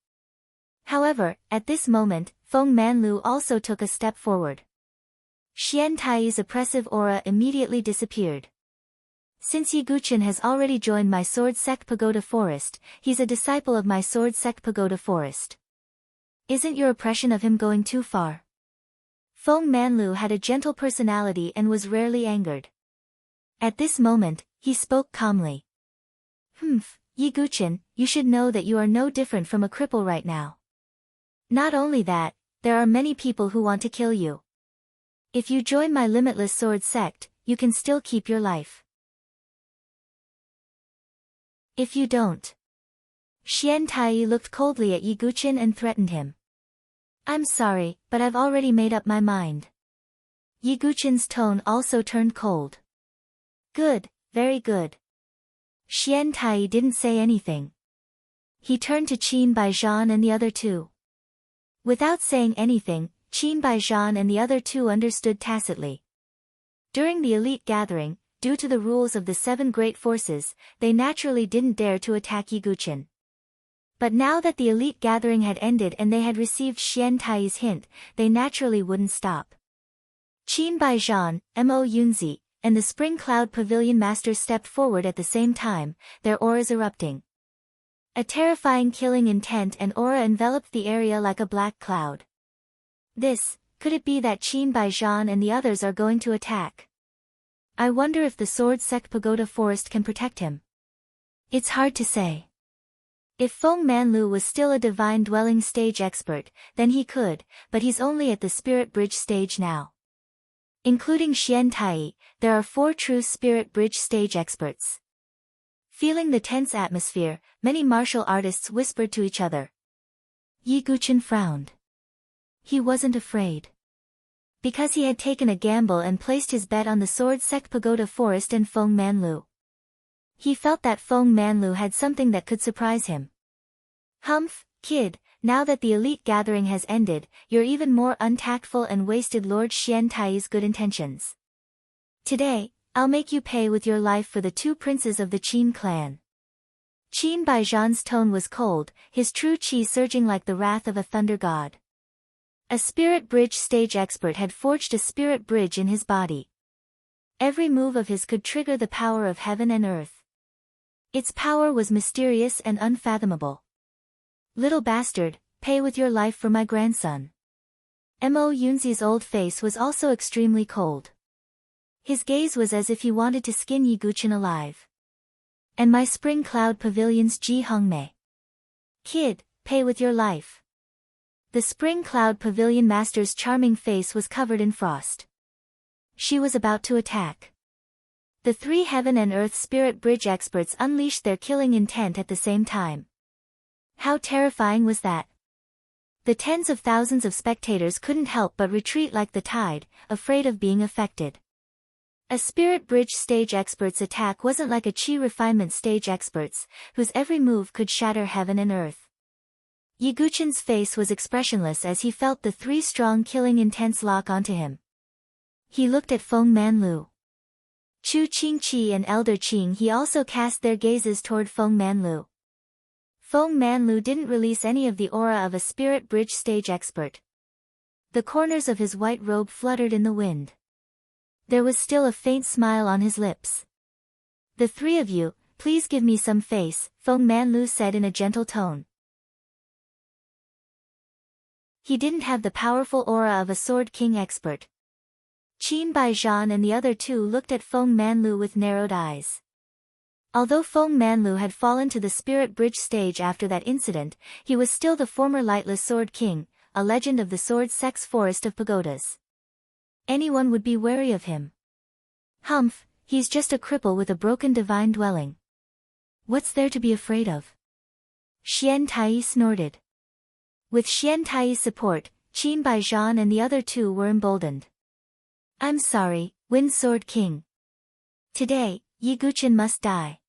However, at this moment, Feng Manlu also took a step forward. Xian Tai's oppressive aura immediately disappeared. Since Yi Guqin has already joined my sword sect pagoda forest, he's a disciple of my sword sect pagoda forest. Isn't your oppression of him going too far? Feng Manlu had a gentle personality and was rarely angered. At this moment, he spoke calmly. Yi Guqin, you should know that you are no different from a cripple right now. Not only that, there are many people who want to kill you. If you join my limitless sword sect, you can still keep your life. If you don't. Xian Tai looked coldly at Yi Guqin and threatened him. I'm sorry, but I've already made up my mind. Yi Guqin's tone also turned cold. Good, very good. Xian Tai didn't say anything. He turned to Qin Baijian and the other two. Without saying anything, Qin Baijian and the other two understood tacitly. During the elite gathering, due to the rules of the seven great forces, they naturally didn't dare to attack Yi Guqin. But now that the elite gathering had ended and they had received Xian Tai's hint, they naturally wouldn't stop. Qin Baijian, Mo Yunzi, and the Spring Cloud Pavilion Masters stepped forward at the same time, their auras erupting. A terrifying killing intent and aura enveloped the area like a black cloud. Could it be that Qin Baijian and the others are going to attack? I wonder if the sword sect pagoda forest can protect him. It's hard to say. If Feng Manlu was still a divine dwelling stage expert, then he could, but he's only at the spirit bridge stage now. Including Xian Tai, there are 4 true spirit bridge stage experts. Feeling the tense atmosphere, many martial artists whispered to each other. Yi Guqin frowned. He wasn't afraid. Because he had taken a gamble and placed his bet on the sword sect pagoda forest and Feng Manlu. He felt that Feng Manlu had something that could surprise him. Humph, kid, now that the elite gathering has ended, you're even more untactful and wasted Lord Xian Tai's good intentions. Today, I'll make you pay with your life for the 2 princes of the Qin clan. Qin Baijian's tone was cold, his true qi surging like the wrath of a thunder god. A spirit bridge stage expert had forged a spirit bridge in his body. Every move of his could trigger the power of heaven and earth. Its power was mysterious and unfathomable. Little bastard, pay with your life for my grandson. Mo Yunzi's old face was also extremely cold. His gaze was as if he wanted to skin Yi Guqin alive. And my Spring Cloud Pavilion's Ji Hongmei. Kid, pay with your life. The Spring Cloud Pavilion Master's charming face was covered in frost. She was about to attack. The three heaven and earth spirit bridge experts unleashed their killing intent at the same time. How terrifying was that? The tens of thousands of spectators couldn't help but retreat like the tide, afraid of being affected. A spirit bridge stage expert's attack wasn't like a chi refinement stage expert's, whose every move could shatter heaven and earth. Yiguchen's face was expressionless as he felt the three strong killing intents lock onto him. He looked at Feng Manlu. Chu Qingqi and Elder Qing he also cast their gazes toward Feng Manlu. Feng Manlu didn't release any of the aura of a spirit bridge stage expert. The corners of his white robe fluttered in the wind. There was still a faint smile on his lips. "The three of you, please give me some face," Feng Manlu said in a gentle tone. He didn't have the powerful aura of a Sword King expert. Qin Baijian and the other two looked at Feng Manlu with narrowed eyes. Although Feng Manlu had fallen to the Spirit Bridge stage after that incident, he was still the former Lightless Sword King, a legend of the Sword Sex Forest of Pagodas. Anyone would be wary of him. Humph, he's just a cripple with a broken divine dwelling. What's there to be afraid of? Xian Tai snorted. With Xian Tai's support, Qin Baijian and the other two were emboldened. "I'm sorry, Wind Sword King. Today, Yiguchen must die,"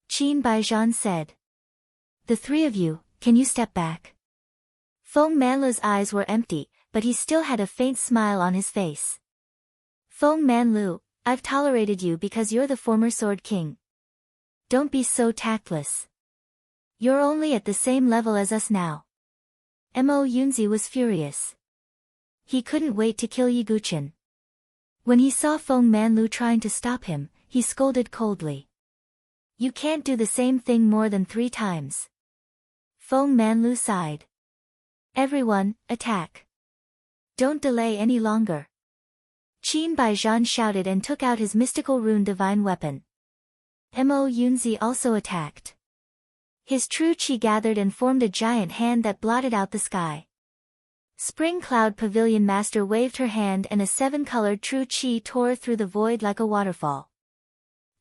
Qin Baijian said. "The three of you, can you step back?" Feng Manlu's eyes were empty, but he still had a faint smile on his face. "Feng Manlu, I've tolerated you because you're the former Sword King. Don't be so tactless. You're only at the same level as us now." Mo Yunzi was furious. He couldn't wait to kill Yiguchen. When he saw Feng Manlu trying to stop him, he scolded coldly. "You can't do the same thing more than 3 times. Feng Manlu sighed. "Everyone, attack. Don't delay any longer." Qin Baijian shouted and took out his mystical rune divine weapon. Mo Yunzi also attacked. His true chi gathered and formed a giant hand that blotted out the sky. Spring Cloud Pavilion Master waved her hand and a 7-colored true chi tore through the void like a waterfall.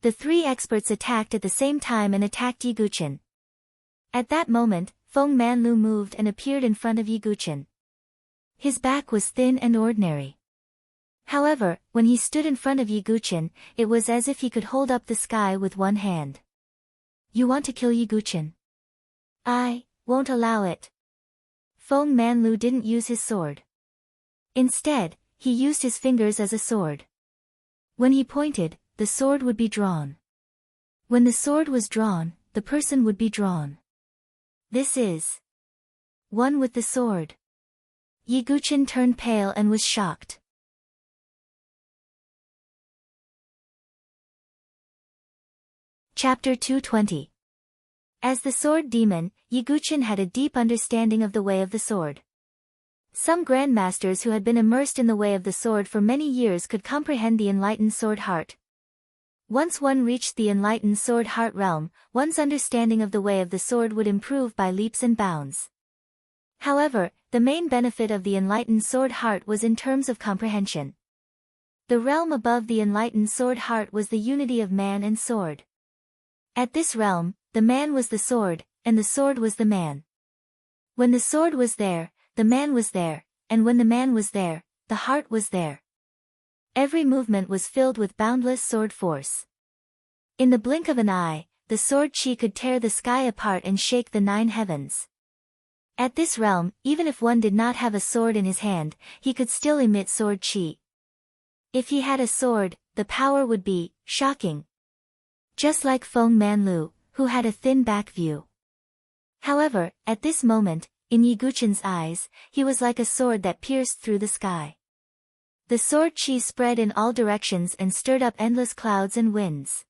The 3 experts attacked at the same time and attacked Yiguchen. At that moment, Feng Manlu moved and appeared in front of Yiguchen. His back was thin and ordinary. However, when he stood in front of Yiguchen, it was as if he could hold up the sky with one hand. "You want to kill Yiguchen? I won't allow it." Feng Manlu didn't use his sword. Instead, he used his fingers as a sword. When he pointed, the sword would be drawn. When the sword was drawn, the person would be drawn. This is one with the sword. Yiguchen turned pale and was shocked. Chapter 220. As the sword demon, Yiguchen had a deep understanding of the way of the sword. Some grandmasters who had been immersed in the way of the sword for many years could comprehend the enlightened sword heart. Once one reached the enlightened sword heart realm, one's understanding of the way of the sword would improve by leaps and bounds. However, the main benefit of the enlightened sword heart was in terms of comprehension. The realm above the enlightened sword heart was the unity of man and sword. At this realm, the man was the sword, and the sword was the man. When the sword was there, the man was there, and when the man was there, the heart was there. Every movement was filled with boundless sword force. In the blink of an eye, the sword chi could tear the sky apart and shake the 9 heavens. At this realm, even if one did not have a sword in his hand, he could still emit sword chi. If he had a sword, the power would be shocking. Just like Feng Manlu, who had a thin back view. However, at this moment, in Yiguchen's eyes, he was like a sword that pierced through the sky. The sword chi spread in all directions and stirred up endless clouds and winds.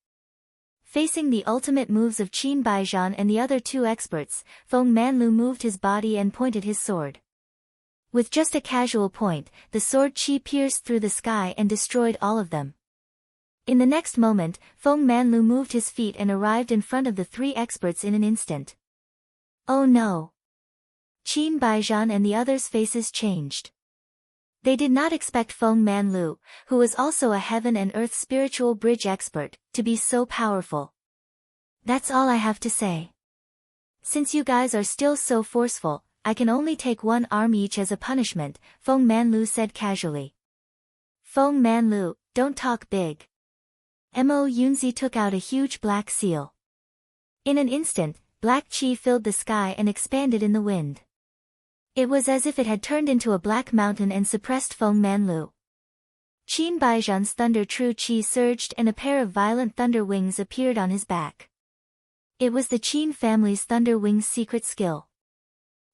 Facing the ultimate moves of Qin Baijian and the other 2 experts, Feng Manlu moved his body and pointed his sword. With just a casual point, the sword chi pierced through the sky and destroyed all of them. In the next moment, Feng Manlu moved his feet and arrived in front of the 3 experts in an instant. Oh no! Qin Baijian and the others' faces changed. They did not expect Feng Manlu, who was also a heaven and earth spiritual bridge expert, to be so powerful. That's all I have to say. Since you guys are still so forceful, I can only take one arm each as a punishment, Feng Manlu said casually. Feng Manlu, don't talk big. Mo Yunzi took out a huge black seal. In an instant, black chi filled the sky and expanded in the wind. It was as if it had turned into a black mountain and suppressed Feng Manlu. Qin Baijian's thunder true chi surged and a pair of violent thunder wings appeared on his back. It was the Qin family's thunder wings secret skill.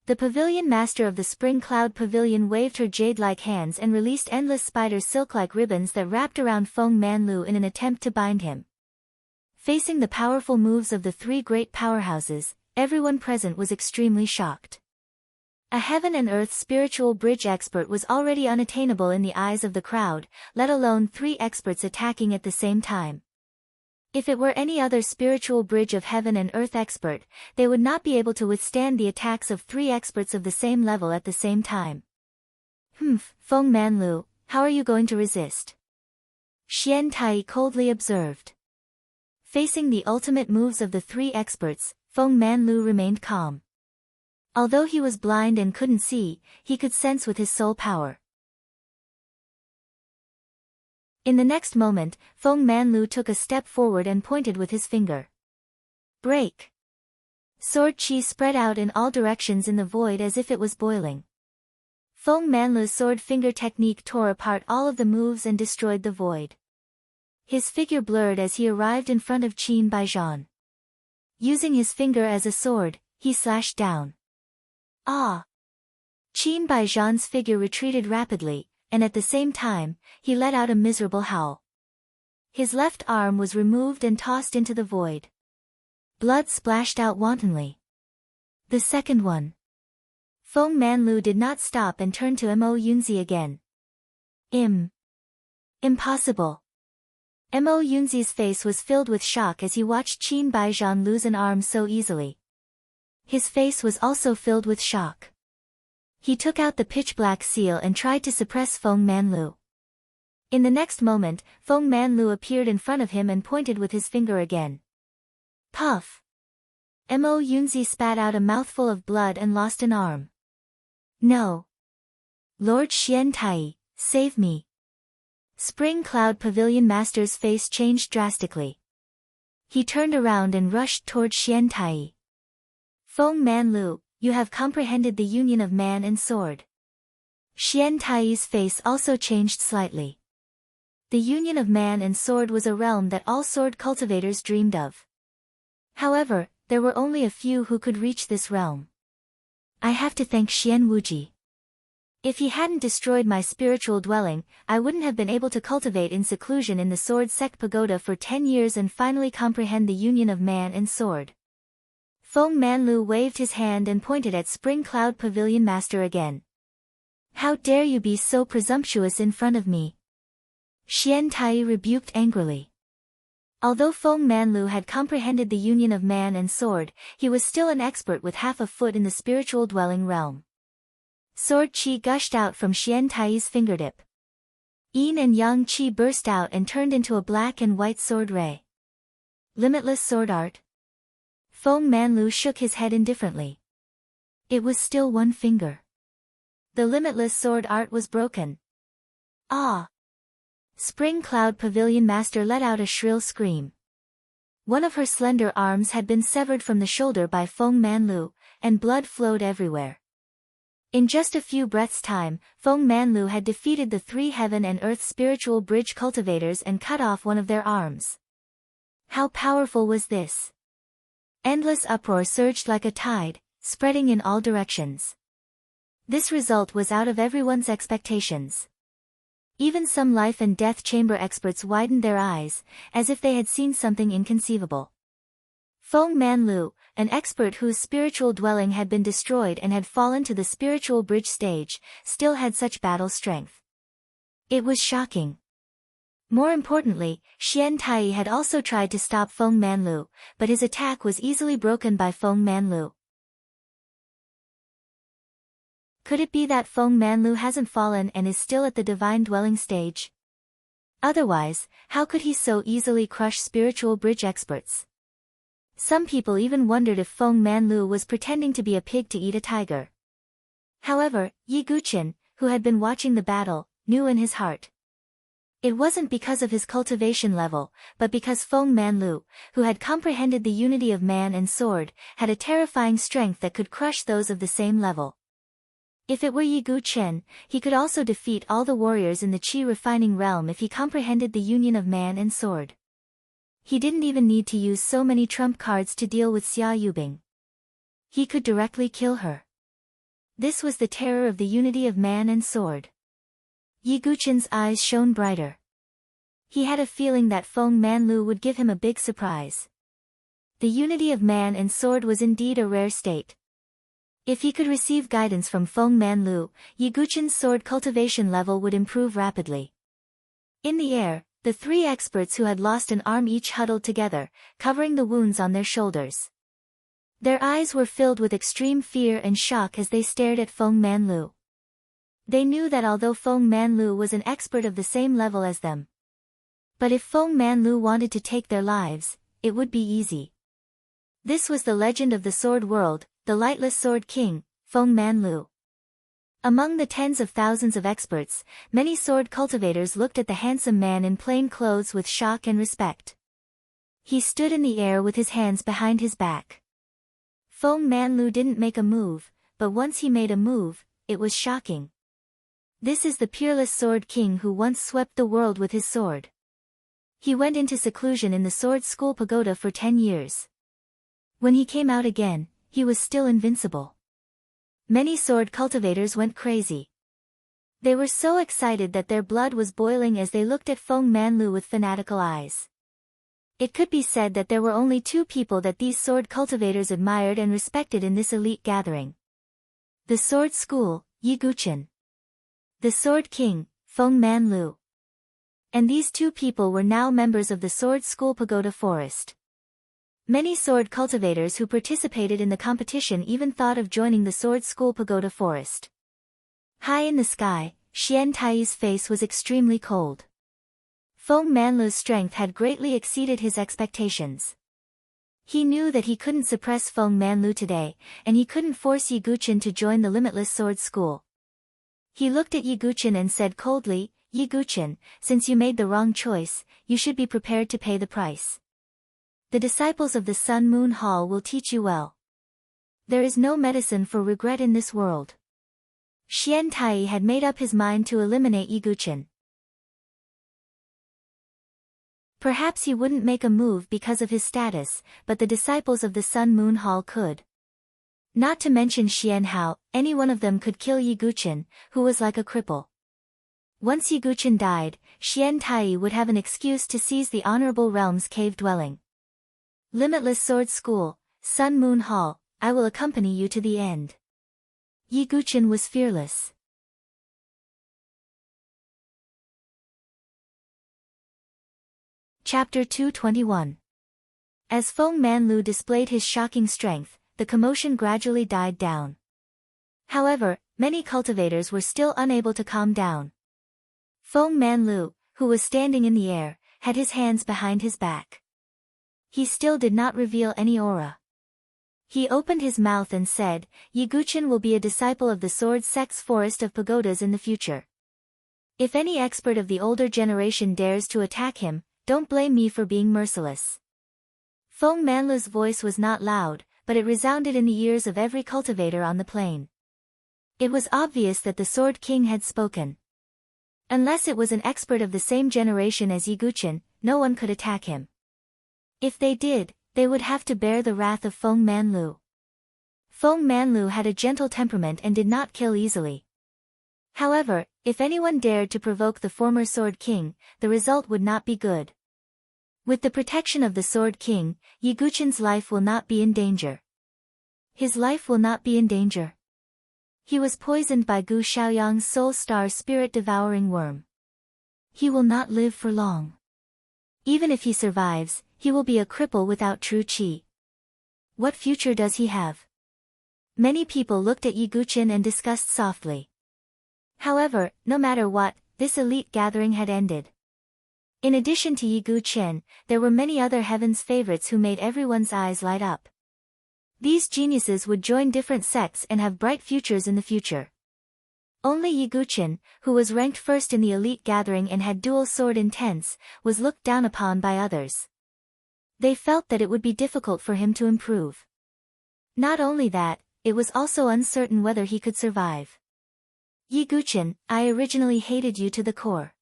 The pavilion master of the spring cloud pavilion waved her jade-like hands and released endless spider silk-like ribbons that wrapped around Feng Manlu in an attempt to bind him. Facing the powerful moves of the three great powerhouses, everyone present was extremely shocked. A heaven and earth spiritual bridge expert was already unattainable in the eyes of the crowd, let alone three experts attacking at the same time. If it were any other spiritual bridge of heaven and earth expert, they would not be able to withstand the attacks of three experts of the same level at the same time. Feng Manlu, how are you going to resist? Xian Tai coldly observed. Facing the ultimate moves of the three experts, Feng Manlu remained calm. Although he was blind and couldn't see, he could sense with his soul power. In the next moment, Feng Manlu took a step forward and pointed with his finger. Break! Sword chi spread out in all directions in the void as if it was boiling. Feng Manlu's sword finger technique tore apart all of the moves and destroyed the void. His figure blurred as he arrived in front of Qin Baijian. Using his finger as a sword, he slashed down. Ah! Qin Baijian's figure retreated rapidly, and at the same time, he let out a miserable howl. His left arm was removed and tossed into the void. Blood splashed out wantonly. The second one. Feng Manlu did not stop and turned to Mo Yunzi again. Impossible. Mo Yunzi's face was filled with shock as he watched Qin Baijian lose an arm so easily. His face was also filled with shock. He took out the pitch-black seal and tried to suppress Feng Manlu. In the next moment, Feng Manlu appeared in front of him and pointed with his finger again. Puff! Mo Yunzi spat out a mouthful of blood and lost an arm. No! Lord Xian Tai, save me! Spring Cloud Pavilion Master's face changed drastically. He turned around and rushed toward Xian Tai. Feng Manlu, you have comprehended the union of man and sword. Xian Tai's face also changed slightly. The union of man and sword was a realm that all sword cultivators dreamed of. However, there were only a few who could reach this realm. I have to thank Xian Wuji. If he hadn't destroyed my spiritual dwelling, I wouldn't have been able to cultivate in seclusion in the Sword Sect Pagoda for 10 years and finally comprehend the union of man and sword. Feng Manlu waved his hand and pointed at Spring Cloud Pavilion Master again. How dare you be so presumptuous in front of me? Xian Tai rebuked angrily. Although Feng Manlu had comprehended the union of man and sword, he was still an expert with half a foot in the spiritual dwelling realm. Sword chi gushed out from Xian Tai's fingertip. Yin and yang chi burst out and turned into a black and white sword ray. Limitless sword art? Feng Manlu shook his head indifferently. It was still one finger. The limitless sword art was broken. Ah! Spring Cloud Pavilion Master let out a shrill scream. One of her slender arms had been severed from the shoulder by Feng Manlu, and blood flowed everywhere. In just a few breaths' time, Feng Manlu had defeated the three heaven and earth spiritual bridge cultivators and cut off one of their arms. How powerful was this? Endless uproar surged like a tide, spreading in all directions. This result was out of everyone's expectations. Even some life and death chamber experts widened their eyes, as if they had seen something inconceivable. Feng Manlu, an expert whose spiritual dwelling had been destroyed and had fallen to the spiritual bridge stage, still had such battle strength. It was shocking. More importantly, Xian Tai had also tried to stop Feng Manlu, but his attack was easily broken by Feng Manlu. Could it be that Feng Manlu hasn't fallen and is still at the divine dwelling stage? Otherwise, how could he so easily crush spiritual bridge experts? Some people even wondered if Feng Manlu was pretending to be a pig to eat a tiger. However, Yi Guqin, who had been watching the battle, knew in his heart. It wasn't because of his cultivation level, but because Feng Manlu, who had comprehended the unity of man and sword, had a terrifying strength that could crush those of the same level. If it were Yi Guqin, he could also defeat all the warriors in the Qi refining realm if he comprehended the union of man and sword. He didn't even need to use so many trump cards to deal with Xia Yubing. He could directly kill her. This was the terror of the unity of man and sword. Yi Guqin's eyes shone brighter. He had a feeling that Feng Manlu would give him a big surprise. The unity of man and sword was indeed a rare state. If he could receive guidance from Feng Manlu, Yi Guqin's sword cultivation level would improve rapidly. In the air, the three experts who had lost an arm each huddled together, covering the wounds on their shoulders. Their eyes were filled with extreme fear and shock as they stared at Feng Manlu. They knew that although Feng Manlu was an expert of the same level as them. But if Feng Manlu wanted to take their lives, it would be easy. This was the legend of the sword world, the lightless sword king, Feng Manlu. Among the tens of thousands of experts, many sword cultivators looked at the handsome man in plain clothes with shock and respect. He stood in the air with his hands behind his back. Feng Manlu didn't make a move, but once he made a move, it was shocking. This is the peerless sword king who once swept the world with his sword. He went into seclusion in the sword school pagoda for 10 years. When he came out again, he was still invincible. Many sword cultivators went crazy. They were so excited that their blood was boiling as they looked at Feng Manlu with fanatical eyes. It could be said that there were only two people that these sword cultivators admired and respected in this elite gathering. The sword school, Yi Guqin. The sword king, Feng Manlu. And these two people were now members of the sword school pagoda forest. Many sword cultivators who participated in the competition even thought of joining the sword school pagoda forest. High in the sky, Xian Tai's face was extremely cold. Feng Manlu's strength had greatly exceeded his expectations. He knew that he couldn't suppress Feng Manlu today, and he couldn't force Yi Guqin to join the limitless sword school. He looked at Yi Guqin and said coldly, Yi Guqin, since you made the wrong choice, you should be prepared to pay the price. The disciples of the Sun Moon Hall will teach you well. There is no medicine for regret in this world. Xian Tai had made up his mind to eliminate Yi Guqin. Perhaps he wouldn't make a move because of his status, but the disciples of the Sun Moon Hall could. Not to mention Xian Hao, any one of them could kill Yi Guqin, who was like a cripple. Once Yi Guqin died, Xian Tai would have an excuse to seize the Honorable Realm's cave dwelling. Limitless Sword School, Sun Moon Hall, I will accompany you to the end. Yi Guqin was fearless. Chapter 221. As Feng Manlu displayed his shocking strength, the commotion gradually died down. However, many cultivators were still unable to calm down. Feng Manlu, who was standing in the air, had his hands behind his back. He still did not reveal any aura. He opened his mouth and said, Yi Guqin will be a disciple of the Sword Sect's forest of pagodas in the future. If any expert of the older generation dares to attack him, don't blame me for being merciless. Feng Manlu's voice was not loud, but it resounded in the ears of every cultivator on the plain. It was obvious that the Sword King had spoken. Unless it was an expert of the same generation as Yi Guqin, no one could attack him. If they did, they would have to bear the wrath of Feng Manlu. Feng Manlu had a gentle temperament and did not kill easily. However, if anyone dared to provoke the former Sword King, the result would not be good. With the protection of the Sword King, Yi Guqin's life will not be in danger. His life will not be in danger. He was poisoned by Gu Xiaoyang's soul star spirit-devouring worm. He will not live for long. Even if he survives, he will be a cripple without true qi. What future does he have? Many people looked at Yiguchen and discussed softly. However, no matter what, this elite gathering had ended. In addition to Yiguchen, there were many other Heaven's favorites who made everyone's eyes light up. These geniuses would join different sects and have bright futures in the future. Only Yiguchen, who was ranked first in the elite gathering and had dual sword intense, was looked down upon by others. They felt that it would be difficult for him to improve. Not only that, it was also uncertain whether he could survive. Yiguchen, I originally hated you to the core.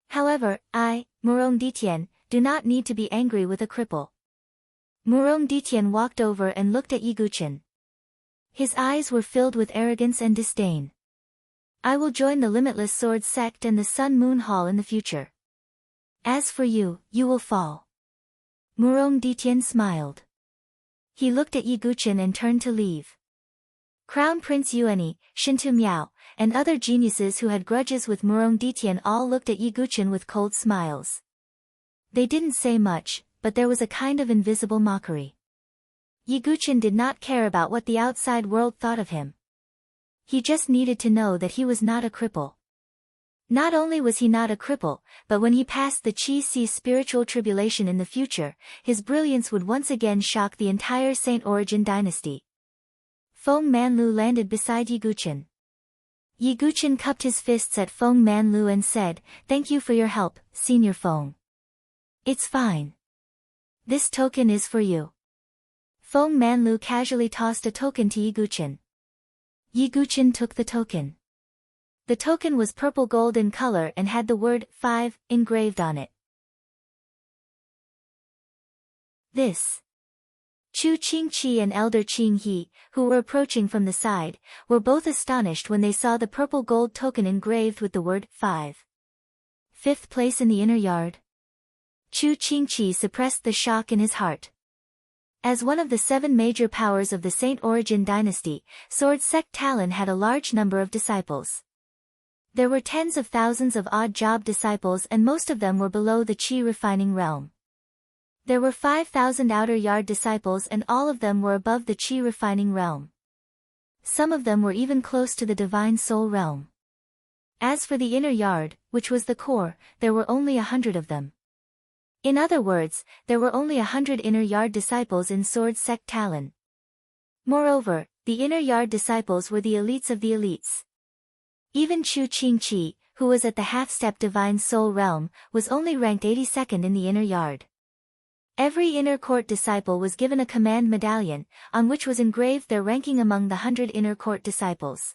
However, I, Murong Ditien, do not need to be angry with a cripple. Murong Ditien walked over and looked at Yiguchen. His eyes were filled with arrogance and disdain. I will join the Limitless Sword sect and the Sun Moon Hall in the future. As for you, you will fall. Murong Ditien smiled. He looked at Yiguchen and turned to leave. Crown Prince Yuani, Shintu Miao, and other geniuses who had grudges with Murong Ditien all looked at Yiguchen with cold smiles. They didn't say much, but there was a kind of invisible mockery. Yiguchen did not care about what the outside world thought of him. He just needed to know that he was not a cripple. Not only was he not a cripple, but when he passed the Qi-Si spiritual tribulation in the future, his brilliance would once again shock the entire Saint Origin dynasty. Feng Manlu landed beside Yiguchen. Yiguchen cupped his fists at Feng Manlu and said, "Thank you for your help, Senior Feng." "It's fine. This token is for you." Feng Manlu casually tossed a token to Yiguchen. Yiguchen took the token. The token was purple gold in color and had the word 5 engraved on it. This. Chu Qingqi and Elder Qinghe, who were approaching from the side, were both astonished when they saw the purple gold token engraved with the word 5. Fifth place in the inner yard. Chu Qingqi suppressed the shock in his heart. As one of the 7 major powers of the Saint Origin dynasty, Sword Sect Talon had a large number of disciples. There were tens of thousands of odd job disciples and most of them were below the Qi refining realm. There were 5,000 outer yard disciples and all of them were above the Qi refining realm. Some of them were even close to the divine soul realm. As for the inner yard, which was the core, there were only 100 of them. In other words, there were only 100 inner yard disciples in Sword Sect Talon. Moreover, the inner yard disciples were the elites of the elites. Even Chu Qingqi, who was at the half-step divine soul realm, was only ranked 82nd in the inner yard. Every inner court disciple was given a command medallion, on which was engraved their ranking among the 100 inner court disciples.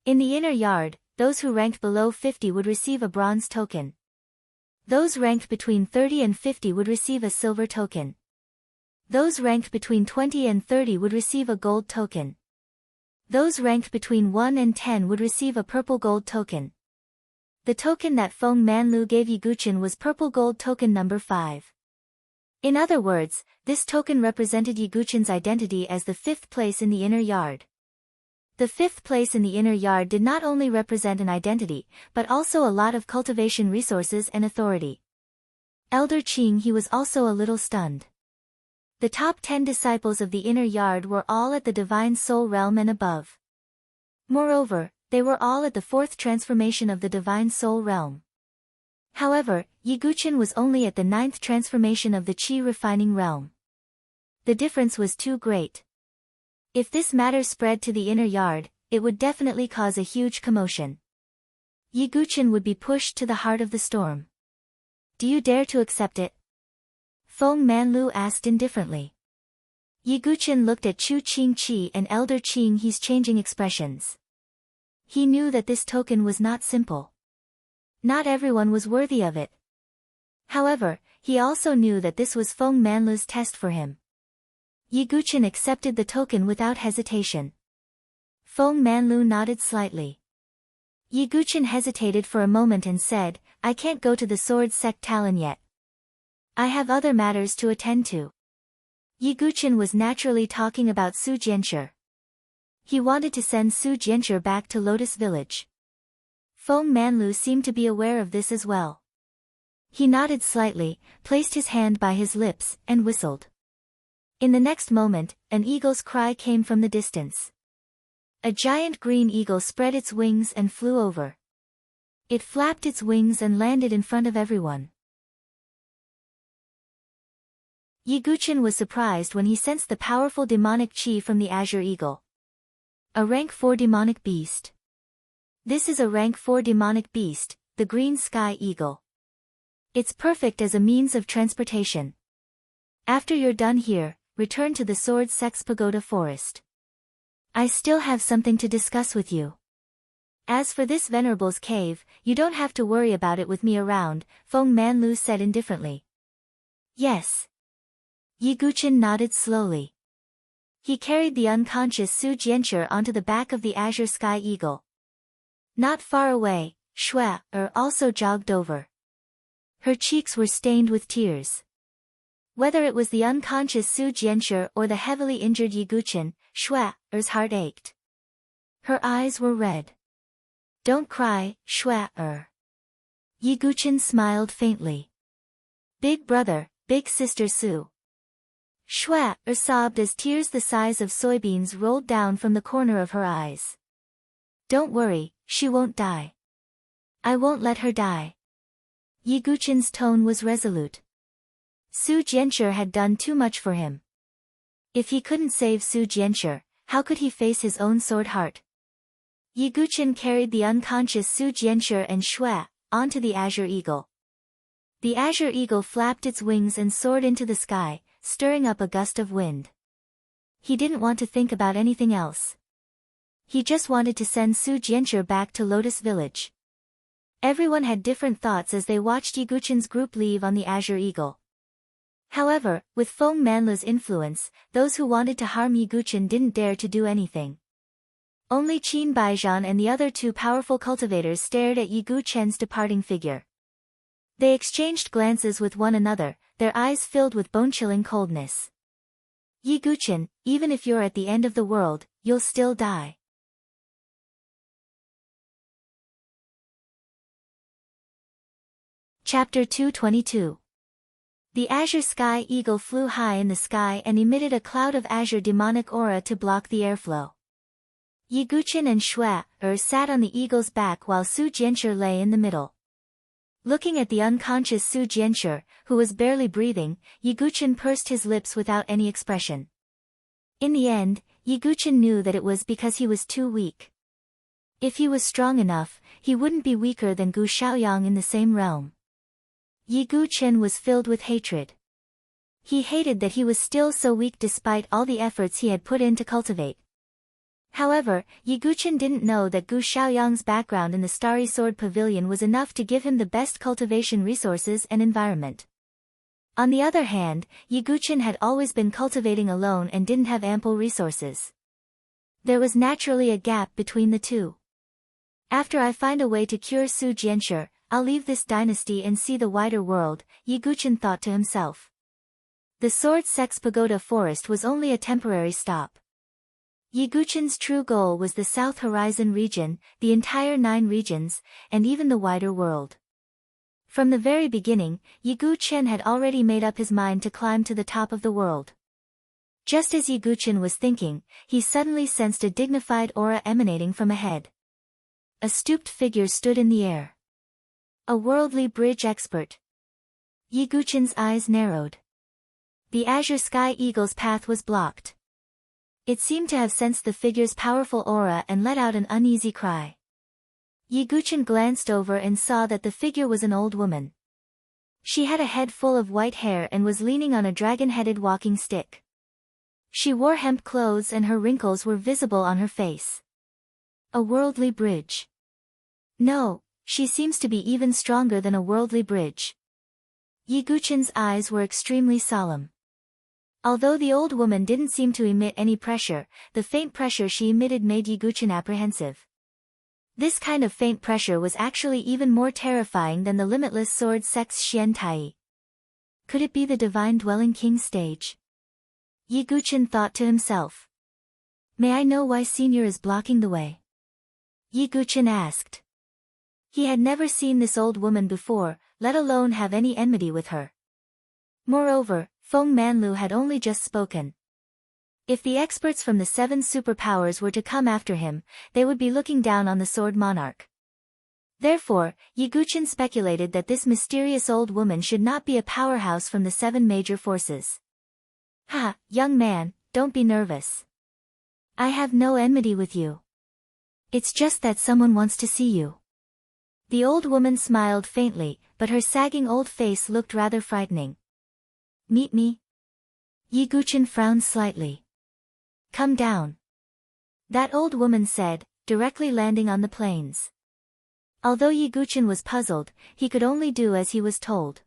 In the inner yard, those who ranked below 50 would receive a bronze token. Those ranked between 30 and 50 would receive a silver token. Those ranked between 20 and 30 would receive a gold token. Those ranked between 1 and 10 would receive a purple gold token. The token that Feng Manlu gave Yiguchen was purple gold token number 5. In other words, this token represented Yiguchen's identity as the 5th place in the inner yard. The 5th place in the inner yard did not only represent an identity, but also a lot of cultivation resources and authority. Elder Qinghe was also a little stunned. The top 10 disciples of the inner yard were all at the divine soul realm and above. Moreover, they were all at the 4th transformation of the divine soul realm. However, Yiguchen was only at the 9th transformation of the Qi refining realm. The difference was too great. If this matter spread to the inner yard, it would definitely cause a huge commotion. Yiguchen would be pushed to the heart of the storm. Do you dare to accept it? Feng Manlu asked indifferently. Yiguchen looked at Chu Qingqi and Elder Qinghe's changing expressions. He knew that this token was not simple. Not everyone was worthy of it. However, he also knew that this was Feng Manlu's test for him. Yiguchen accepted the token without hesitation. Feng Manlu nodded slightly. Yiguchen hesitated for a moment and said, I can't go to the Sword Sect Talon yet. I have other matters to attend to. Yiguchen was naturally talking about Su Jianshi. He wanted to send Su Jianshi back to Lotus Village. Feng Manlu seemed to be aware of this as well. He nodded slightly, placed his hand by his lips, and whistled. In the next moment, an eagle's cry came from the distance. A giant green eagle spread its wings and flew over. It flapped its wings and landed in front of everyone. Yiguchen was surprised when he sensed the powerful demonic chi from the azure eagle. A rank 4 demonic beast. This is a rank 4 demonic beast, the green sky eagle. It's perfect as a means of transportation. After you're done here, return to the Sword Sex Pagoda Forest. I still have something to discuss with you. As for this Venerable's cave, you don't have to worry about it with me around, Feng Manlu said indifferently. Yes. Yiguchen nodded slowly. He carried the unconscious Su Jianshi onto the back of the azure sky eagle. Not far away, Shui also jogged over. Her cheeks were stained with tears. Whether it was the unconscious Su Jianshi or the heavily injured Yiguchen, Shui's heart ached. Her eyes were red. Don't cry, Shui. Yiguchen smiled faintly. Big brother, big sister Su. Shui sobbed as tears the size of soybeans rolled down from the corner of her eyes. Don't worry, she won't die. I won't let her die. Yiguchen's tone was resolute. Su Jianshi had done too much for him. If he couldn't save Su Jianshi, how could he face his own sword heart? Yiguchen carried the unconscious Su Jianshi and Shui onto the azure eagle. The azure eagle flapped its wings and soared into the sky, stirring up a gust of wind. He didn't want to think about anything else. He just wanted to send Su Jianshi back to Lotus Village. Everyone had different thoughts as they watched Yiguchen's group leave on the azure eagle. However, with Feng Manlu's influence, those who wanted to harm Yiguchen didn't dare to do anything. Only Qin Baijian and the other two powerful cultivators stared at Yiguchen's departing figure. They exchanged glances with one another, their eyes filled with bone-chilling coldness. Yiguchen, even if you're at the end of the world, you'll still die. Chapter 222. The azure sky eagle flew high in the sky and emitted a cloud of azure demonic aura to block the airflow. Yiguchen and Shui sat on the eagle's back while Su Jianshi lay in the middle. Looking at the unconscious Su Jianshi, who was barely breathing, Yiguchen pursed his lips without any expression. In the end, Yiguchen knew that it was because he was too weak. If he was strong enough, he wouldn't be weaker than Gu Xiaoyang in the same realm. Yiguchen was filled with hatred. He hated that he was still so weak despite all the efforts he had put in to cultivate. However, Yiguchen didn't know that Gu Xiaoyang's background in the Starry Sword Pavilion was enough to give him the best cultivation resources and environment. On the other hand, Yiguchen had always been cultivating alone and didn't have ample resources. There was naturally a gap between the two. After I find a way to cure Su Jianshi, I'll leave this dynasty and see the wider world, Yiguchen thought to himself. The Sword Sex Pagoda Forest was only a temporary stop. Yiguchen's true goal was the South Horizon region, the entire 9 regions, and even the wider world. From the very beginning, Yiguchen had already made up his mind to climb to the top of the world. Just as Yiguchen was thinking, he suddenly sensed a dignified aura emanating from ahead. A stooped figure stood in the air. A worldly bridge expert. Yiguchen's eyes narrowed. The azure sky eagle's path was blocked. It seemed to have sensed the figure's powerful aura and let out an uneasy cry. Yiguchen glanced over and saw that the figure was an old woman. She had a head full of white hair and was leaning on a dragon-headed walking stick. She wore hemp clothes and her wrinkles were visible on her face. A worldly bridge. No, she seems to be even stronger than a worldly bridge. Yiguchen's eyes were extremely solemn. Although the old woman didn't seem to emit any pressure, the faint pressure she emitted made Yiguchen apprehensive. This kind of faint pressure was actually even more terrifying than the limitless sword sex Xian Tai. Could it be the divine dwelling king stage? Yiguchen thought to himself. May I know why Senior is blocking the way? Yiguchen asked. He had never seen this old woman before, let alone have any enmity with her. Moreover, Feng Manlu had only just spoken. If the experts from the 7 superpowers were to come after him, they would be looking down on the Sword Monarch. Therefore, Ye Guqin speculated that this mysterious old woman should not be a powerhouse from the 7 major forces. Ha, young man, don't be nervous. I have no enmity with you. It's just that someone wants to see you. The old woman smiled faintly, but her sagging old face looked rather frightening. Meet me? Ye Guqin frowned slightly. Come down. That old woman said, directly landing on the plains. Although Ye Guqin was puzzled, he could only do as he was told.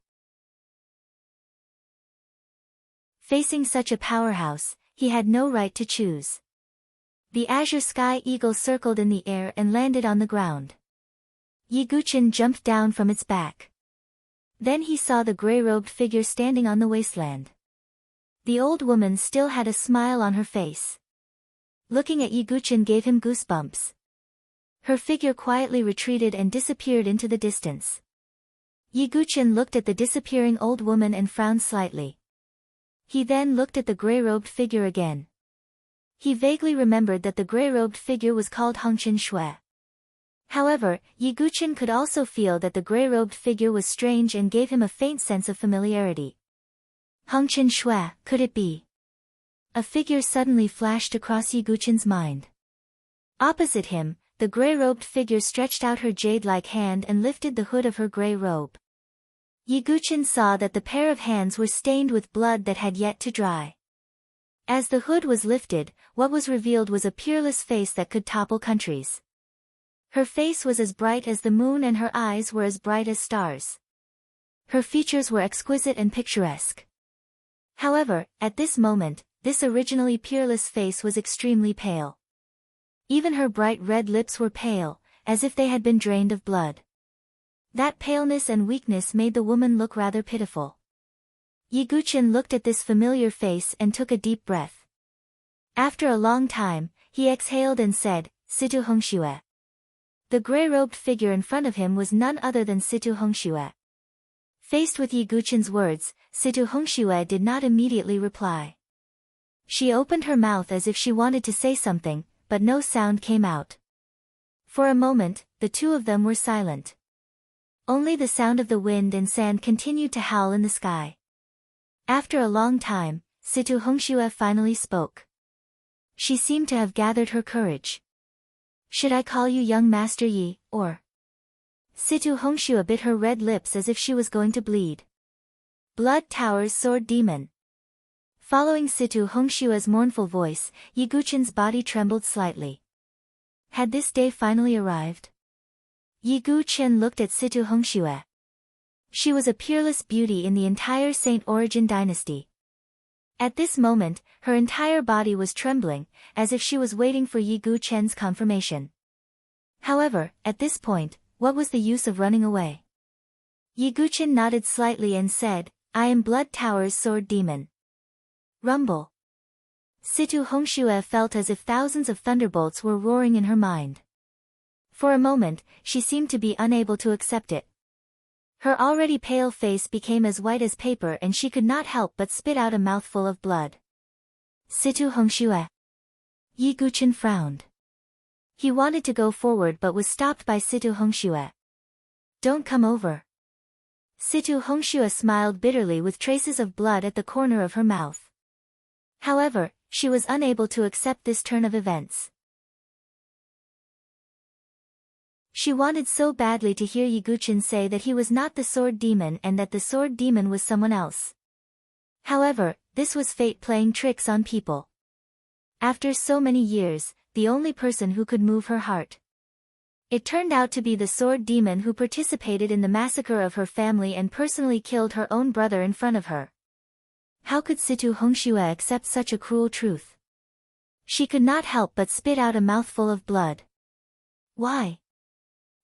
Facing such a powerhouse, he had no right to choose. The azure sky eagle circled in the air and landed on the ground. Ye Guqin jumped down from its back. Then he saw the gray-robed figure standing on the wasteland. The old woman still had a smile on her face. Looking at Ye Guqin gave him goosebumps. Her figure quietly retreated and disappeared into the distance. Ye Guqin looked at the disappearing old woman and frowned slightly. He then looked at the gray-robed figure again. He vaguely remembered that the gray-robed figure was called Hongqin Shui. However, Ye Guqin could also feel that the gray-robed figure was strange and gave him a faint sense of familiarity. Hongqin Shui, could it be? A figure suddenly flashed across Ye Guqin's mind. Opposite him, the gray-robed figure stretched out her jade-like hand and lifted the hood of her gray robe. Ye Guqin saw that the pair of hands were stained with blood that had yet to dry. As the hood was lifted, what was revealed was a peerless face that could topple countries. Her face was as bright as the moon and her eyes were as bright as stars. Her features were exquisite and picturesque. However, at this moment, this originally peerless face was extremely pale. Even her bright red lips were pale, as if they had been drained of blood. That paleness and weakness made the woman look rather pitiful. Ye Guqin looked at this familiar face and took a deep breath. After a long time, he exhaled and said, Situ Hongxue. The gray-robed figure in front of him was none other than Situ Hongxue. Faced with Ye Guqin's words, Situ Hongxue did not immediately reply. She opened her mouth as if she wanted to say something, but no sound came out. For a moment, the two of them were silent. Only the sound of the wind and sand continued to howl in the sky. After a long time, Situ Hongxue finally spoke. She seemed to have gathered her courage. Should I call you young Master Yi, or? Situ Hongxue bit her red lips as if she was going to bleed. Blood Tower's Sword Demon. Following Situ Hongshua's mournful voice, Ye Guqin's body trembled slightly. Had this day finally arrived? Ye Guqin looked at Situ Hongxue. She was a peerless beauty in the entire Saint Origin dynasty. At this moment, her entire body was trembling, as if she was waiting for Ye Guqin's confirmation. However, at this point, what was the use of running away? Ye Guqin nodded slightly and said, I am Blood Tower's Sword Demon. Rumble. Situ Hongxue felt as if thousands of thunderbolts were roaring in her mind. For a moment, she seemed to be unable to accept it. Her already pale face became as white as paper and she could not help but spit out a mouthful of blood. Situ Hongxue. Ye Guqin frowned. He wanted to go forward but was stopped by Situ Hongxue. Don't come over. Situ Hongxue smiled bitterly with traces of blood at the corner of her mouth. However, she was unable to accept this turn of events. She wanted so badly to hear Ye Guqin say that he was not the Sword Demon and that the Sword Demon was someone else. However, this was fate playing tricks on people. After so many years, the only person who could move her heart. It turned out to be the Sword Demon who participated in the massacre of her family and personally killed her own brother in front of her. How could Situ Hongxue accept such a cruel truth? She could not help but spit out a mouthful of blood. Why?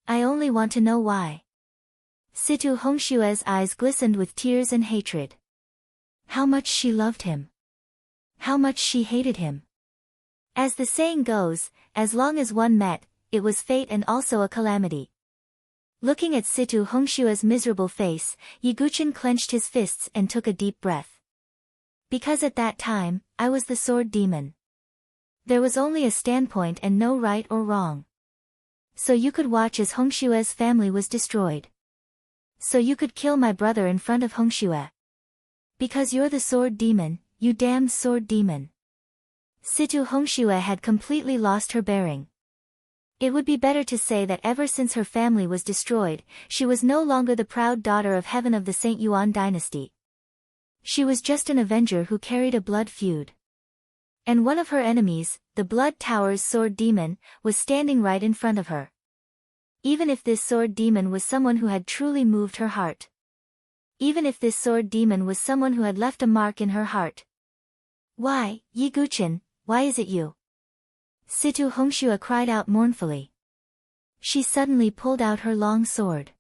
I only want to know why. Situ Hongshue's eyes glistened with tears and hatred. How much she loved him. How much she hated him. As the saying goes, as long as one met, it was fate and also a calamity. Looking at Situ Hongshue's miserable face, Ye Guqin clenched his fists and took a deep breath. Because at that time, I was the sword demon. There was only a standpoint and no right or wrong. So you could watch as Hongshue's family was destroyed. So you could kill my brother in front of Hongxue. Because you're the sword demon, you damned sword demon. Situ Hongxue had completely lost her bearing. It would be better to say that ever since her family was destroyed, she was no longer the proud daughter of heaven of the Saint Yuan dynasty. She was just an avenger who carried a blood feud. And one of her enemies, the Blood Tower's sword demon, was standing right in front of her. Even if this sword demon was someone who had truly moved her heart. Even if this sword demon was someone who had left a mark in her heart. Why, Yi Guqin, why is it you? Situ Hongxue cried out mournfully. She suddenly pulled out her long sword.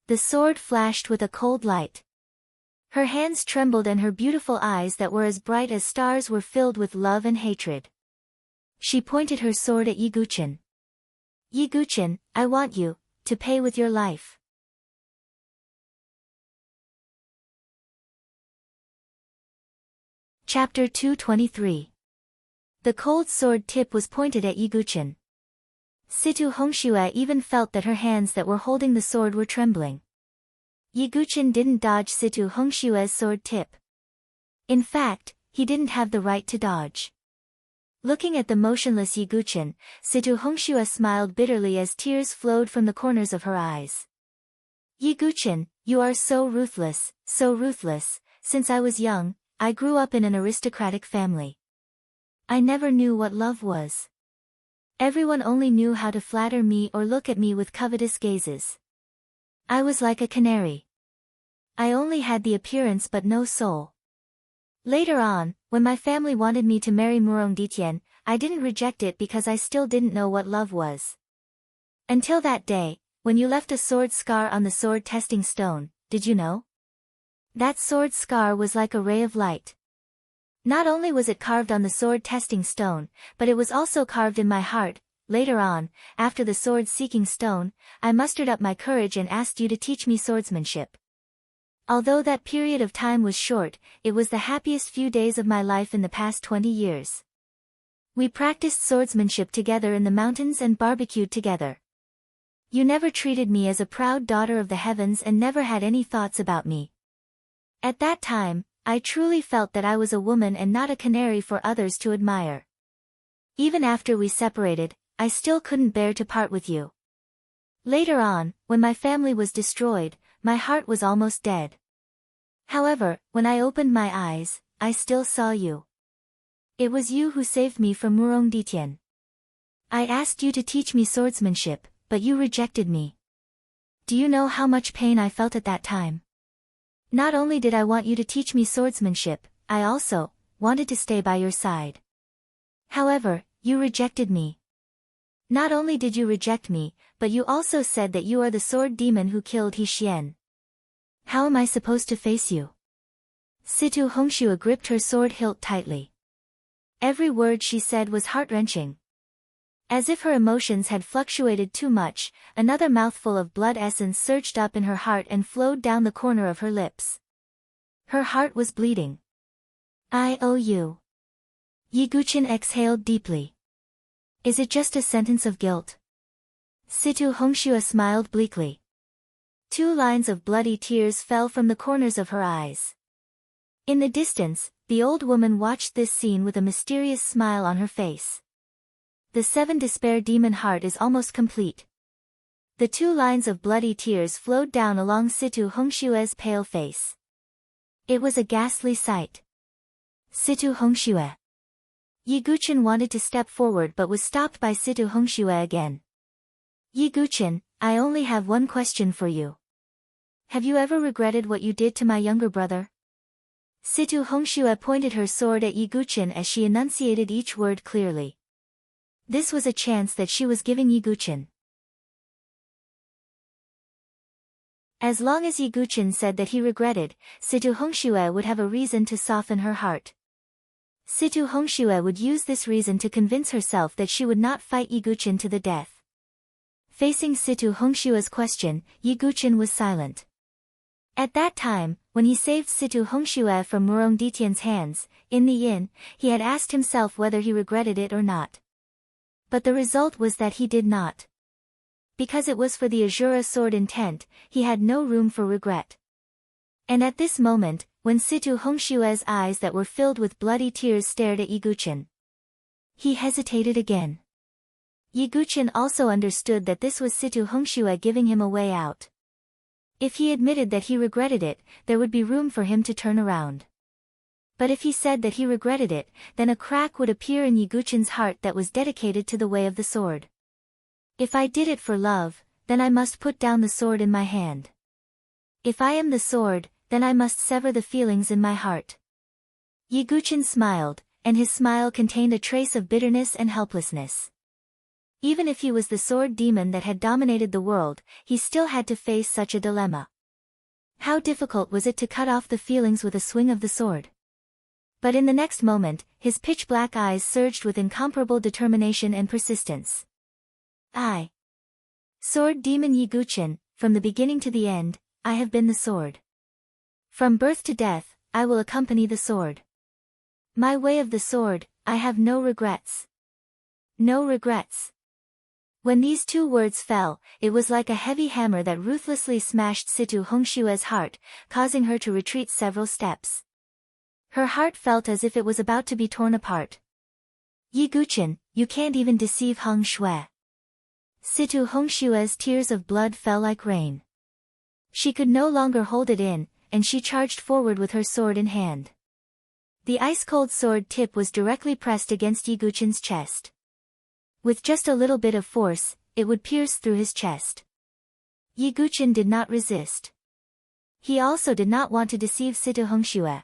The sword flashed with a cold light. Her hands trembled and her beautiful eyes that were as bright as stars were filled with love and hatred. She pointed her sword at Yi Guqin. Yi Guqin, I want you to pay with your life. Chapter 223. The cold sword tip was pointed at Yi Guqin. Situ Hongxue even felt that her hands that were holding the sword were trembling. Yi Guqin didn't dodge Situ Hongshue's sword tip. In fact, he didn't have the right to dodge. Looking at the motionless Yi Guqin, Situ Hongxue smiled bitterly as tears flowed from the corners of her eyes. Yi Guqin, you are so ruthless, so ruthless. Since I was young, I grew up in an aristocratic family. I never knew what love was. Everyone only knew how to flatter me or look at me with covetous gazes. I was like a canary. I only had the appearance but no soul. Later on, when my family wanted me to marry Murong Ditian, I didn't reject it because I still didn't know what love was. Until that day, when you left a sword scar on the sword testing stone, did you know? That sword scar was like a ray of light. Not only was it carved on the sword testing stone, but it was also carved in my heart. Later on, after the sword-seeking stone, I mustered up my courage and asked you to teach me swordsmanship. Although that period of time was short, it was the happiest few days of my life in the past 20 years. We practiced swordsmanship together in the mountains and barbecued together. You never treated me as a proud daughter of the heavens and never had any thoughts about me. At that time, I truly felt that I was a woman and not a canary for others to admire. Even after we separated, I still couldn't bear to part with you. Later on, when my family was destroyed, my heart was almost dead. However, when I opened my eyes, I still saw you. It was you who saved me from Murong Ditian. I asked you to teach me swordsmanship, but you rejected me. Do you know how much pain I felt at that time? Not only did I want you to teach me swordsmanship, I also wanted to stay by your side. However, you rejected me. Not only did you reject me, but you also said that you are the sword demon who killed He Xian. How am I supposed to face you? Situ Hongxue gripped her sword hilt tightly. Every word she said was heart-wrenching. As if her emotions had fluctuated too much, another mouthful of blood essence surged up in her heart and flowed down the corner of her lips. Her heart was bleeding. I owe you. Yi Guqin exhaled deeply. Is it just a sentence of guilt? Situ Hongxue smiled bleakly. 2 lines of bloody tears fell from the corners of her eyes. In the distance, the old woman watched this scene with a mysterious smile on her face. The 7 despair demon heart is almost complete. The 2 lines of bloody tears flowed down along Situ Hongshue's pale face. It was a ghastly sight. Situ Hongxue. Yi Guqin wanted to step forward but was stopped by Situ Hongxue again. Yi Guqin, I only have one question for you. Have you ever regretted what you did to my younger brother? Situ Hongxue pointed her sword at Yi Guqin as she enunciated each word clearly. This was a chance that she was giving Yi Guqin. As long as Yi Guqin said that he regretted, Situ Hongxue would have a reason to soften her heart. Situ Hongxue would use this reason to convince herself that she would not fight Yi Guqin to the death. Facing Situ Hongshue's question, Yi Guqin was silent. At that time, when he saved Situ Hongxue from Murong Ditian's hands, in the inn, he had asked himself whether he regretted it or not. But the result was that he did not. Because it was for the Azura sword intent, he had no room for regret. And at this moment, when Situ Hongshue's eyes that were filled with bloody tears stared at Yiguchen, he hesitated again. Yiguchen also understood that this was Situ Hongxue giving him a way out. If he admitted that he regretted it, there would be room for him to turn around. But if he said that he regretted it, then a crack would appear in Yiguchen's heart that was dedicated to the way of the sword. If I did it for love, then I must put down the sword in my hand. If I am the sword, then I must sever the feelings in my heart. Yiguchen smiled, and his smile contained a trace of bitterness and helplessness. Even if he was the sword demon that had dominated the world, he still had to face such a dilemma. How difficult was it to cut off the feelings with a swing of the sword? But in the next moment, his pitch-black eyes surged with incomparable determination and persistence. Sword demon Yiguchen, from the beginning to the end, I have been the sword. From birth to death, I will accompany the sword. My way of the sword, I have no regrets. No regrets. When these two words fell, it was like a heavy hammer that ruthlessly smashed Situ Hongshue's heart, causing her to retreat several steps. Her heart felt as if it was about to be torn apart. Yiguchen, you can't even deceive Hong Shui. Situ Hongshue's tears of blood fell like rain. She could no longer hold it in, and she charged forward with her sword in hand. The ice-cold sword tip was directly pressed against Yiguchen's chest. With just a little bit of force, it would pierce through his chest. Yiguchen did not resist. He also did not want to deceive Situ Hongxue.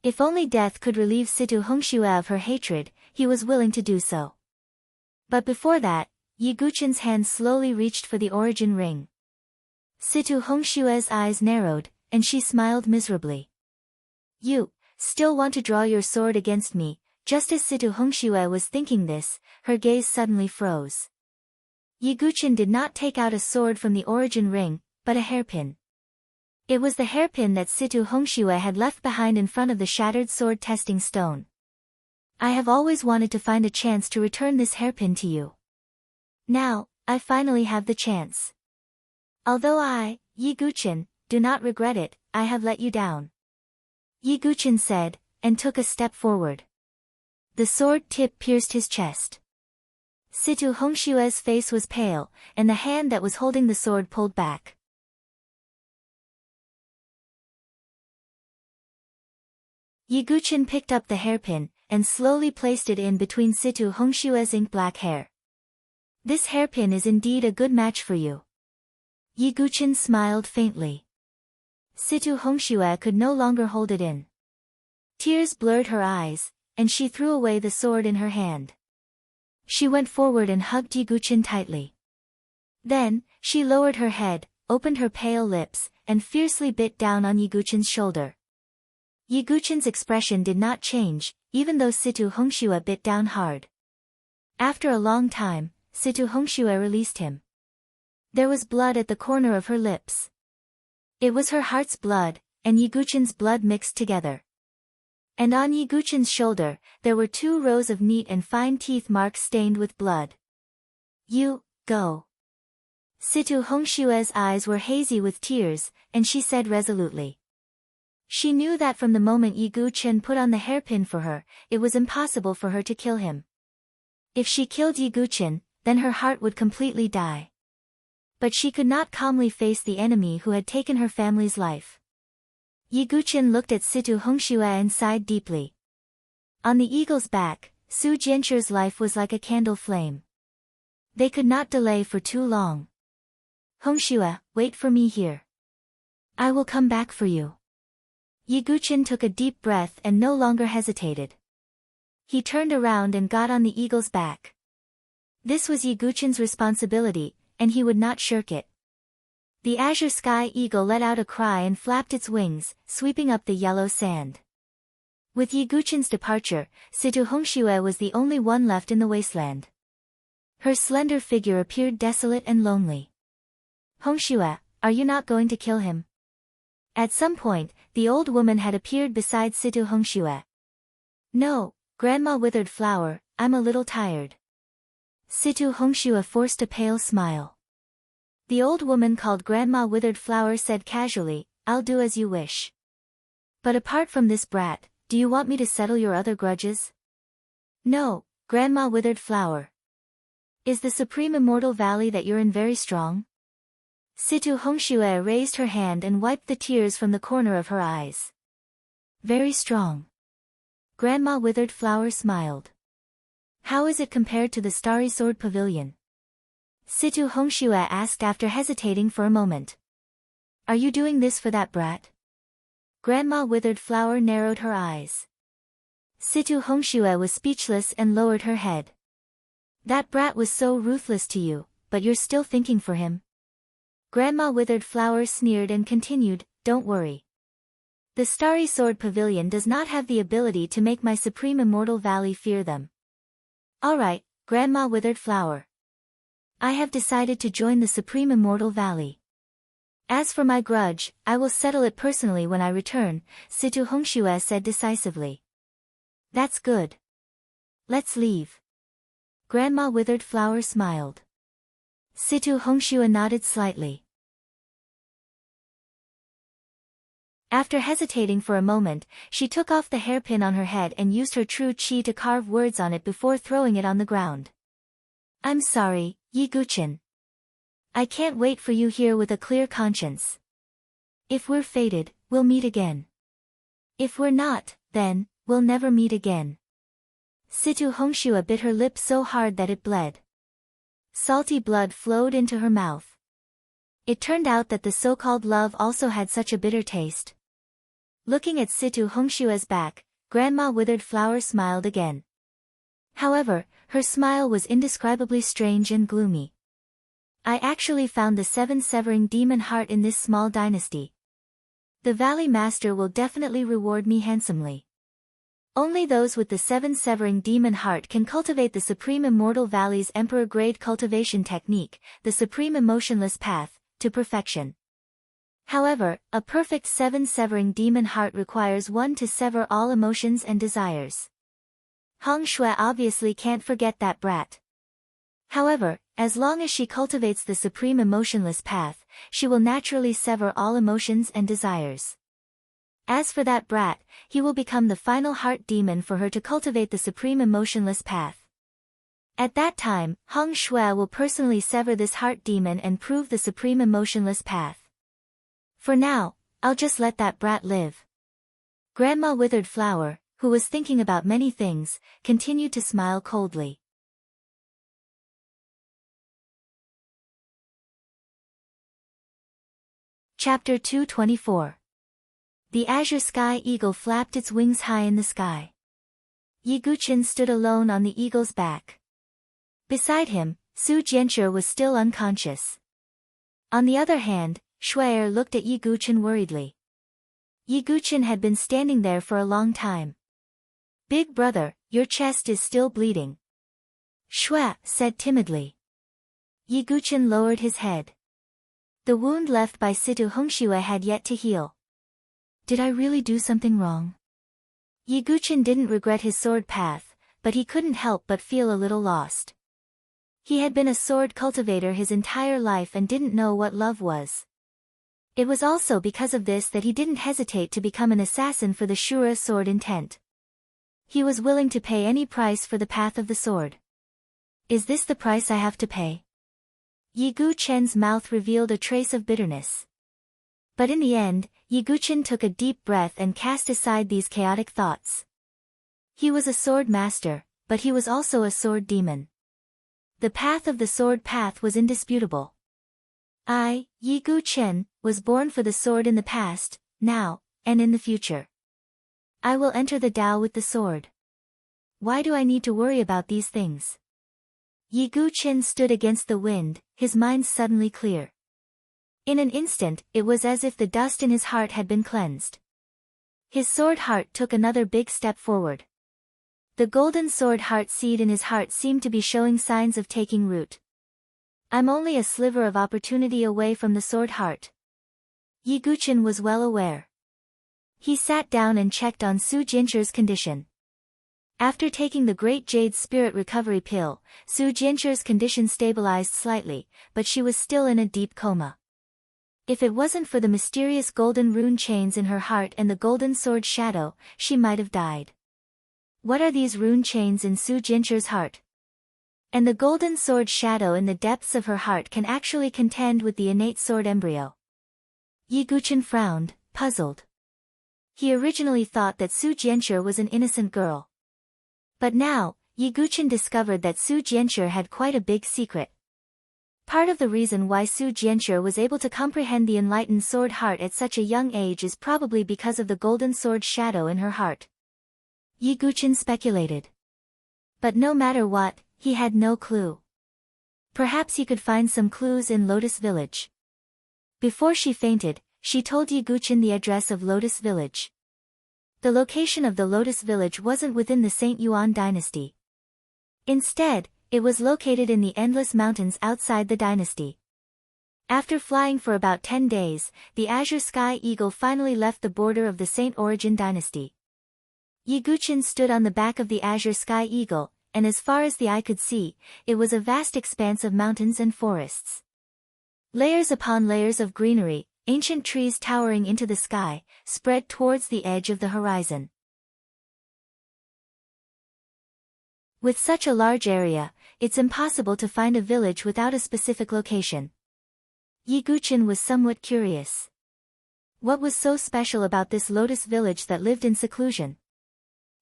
If only death could relieve Situ Hongxue of her hatred, he was willing to do so. But before that, Yiguchen's hand slowly reached for the origin ring. Situ Hongshue's eyes narrowed, and she smiled miserably. You still want to draw your sword against me? Just as Situ Hongxue was thinking this, her gaze suddenly froze. Yiguchen did not take out a sword from the origin ring, but a hairpin. It was the hairpin that Situ Hongxue had left behind in front of the shattered sword testing stone. I have always wanted to find a chance to return this hairpin to you. Now, I finally have the chance. Although I, Yiguchen, do not regret it, I have let you down. Yiguchen said, and took a step forward. The sword tip pierced his chest. Situ Hongshue's face was pale, and the hand that was holding the sword pulled back. Yiguchen picked up the hairpin, and slowly placed it in between Situ Hongshue's ink-black hair. This hairpin is indeed a good match for you. Yiguchen smiled faintly. Situ Hongxue could no longer hold it in. Tears blurred her eyes, and she threw away the sword in her hand. She went forward and hugged Yiguchen tightly. Then, she lowered her head, opened her pale lips, and fiercely bit down on Yiguchen's shoulder. Yiguchen's expression did not change, even though Situ Hongxue bit down hard. After a long time, Situ Hongxue released him. There was blood at the corner of her lips. It was her heart's blood, and Yiguchen's blood mixed together. And on Yiguchen's shoulder, there were 2 rows of neat and fine teeth marks stained with blood. You, go. Situ Hongshue's eyes were hazy with tears, and she said resolutely. She knew that from the moment Yiguchen put on the hairpin for her, it was impossible for her to kill him. If she killed Yiguchen, then her heart would completely die. But she could not calmly face the enemy who had taken her family's life. Yiguchen looked at Situ Hongxue and sighed deeply. On the eagle's back, Su Jianchu's life was like a candle flame. They could not delay for too long. Hongxue, wait for me here. I will come back for you. Yiguchen took a deep breath and no longer hesitated. He turned around and got on the eagle's back. This was Yiguchen's responsibility, and he would not shirk it. The azure sky eagle let out a cry and flapped its wings, sweeping up the yellow sand. With Yiguchen's departure, Situ Hongxue was the only one left in the wasteland. Her slender figure appeared desolate and lonely. Hongxue, are you not going to kill him? At some point, the old woman had appeared beside Situ Hongxue. No, Grandma Withered Flower, I'm a little tired. Situ Hongxue forced a pale smile. The old woman called Grandma Withered Flower said casually, I'll do as you wish. But apart from this brat, do you want me to settle your other grudges? No, Grandma Withered Flower. Is the Supreme Immortal Valley that you're in very strong? Situ Hongxue raised her hand and wiped the tears from the corner of her eyes. Very strong. Grandma Withered Flower smiled. How is it compared to the Starry Sword Pavilion? Situ Hongxue asked after hesitating for a moment. Are you doing this for that brat? Grandma Withered Flower narrowed her eyes. Situ Hongxue was speechless and lowered her head. That brat was so ruthless to you, but you're still thinking for him? Grandma Withered Flower sneered and continued, don't worry. The Starry Sword Pavilion does not have the ability to make my Supreme Immortal Valley fear them. Alright, Grandma Withered Flower. I have decided to join the Supreme Immortal Valley. As for my grudge, I will settle it personally when I return, Situ Hongxue said decisively. That's good. Let's leave. Grandma Withered Flower smiled. Situ Hongxue nodded slightly. After hesitating for a moment, she took off the hairpin on her head and used her true qi to carve words on it before throwing it on the ground. I'm sorry, Yi Guqin. I can't wait for you here with a clear conscience. If we're fated, we'll meet again. If we're not, then, we'll never meet again. Situ Hongxue bit her lip so hard that it bled. Salty blood flowed into her mouth. It turned out that the so-called love also had such a bitter taste. Looking at Situ Hongxue's back, Grandma Withered Flower smiled again. However, her smile was indescribably strange and gloomy. I actually found the 7-severing demon heart in this small dynasty. The Valley Master will definitely reward me handsomely. Only those with the 7-severing demon heart can cultivate the Supreme Immortal Valley's Emperor-grade cultivation technique, the Supreme Emotionless Path, to perfection. However, a perfect 7-severing demon heart requires one to sever all emotions and desires. Hong Shui obviously can't forget that brat. However, as long as she cultivates the Supreme Emotionless Path, she will naturally sever all emotions and desires. As for that brat, he will become the final heart demon for her to cultivate the Supreme Emotionless Path. At that time, Hong Shui will personally sever this heart demon and prove the Supreme Emotionless Path. For now, I'll just let that brat live. Grandma Withered Flower, who was thinking about many things, continued to smile coldly. Chapter 224. The azure sky eagle flapped its wings high in the sky. Yi Guqin stood alone on the eagle's back. Beside him, Su Jianshi was still unconscious. On the other hand, Shui'er looked at Yi Guqin worriedly. Yi Guqin had been standing there for a long time. Big brother, your chest is still bleeding. Shui said timidly. Yi Guqin lowered his head. The wound left by Situ Hongxue had yet to heal. Did I really do something wrong? Yi Guqin didn't regret his sword path, but he couldn't help but feel a little lost. He had been a sword cultivator his entire life and didn't know what love was. It was also because of this that he didn't hesitate to become an assassin for the Shura sword intent. He was willing to pay any price for the path of the sword. Is this the price I have to pay? Yi Guqin's mouth revealed a trace of bitterness. But in the end, Yi Guqin took a deep breath and cast aside these chaotic thoughts. He was a sword master, but he was also a sword demon. The path of the sword path was indisputable. I, Yi Guqin, was born for the sword in the past, now, and in the future. I will enter the Tao with the sword. Why do I need to worry about these things? Yi Guqin stood against the wind, his mind suddenly clear. In an instant, it was as if the dust in his heart had been cleansed. His sword heart took another big step forward. The golden sword heart seed in his heart seemed to be showing signs of taking root. I'm only a sliver of opportunity away from the sword heart. Yiguchen was well aware. He sat down and checked on Su Jianche's condition. After taking the Great Jade Spirit Recovery Pill, Su Jianche's condition stabilized slightly, but she was still in a deep coma. If it wasn't for the mysterious golden rune chains in her heart and the golden sword shadow, she might have died. What are these rune chains in Su Jianche's heart? And the golden sword shadow in the depths of her heart can actually contend with the innate sword embryo. Yiguchen frowned, puzzled. He originally thought that Su Jianche was an innocent girl. But now, Yiguchen discovered that Su Jianche had quite a big secret. Part of the reason why Su Jianche was able to comprehend the enlightened sword heart at such a young age is probably because of the golden sword shadow in her heart. Yiguchen speculated. But no matter what, he had no clue. Perhaps he could find some clues in Lotus Village. Before she fainted, she told Yiguchen the address of Lotus Village. The location of the Lotus Village wasn't within the Saint Yuan dynasty. Instead, it was located in the endless mountains outside the dynasty. After flying for about 10 days, the Azure Sky Eagle finally left the border of the Saint Origin dynasty. Yiguchen stood on the back of the Azure Sky Eagle, and as far as the eye could see, it was a vast expanse of mountains and forests. Layers upon layers of greenery, ancient trees towering into the sky, spread towards the edge of the horizon. With such a large area, it's impossible to find a village without a specific location. Yiguchen was somewhat curious. What was so special about this lotus village that lived in seclusion?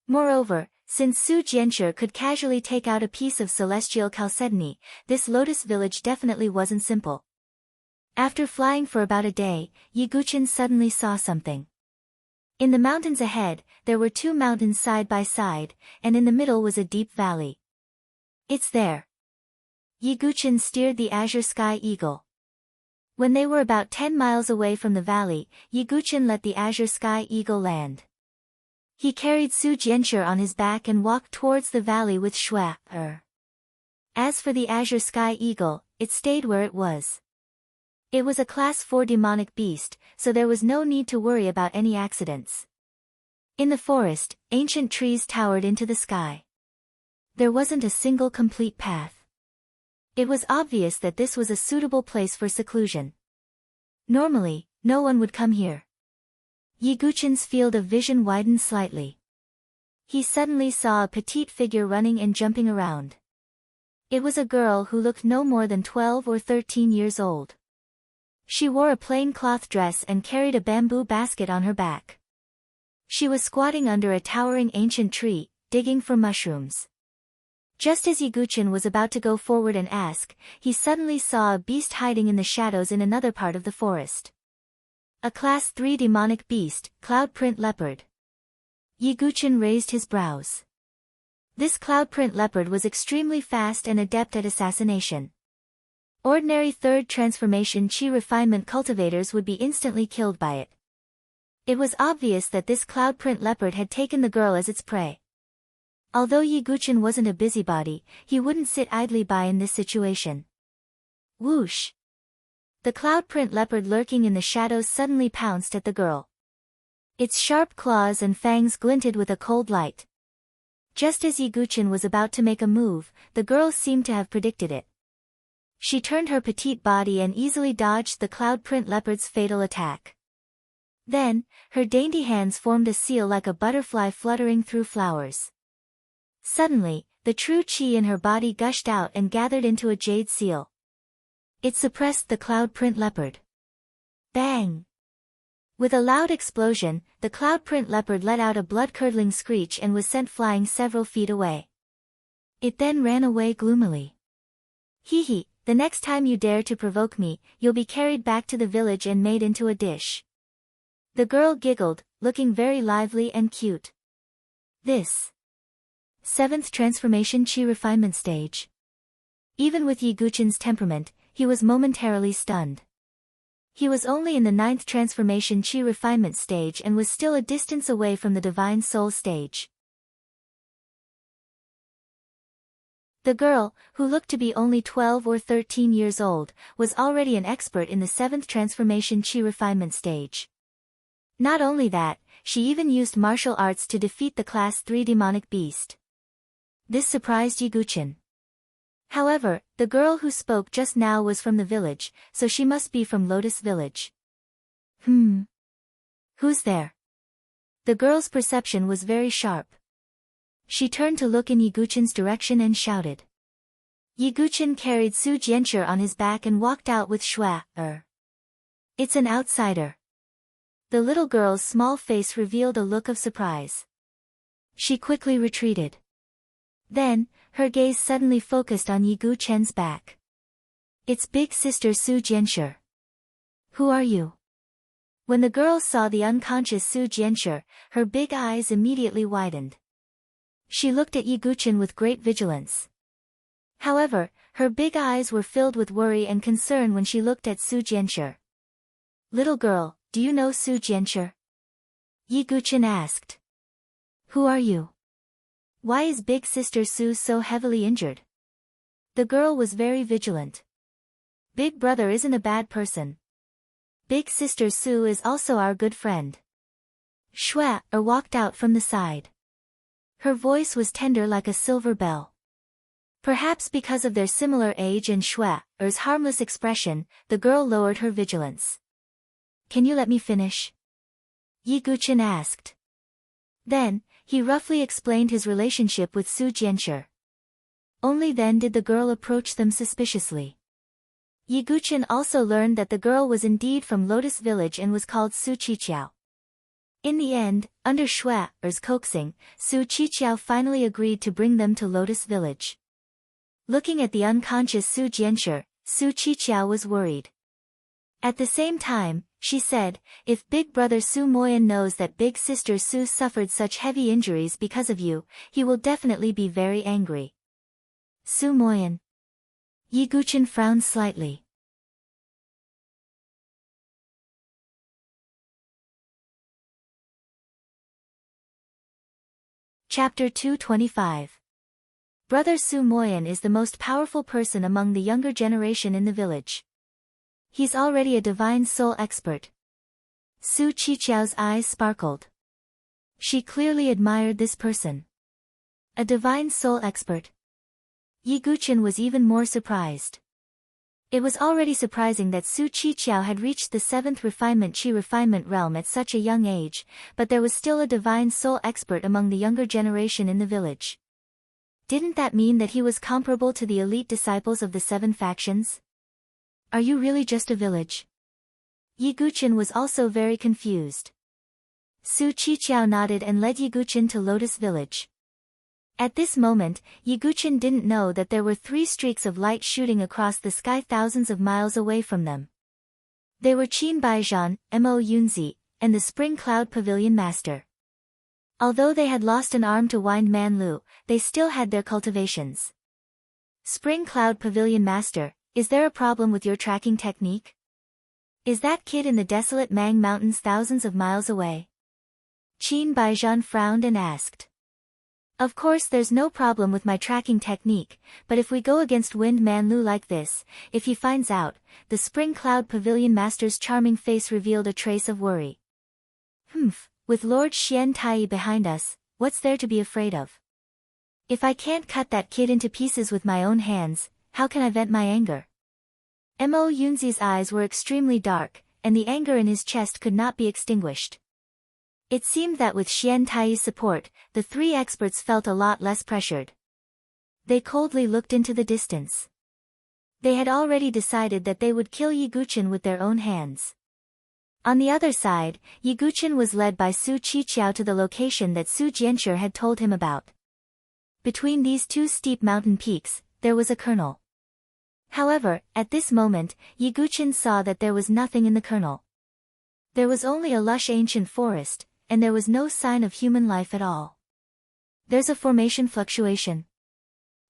Moreover, since Su Jianche could casually take out a piece of celestial chalcedony, this lotus village definitely wasn't simple. After flying for about a day, Yiguchen suddenly saw something. In the mountains ahead, there were 2 mountains side by side, and in the middle was a deep valley. It's there. Yiguchen steered the Azure Sky Eagle. When they were about 10 miles away from the valley, Yiguchen let the Azure Sky Eagle land. He carried Su Jianche on his back and walked towards the valley with Shui. As for the Azure Sky Eagle, it stayed where it was. It was a Class 4 demonic beast, so there was no need to worry about any accidents. In the forest, ancient trees towered into the sky. There wasn't a single complete path. It was obvious that this was a suitable place for seclusion. Normally, no one would come here. Yiguchen's field of vision widened slightly. He suddenly saw a petite figure running and jumping around. It was a girl who looked no more than 12 or 13 years old. She wore a plain cloth dress and carried a bamboo basket on her back. She was squatting under a towering ancient tree, digging for mushrooms. Just as Yiguchen was about to go forward and ask, he suddenly saw a beast hiding in the shadows in another part of the forest. A Class 3 demonic beast, Cloudprint Leopard. Yiguchen raised his brows. This Cloudprint Leopard was extremely fast and adept at assassination. Ordinary third transformation chi refinement cultivators would be instantly killed by it. It was obvious that this Cloudprint Leopard had taken the girl as its prey. Although Yiguchen wasn't a busybody, he wouldn't sit idly by in this situation. Whoosh! The Cloudprint Leopard lurking in the shadows suddenly pounced at the girl. Its sharp claws and fangs glinted with a cold light. Just as Yiguchen was about to make a move, the girl seemed to have predicted it. She turned her petite body and easily dodged the Cloudprint Leopard's fatal attack. Then, her dainty hands formed a seal like a butterfly fluttering through flowers. Suddenly, the true chi in her body gushed out and gathered into a jade seal. It suppressed the Cloudprint Leopard. Bang! With a loud explosion, the Cloudprint Leopard let out a blood-curdling screech and was sent flying several feet away. It then ran away gloomily. Hee hee. The next time you dare to provoke me, you'll be carried back to the village and made into a dish. The girl giggled, looking very lively and cute. This 7th transformation chi refinement stage. Even with Yiguchen's temperament, he was momentarily stunned. He was only in the 9th transformation chi refinement stage and was still a distance away from the divine soul stage. The girl, who looked to be only 12 or 13 years old, was already an expert in the 7th transformation chi refinement stage. Not only that, she even used martial arts to defeat the Class 3 demonic beast. This surprised Yiguchin. However, the girl who spoke just now was from the village, so she must be from Lotus Village. Who's there? The girl's perception was very sharp. She turned to look in Yiguchin's direction and shouted. Yiguchin carried Su Jianshi on his back and walked out with Shui. It's an outsider. The little girl's small face revealed a look of surprise. She quickly retreated. Then, her gaze suddenly focused on Yiguchen's back. It's big sister Su Jianshi. Who are you? When the girl saw the unconscious Su Jianshi, her big eyes immediately widened. She looked at Yiguchin with great vigilance. However, her big eyes were filled with worry and concern when she looked at Su Jianshi. Little girl, do you know Su Jianshi? Yiguchin asked. Who are you? Why is big sister Su so heavily injured? The girl was very vigilant. Big brother isn't a bad person. Big sister Su is also our good friend. Shui walked out from the side. Her voice was tender like a silver bell. Perhaps because of their similar age and Shui's harmless expression, the girl lowered her vigilance. Can you let me finish? Yiguchin asked. Then, he roughly explained his relationship with Su Jianshi. Only then did the girl approach them suspiciously. Yiguchin also learned that the girl was indeed from Lotus Village and was called Su Qiqiao. In the end, under Shui's coaxing, Su Qiqiao finally agreed to bring them to Lotus Village. Looking at the unconscious Su Jianshi, Su Qiqiao was worried. At the same time, she said, if big brother Su Moyan knows that big sister Su suffered such heavy injuries because of you, he will definitely be very angry. Su Moyan. Yiguchin frowned slightly. Chapter 225. Brother Su Moyan is the most powerful person among the younger generation in the village. He's already a divine soul expert. Su Qiqiao's eyes sparkled. She clearly admired this person. A divine soul expert. Yiguchin was even more surprised. It was already surprising that Su Qiqiao had reached the 7th refinement chi refinement realm at such a young age, but there was still a divine soul expert among the younger generation in the village. Didn't that mean that he was comparable to the elite disciples of the 7 factions? Are you really just a village? Yiguchin was also very confused. Su Qiqiao nodded and led Yiguchin to Lotus Village. At this moment, Yiguchin didn't know that there were 3 streaks of light shooting across the sky thousands of miles away from them. They were Qin Baijian, Mo Yunzi, and the Spring Cloud Pavilion Master. Although they had lost an arm to Wind Man Lu, they still had their cultivations. Spring Cloud Pavilion Master, is there a problem with your tracking technique? Is that kid in the desolate Mang Mountains thousands of miles away? Qin Baijian frowned and asked. Of course there's no problem with my tracking technique, but if we go against Wind Man Lu like this, if he finds out, the Spring Cloud Pavilion Master's charming face revealed a trace of worry. With Lord Xian Tai behind us, what's there to be afraid of? If I can't cut that kid into pieces with my own hands, how can I vent my anger? Mo Yunzi's eyes were extremely dark, and the anger in his chest could not be extinguished. It seemed that with Xian Tai's support, the 3 experts felt a lot less pressured. They coldly looked into the distance. They had already decided that they would kill Yiguchin with their own hands. On the other side, Yiguchin was led by Su Qiqiao to the location that Su Jianshi had told him about. Between these 2 steep mountain peaks, there was a kernel. However, at this moment, Yiguchin saw that there was nothing in the kernel. There was only a lush ancient forest, and there was no sign of human life at all. There's a formation fluctuation.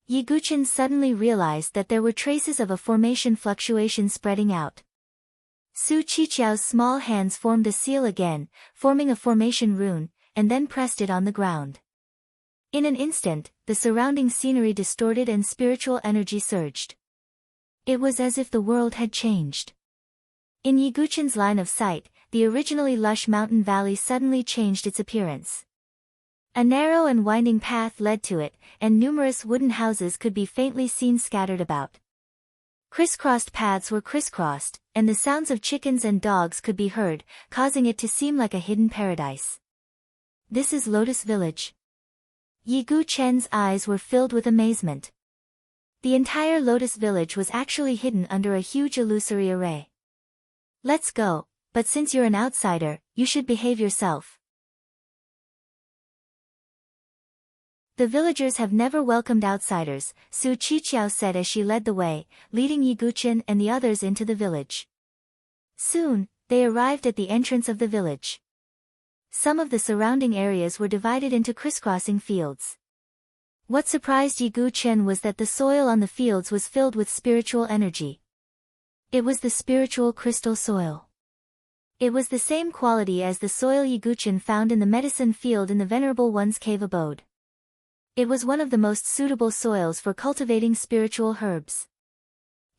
Yiguchin suddenly realized that there were traces of a formation fluctuation spreading out. Su Qiqiao's small hands formed a seal again, forming a formation rune, and then pressed it on the ground. In an instant, the surrounding scenery distorted and spiritual energy surged. It was as if the world had changed. In Yiguchen's line of sight, the originally lush mountain valley suddenly changed its appearance. A narrow and winding path led to it, and numerous wooden houses could be faintly seen scattered about. Crisscrossed paths were crisscrossed, and the sounds of chickens and dogs could be heard, causing it to seem like a hidden paradise. This is Lotus Village. Yiguchen's eyes were filled with amazement. The entire Lotus Village was actually hidden under a huge illusory array. Let's go, but since you're an outsider, you should behave yourself. The villagers have never welcomed outsiders, Su Qiqiao said as she led the way, leading Yiguchen and the others into the village. Soon, they arrived at the entrance of the village. Some of the surrounding areas were divided into crisscrossing fields. What surprised Yiguchen was that the soil on the fields was filled with spiritual energy. It was the spiritual crystal soil. It was the same quality as the soil Yiguchen found in the medicine field in the Venerable One's cave abode. It was one of the most suitable soils for cultivating spiritual herbs.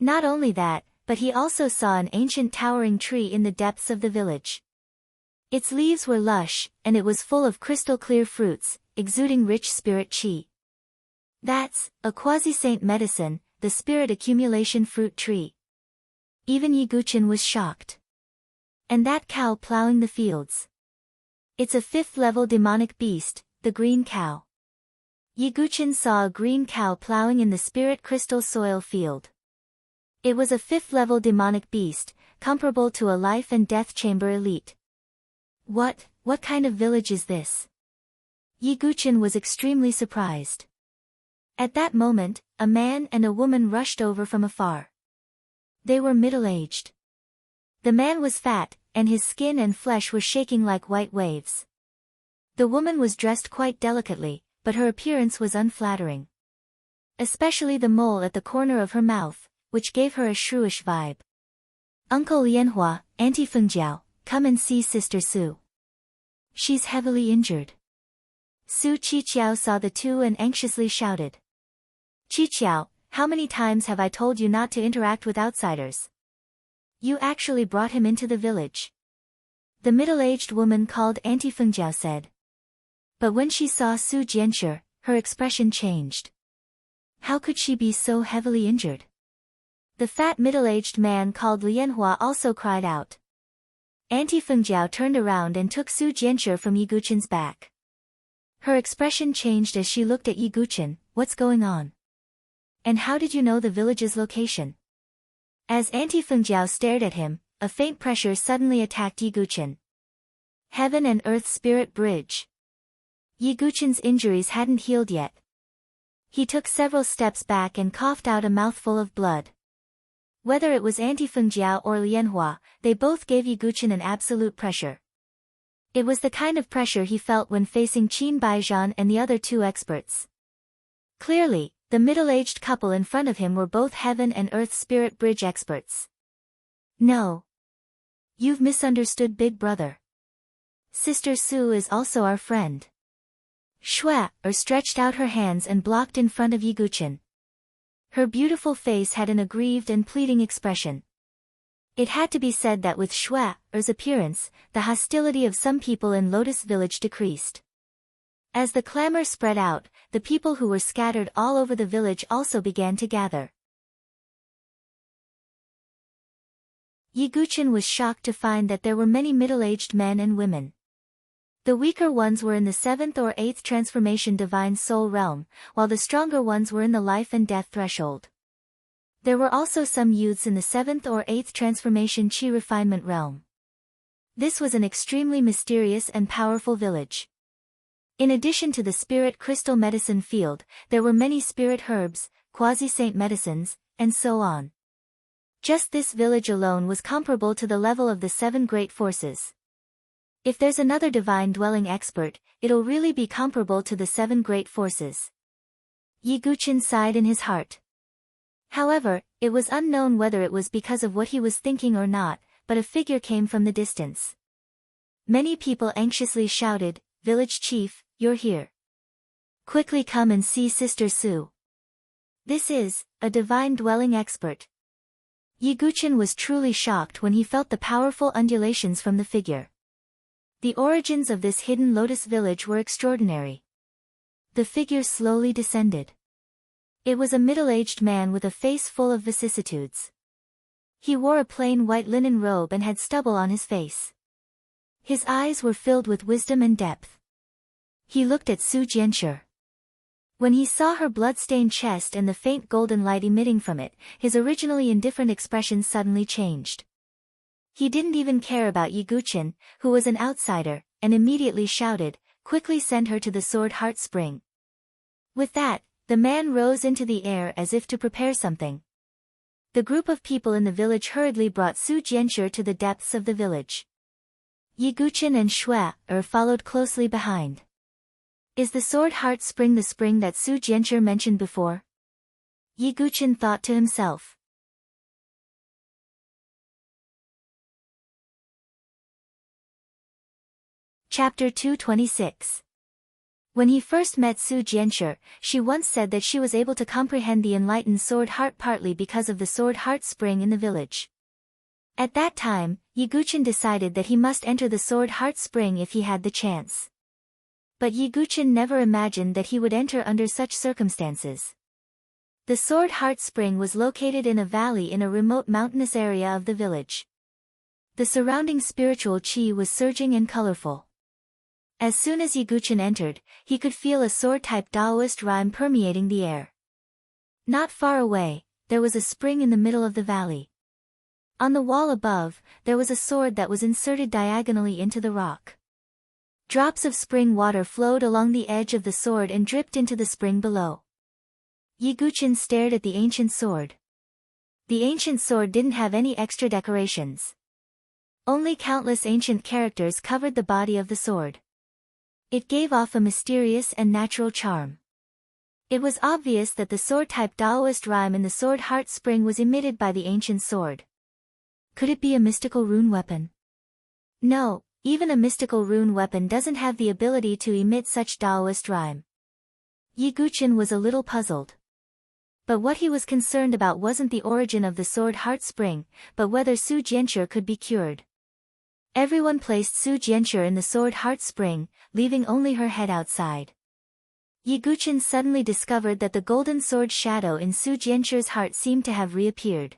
Not only that, but he also saw an ancient towering tree in the depths of the village. Its leaves were lush, and it was full of crystal-clear fruits, exuding rich spirit qi. That's a quasi-saint medicine, the spirit accumulation fruit tree. Even Yiguchen was shocked. And that cow plowing the fields. It's a 5th-level demonic beast, the green cow. Yiguchen saw a green cow plowing in the spirit crystal soil field. It was a 5th-level demonic beast, comparable to a life and death chamber elite. What kind of village is this? Yiguchen was extremely surprised. At that moment, a man and a woman rushed over from afar. They were middle-aged. The man was fat, and his skin and flesh were shaking like white waves. The woman was dressed quite delicately, but her appearance was unflattering. Especially the mole at the corner of her mouth, which gave her a shrewish vibe. Uncle Lianhua, Auntie Fengjiao, come and see Sister Su. She's heavily injured. Su Qiqiao saw the two and anxiously shouted. Qiqiao, how many times have I told you not to interact with outsiders? You actually brought him into the village. The middle-aged woman called Auntie Fengjiao said. But when she saw Su Jianshi, her expression changed. How could she be so heavily injured? The fat middle-aged man called Lianhua also cried out. Auntie Fengjiao turned around and took Su Jianshi from Yiguchen's back. Her expression changed as she looked at Yiguchen. What's going on? And how did you know the village's location? As Auntie Fengjiao stared at him, a faint pressure suddenly attacked Yiguchen. Heaven and Earth Spirit Bridge. Yiguchen's injuries hadn't healed yet. He took several steps back and coughed out a mouthful of blood. Whether it was Auntie Fengjiao or Lianhua, they both gave Yiguchen an absolute pressure. It was the kind of pressure he felt when facing Qin Baijian and the other two experts. Clearly, the middle-aged couple in front of him were both Heaven and Earth Spirit Bridge experts. No. You've misunderstood Big Brother. Sister Su is also our friend. Shua stretched out her hands and blocked in front of Yiguchen. Her beautiful face had an aggrieved and pleading expression. It had to be said that with Shua's appearance, the hostility of some people in Lotus Village decreased. As the clamor spread out, the people who were scattered all over the village also began to gather. Yiguchen was shocked to find that there were many middle-aged men and women. The weaker ones were in the 7th or 8th transformation divine soul realm, while the stronger ones were in the life and death threshold. There were also some youths in the 7th or 8th transformation chi refinement realm. This was an extremely mysterious and powerful village. In addition to the spirit crystal medicine field, there were many spirit herbs, quasi-saint medicines, and so on. Just this village alone was comparable to the level of the 7 great forces. If there's another divine dwelling expert, it'll really be comparable to the 7 great forces. Yiguchen sighed in his heart. However, it was unknown whether it was because of what he was thinking or not, but a figure came from the distance. Many people anxiously shouted, "Village chief, you're here." Quickly come and see Sister Su. This is a divine dwelling expert. Yiguchen was truly shocked when he felt the powerful undulations from the figure. The origins of this hidden lotus village were extraordinary. The figure slowly descended. It was a middle-aged man with a face full of vicissitudes. He wore a plain white linen robe and had stubble on his face. His eyes were filled with wisdom and depth. He looked at Su Jianshi. When he saw her blood-stained chest and the faint golden light emitting from it, his originally indifferent expression suddenly changed. He didn't even care about Yiguchen, who was an outsider, and immediately shouted, "Quickly send her to the Sword Heart Spring." With that, the man rose into the air as if to prepare something. The group of people in the village hurriedly brought Su Jianshi to the depths of the village. Yiguchen and Shui followed closely behind. Is the Sword Heart Spring the spring that Su Jianshi mentioned before? Yiguchen thought to himself. Chapter 226. When he first met Su Jianshi, she once said that she was able to comprehend the enlightened Sword Heart partly because of the Sword Heart Spring in the village. At that time, Yiguchen decided that he must enter the Sword Heart Spring if he had the chance. But Yiguchen never imagined that he would enter under such circumstances. The Sword Heart Spring was located in a valley in a remote mountainous area of the village. The surrounding spiritual qi was surging and colorful. As soon as Yiguchen entered, he could feel a sword-type Taoist rhyme permeating the air. Not far away, there was a spring in the middle of the valley. On the wall above, there was a sword that was inserted diagonally into the rock. Drops of spring water flowed along the edge of the sword and dripped into the spring below. Yiguchen stared at the ancient sword. The ancient sword didn't have any extra decorations. Only countless ancient characters covered the body of the sword. It gave off a mysterious and natural charm. It was obvious that the sword-type Taoist rhyme in the Sword Heart Spring was emitted by the ancient sword. Could it be a mystical rune weapon? No. Even a mystical rune weapon doesn't have the ability to emit such Taoist rhyme. Yiguchen was a little puzzled. But what he was concerned about wasn't the origin of the Sword Heart Spring, but whether Su Jianshi could be cured. Everyone placed Su Jianshi in the Sword Heart Spring, leaving only her head outside. Yiguchen suddenly discovered that the golden sword shadow in Su Jianshi's heart seemed to have reappeared.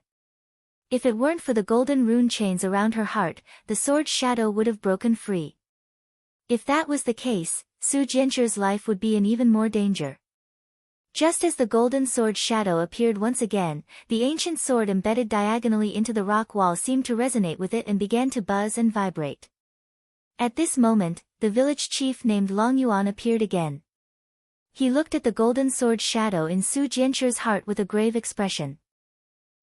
If it weren't for the golden rune chains around her heart, the sword shadow would have broken free. If that was the case, Su Jianshi's life would be in even more danger. Just as the golden sword shadow appeared once again, the ancient sword embedded diagonally into the rock wall seemed to resonate with it and began to buzz and vibrate. At this moment, the village chief named Long Yuan appeared again. He looked at the golden sword shadow in Su Jianshi's heart with a grave expression.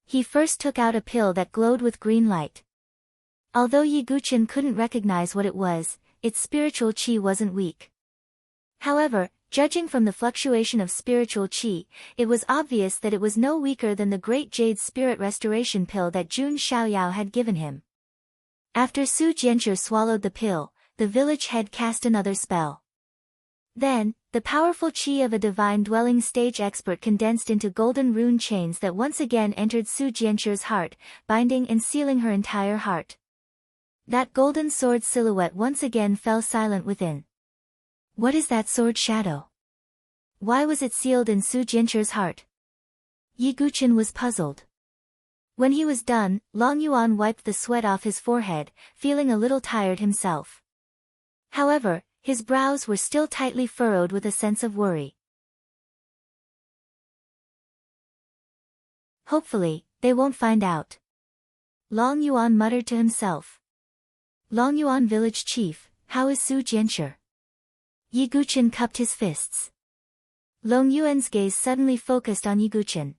He first took out a pill that glowed with green light. Although Yiguchen couldn't recognize what it was, its spiritual qi wasn't weak. However, judging from the fluctuation of spiritual qi, it was obvious that it was no weaker than the Great Jade Spirit Restoration pill that Jun Xiaoyao had given him. After Su Jianshi swallowed the pill, the village head cast another spell. Then, the powerful qi of a divine dwelling stage expert condensed into golden rune chains that once again entered Su Jianshi's heart, binding and sealing her entire heart. That golden sword silhouette once again fell silent within. What is that sword shadow? Why was it sealed in Su Jianshi's heart? Yiguchen was puzzled. When he was done, Long Yuan wiped the sweat off his forehead, feeling a little tired himself. However, his brows were still tightly furrowed with a sense of worry. Hopefully, they won't find out. Long Yuan muttered to himself. Long Yuan village chief, how is Su Jianshi? Yiguchen cupped his fists. Long Yuan's gaze suddenly focused on Yiguchen.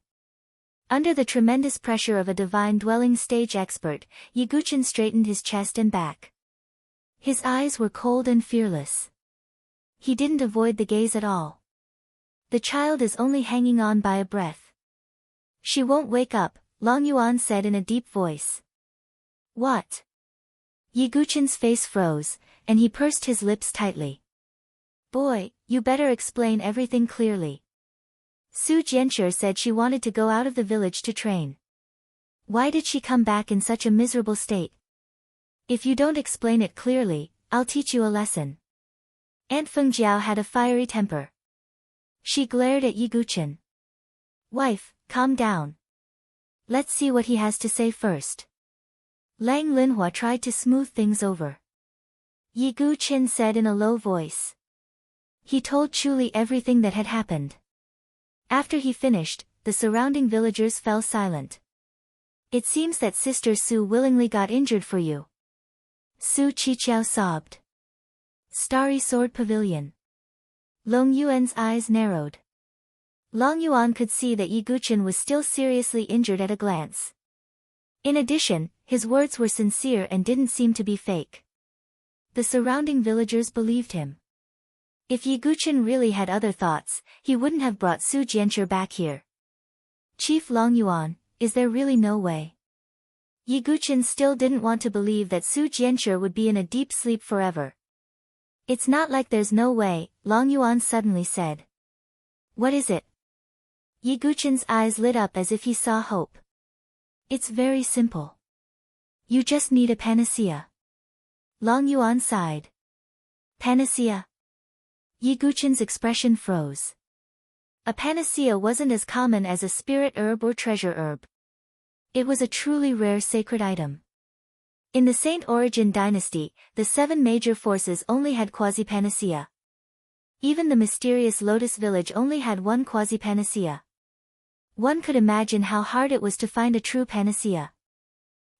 Under the tremendous pressure of a divine dwelling stage expert, Yiguchen straightened his chest and back. His eyes were cold and fearless. He didn't avoid the gaze at all. The child is only hanging on by a breath. She won't wake up, Long Yuan said in a deep voice. What? Yiguchen's face froze, and he pursed his lips tightly. Boy, you better explain everything clearly. Su Jianxue said she wanted to go out of the village to train. Why did she come back in such a miserable state? If you don't explain it clearly, I'll teach you a lesson. Aunt Fengjiao had a fiery temper. She glared at Yi Guqin. Wife, calm down. Let's see what he has to say first. Lang Linhua tried to smooth things over. Yi Guqin said in a low voice. He told Chuli everything that had happened. After he finished, the surrounding villagers fell silent. It seems that Sister Su willingly got injured for you. Su Qiqiao sobbed. Starry Sword Pavilion. Long Yuan's eyes narrowed. Long Yuan could see that Yi Guqin was still seriously injured at a glance. In addition, his words were sincere and didn't seem to be fake. The surrounding villagers believed him. If Yi Guqin really had other thoughts, he wouldn't have brought Su Jianxue back here. Chief Long Yuan, is there really no way? Yi Guqin still didn't want to believe that Su Jianxue would be in a deep sleep forever. It's not like there's no way, Long Yuan suddenly said. What is it? Yi Guqin's eyes lit up as if he saw hope. It's very simple. You just need a panacea. Long Yuan sighed. Panacea? Yi Guqin's expression froze. A panacea wasn't as common as a spirit herb or treasure herb. It was a truly rare sacred item. In the Saint Origin dynasty, the 7 major forces only had quasi-panacea. Even the mysterious Lotus village only had one quasi-panacea. One could imagine how hard it was to find a true panacea.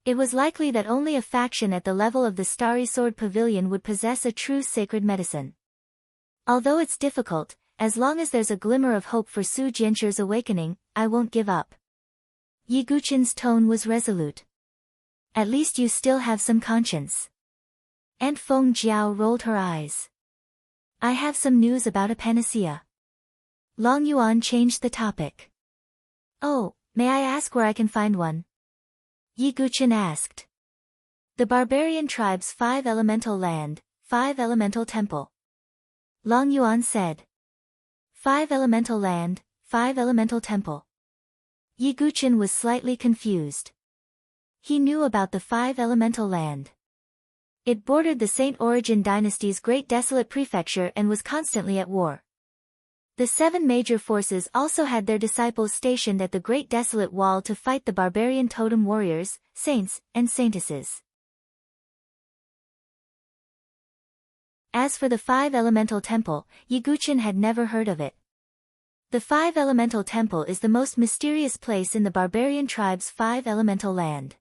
It was likely that only a faction at the level of the Starry Sword Pavilion would possess a true sacred medicine. Although it's difficult, as long as there's a glimmer of hope for Su Jianxue's awakening, I won't give up. Yi Guqin's tone was resolute. At least you still have some conscience. Aunt Feng Jiao rolled her eyes. I have some news about a panacea. Long Yuan changed the topic. Oh, may I ask where I can find one? Yi Guqin asked. The barbarian tribe's 5 elemental land, 5 elemental temple. Long Yuan said. 5 elemental land, 5 elemental temple. Yi Guqin was slightly confused. He knew about the 5 elemental land. It bordered the Saint Origin dynasty's Great Desolate Prefecture and was constantly at war. The 7 major forces also had their disciples stationed at the Great Desolate Wall to fight the barbarian totem warriors, saints, and saintesses. As for the 5 elemental temple, Yi Guqin had never heard of it. The 5 elemental temple is the most mysterious place in the barbarian tribe's 5 elemental land.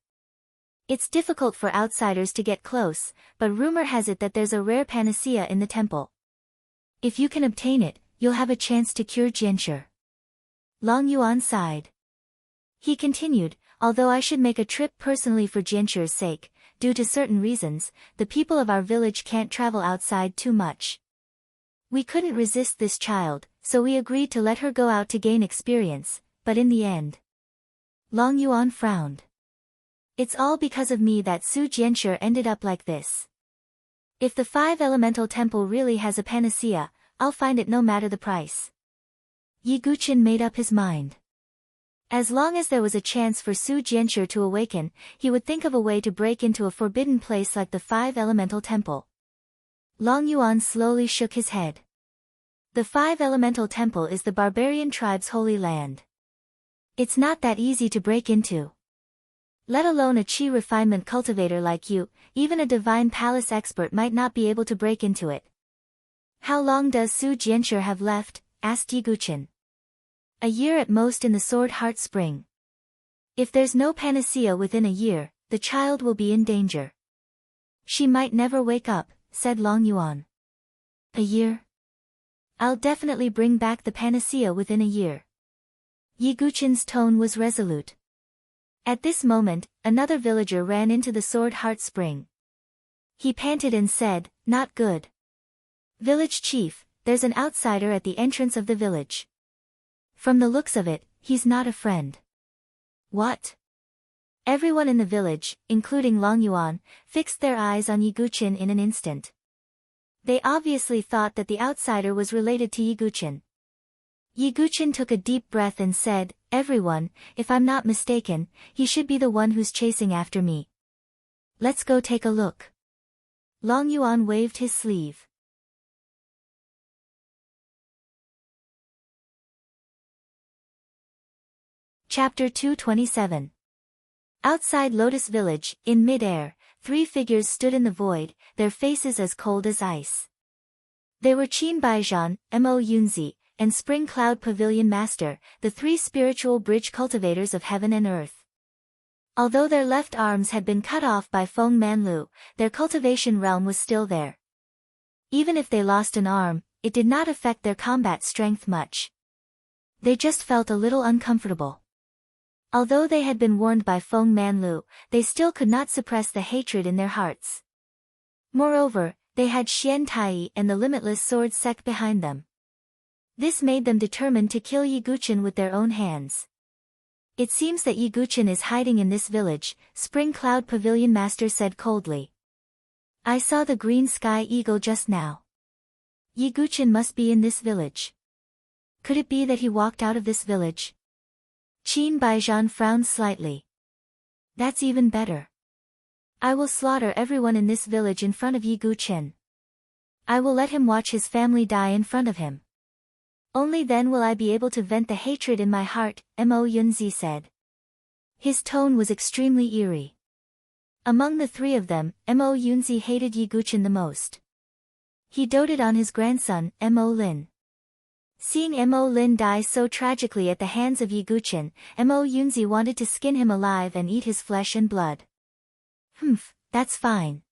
It's difficult for outsiders to get close, but rumor has it that there's a rare panacea in the temple. If you can obtain it, you'll have a chance to cure Jianxue. Long Yuan sighed. He continued, although I should make a trip personally for Jianxue's sake, due to certain reasons, the people of our village can't travel outside too much. We couldn't resist this child, so we agreed to let her go out to gain experience, but in the end. Long Yuan frowned. It's all because of me that Su Jianxue ended up like this. If the 5 elemental temple really has a panacea, I'll find it no matter the price. Yi Guqin made up his mind. As long as there was a chance for Su Jianxue to awaken, he would think of a way to break into a forbidden place like the 5 elemental temple. Long Yuan slowly shook his head. The 5 elemental temple is the barbarian tribe's holy land. It's not that easy to break into. Let alone a chi refinement cultivator like you, even a divine palace expert might not be able to break into it. How long does Su Jianxue have left? Asked Yi Guqin. A year at most in the Sword Heart Spring. If there's no panacea within a year, the child will be in danger. She might never wake up, said Long Yuan. A year? I'll definitely bring back the panacea within a year. Yi Guqin's tone was resolute. At this moment, another villager ran into the Sword Heart Spring. He panted and said, "Not good. Village chief, there's an outsider at the entrance of the village. From the looks of it, he's not a friend." What? Everyone in the village, including Long Yuan, fixed their eyes on Yi Guqin in an instant. They obviously thought that the outsider was related to Yiguchin. Yiguchin took a deep breath and said, "Everyone, if I'm not mistaken, he should be the one who's chasing after me. Let's go take a look." Long Yuan waved his sleeve. Chapter 227. Outside Lotus Village, in mid-air, 3 figures stood in the void, their faces as cold as ice. They were Qin Baijian, Mo Yunzi, and Spring Cloud Pavilion Master, the 3 spiritual bridge cultivators of heaven and earth. Although their left arms had been cut off by Feng Manlu, their cultivation realm was still there. Even if they lost an arm, it did not affect their combat strength much. They just felt a little uncomfortable. Although they had been warned by Feng Manlu, they still could not suppress the hatred in their hearts. Moreover, they had Xian Tai and the Limitless Sword sect behind them. This made them determined to kill Yiguchin with their own hands. "It seems that Yiguchin is hiding in this village," Spring Cloud Pavilion Master said coldly. "I saw the green sky eagle just now. Yiguchin must be in this village. Could it be that he walked out of this village?" Qin Baijian frowned slightly. "That's even better. I will slaughter everyone in this village in front of Yiguchin. I will let him watch his family die in front of him. Only then will I be able to vent the hatred in my heart," Mo Yunzi said. His tone was extremely eerie. Among the 3 of them, Mo Yunzi hated Yiguchin the most. He doted on his grandson, Mo Lin. Seeing Mo Lin die so tragically at the hands of Yiguchin, Mo Yunzi wanted to skin him alive and eat his flesh and blood. That's fine.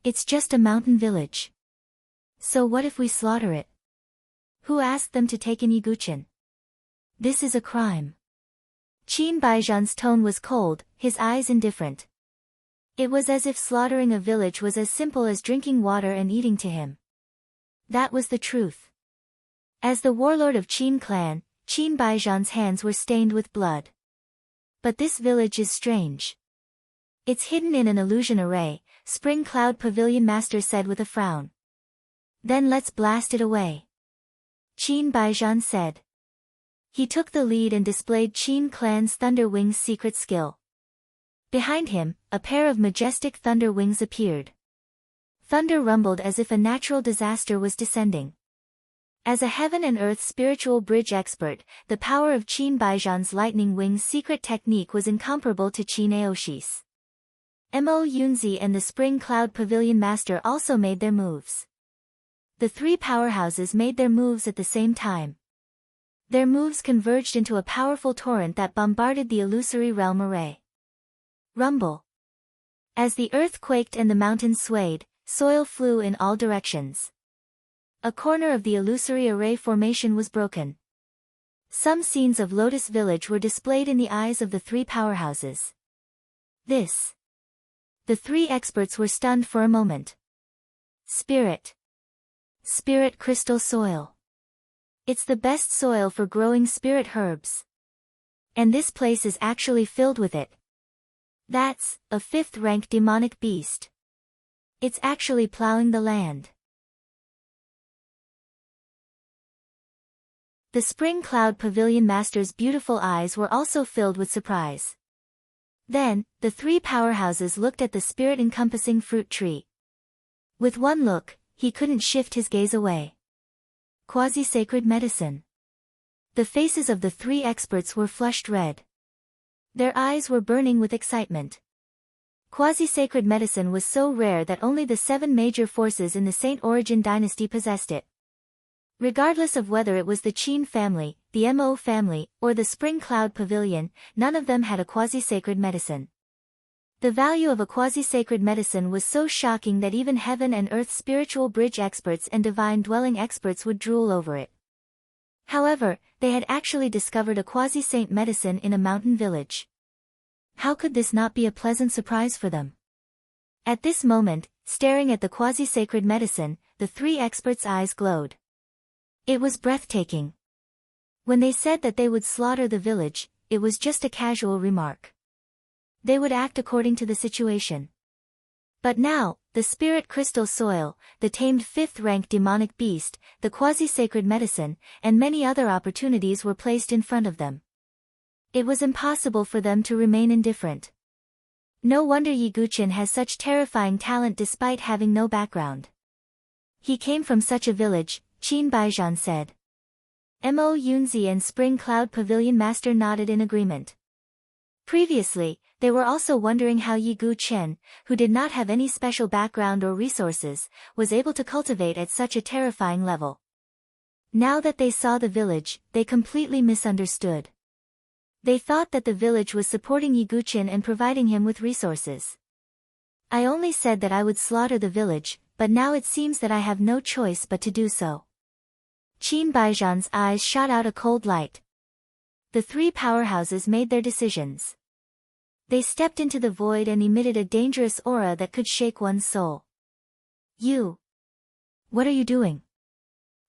It's just a mountain village. So what if we slaughter it? Who asked them to take in Yiguchin? This is a crime. Qin Baijian's tone was cold, his eyes indifferent. It was as if slaughtering a village was as simple as drinking water and eating to him. That was the truth. As the warlord of Qin clan, Qin Baijian's hands were stained with blood. But this village is strange. It's hidden in an illusion array, Spring Cloud Pavilion Master said with a frown. Then let's blast it away. Qin Baijian said. He took the lead and displayed Qin clan's Thunder Wings secret skill. Behind him, a pair of majestic thunder wings appeared. Thunder rumbled as if a natural disaster was descending. As a heaven and earth spiritual bridge expert, the power of Qin Baijian's lightning wings secret technique was incomparable to Qin Aoshi's. Mo Yunzi and the Spring Cloud Pavilion Master also made their moves. The 3 powerhouses made their moves at the same time. Their moves converged into a powerful torrent that bombarded the illusory realm array. Rumble. As the earth quaked and the mountains swayed, soil flew in all directions. A corner of the illusory array formation was broken. Some scenes of Lotus Village were displayed in the eyes of the 3 powerhouses. This. The 3 experts were stunned for a moment. Spirit. Spirit crystal soil. It's the best soil for growing spirit herbs. And this place is actually filled with it. That's a 5th-rank demonic beast. It's actually plowing the land. The Spring Cloud Pavilion Master's beautiful eyes were also filled with surprise. Then, the 3 powerhouses looked at the spirit-encompassing fruit tree. With one look, he couldn't shift his gaze away. Quasi-sacred medicine. The faces of the 3 experts were flushed red. Their eyes were burning with excitement. Quasi-sacred medicine was so rare that only the 7 major forces in the Saint Origin dynasty possessed it. Regardless of whether it was the Qin family, the Mo family, or the Spring Cloud Pavilion, none of them had a quasi-sacred medicine. The value of a quasi-sacred medicine was so shocking that even heaven and earth spiritual bridge experts and divine dwelling experts would drool over it. However, they had actually discovered a quasi-saint medicine in a mountain village. How could this not be a pleasant surprise for them? At this moment, staring at the quasi-sacred medicine, the 3 experts' eyes glowed. It was breathtaking. When they said that they would slaughter the village, it was just a casual remark. They would act according to the situation. But now, the spirit crystal soil, the tamed 5th-rank demonic beast, the quasi-sacred medicine, and many other opportunities were placed in front of them. It was impossible for them to remain indifferent. No wonder Yiguchen has such terrifying talent despite having no background. He came from such a village, Qin Baijian said. Mo Yunzi and Spring Cloud Pavilion Master nodded in agreement. Previously, they were also wondering how Yiguchen, who did not have any special background or resources, was able to cultivate at such a terrifying level. Now that they saw the village, they completely misunderstood. They thought that the village was supporting Yiguchen and providing him with resources. I only said that I would slaughter the village, but now it seems that I have no choice but to do so. Qin Baijian's eyes shot out a cold light. The three powerhouses made their decisions. They stepped into the void and emitted a dangerous aura that could shake one's soul. You. What are you doing?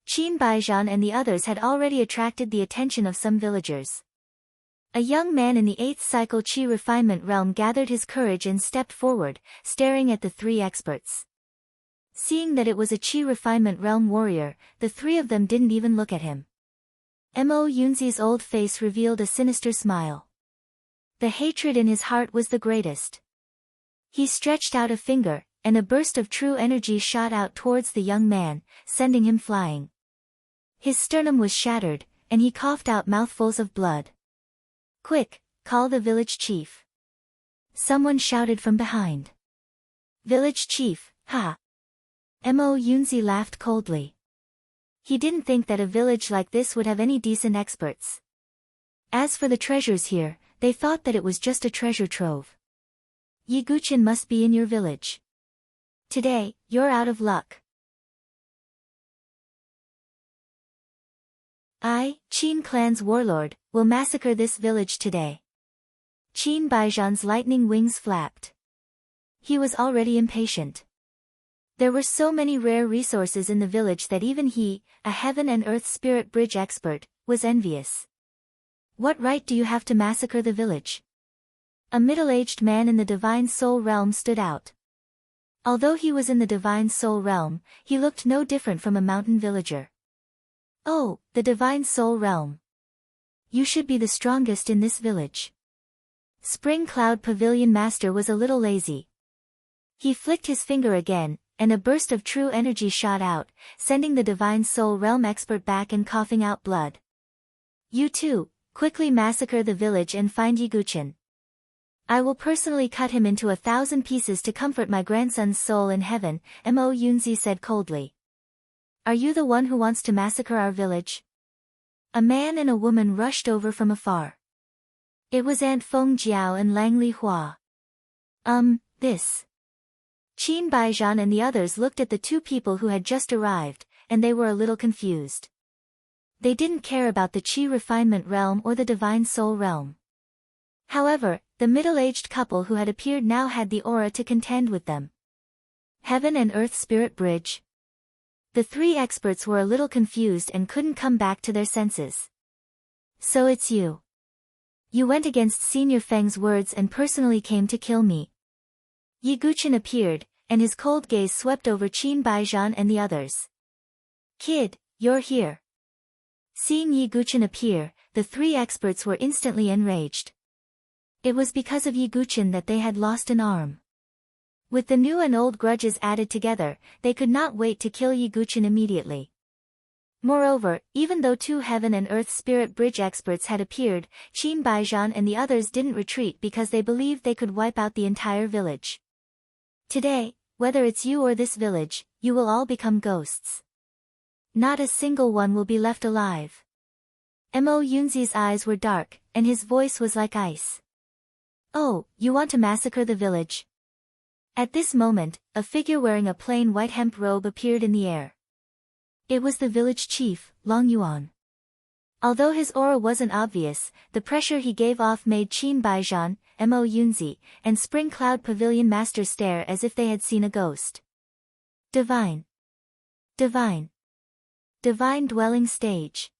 Qin Baijian and the others had already attracted the attention of some villagers. A young man in the 8th cycle Qi refinement realm gathered his courage and stepped forward, staring at the three experts. Seeing that it was a Qi refinement realm warrior, the three of them didn't even look at him. Mo Yunzi's old face revealed a sinister smile. The hatred in his heart was the greatest. He stretched out a finger, and a burst of true energy shot out towards the young man, sending him flying. His sternum was shattered, and he coughed out mouthfuls of blood. Quick, call the village chief. Someone shouted from behind. Village chief, ha! Mo Yunzi laughed coldly. He didn't think that a village like this would have any decent experts. As for the treasures here, they thought that it was just a treasure trove. Yiguchen must be in your village. Today, you're out of luck. I, Qin clan's warlord, will massacre this village today. Qin Baijian's lightning wings flapped. He was already impatient. There were so many rare resources in the village that even he, a heaven and earth spirit bridge expert, was envious. What right do you have to massacre the village? A middle-aged man in the Divine Soul Realm stood out. Although he was in the Divine Soul Realm, he looked no different from a mountain villager. Oh, the Divine Soul Realm. You should be the strongest in this village. Spring Cloud Pavilion Master was a little lazy. He flicked his finger again, and a burst of true energy shot out, sending the Divine Soul Realm expert back and coughing out blood. You too, quickly massacre the village and find Yiguchen. I will personally cut him into 1,000 pieces to comfort my grandson's soul in heaven, Mo Yunzi said coldly. Are you the one who wants to massacre our village? A man and a woman rushed over from afar. It was Aunt Feng Jiao and Lang Li Hua. This. Qin Baijian and the others looked at the two people who had just arrived, and they were a little confused. They didn't care about the Qi refinement realm or the Divine Soul realm. However, the middle-aged couple who had appeared now had the aura to contend with them. Heaven and Earth Spirit Bridge. The three experts were a little confused and couldn't come back to their senses. So it's you. You went against Senior Feng's words and personally came to kill me. Yiguchen appeared, and his cold gaze swept over Qin Baijian and the others. Kid, you're here. Seeing Yiguchen appear, the three experts were instantly enraged. It was because of Yiguchen that they had lost an arm. With the new and old grudges added together, they could not wait to kill Yiguchen immediately. Moreover, even though two Heaven and Earth Spirit Bridge experts had appeared, Qin Baijian and the others didn't retreat because they believed they could wipe out the entire village. Today, whether it's you or this village, you will all become ghosts. Not a single one will be left alive. Mo Yunzi's eyes were dark, and his voice was like ice. Oh, you want to massacre the village? At this moment, a figure wearing a plain white hemp robe appeared in the air. It was the village chief, Long Yuan. Although his aura wasn't obvious, the pressure he gave off made Qin Baijian, Mo Yunzi, and Spring Cloud Pavilion Master stare as if they had seen a ghost. Divine. Divine. Divine Dwelling Stage.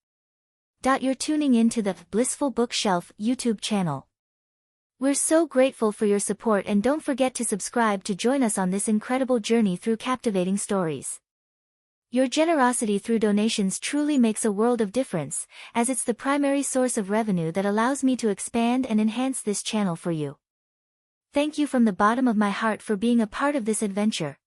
You're tuning in to the Blissful Bookshelf YouTube channel. We're so grateful for your support, and don't forget to subscribe to join us on this incredible journey through captivating stories. Your generosity through donations truly makes a world of difference, as it's the primary source of revenue that allows me to expand and enhance this channel for you. Thank you from the bottom of my heart for being a part of this adventure.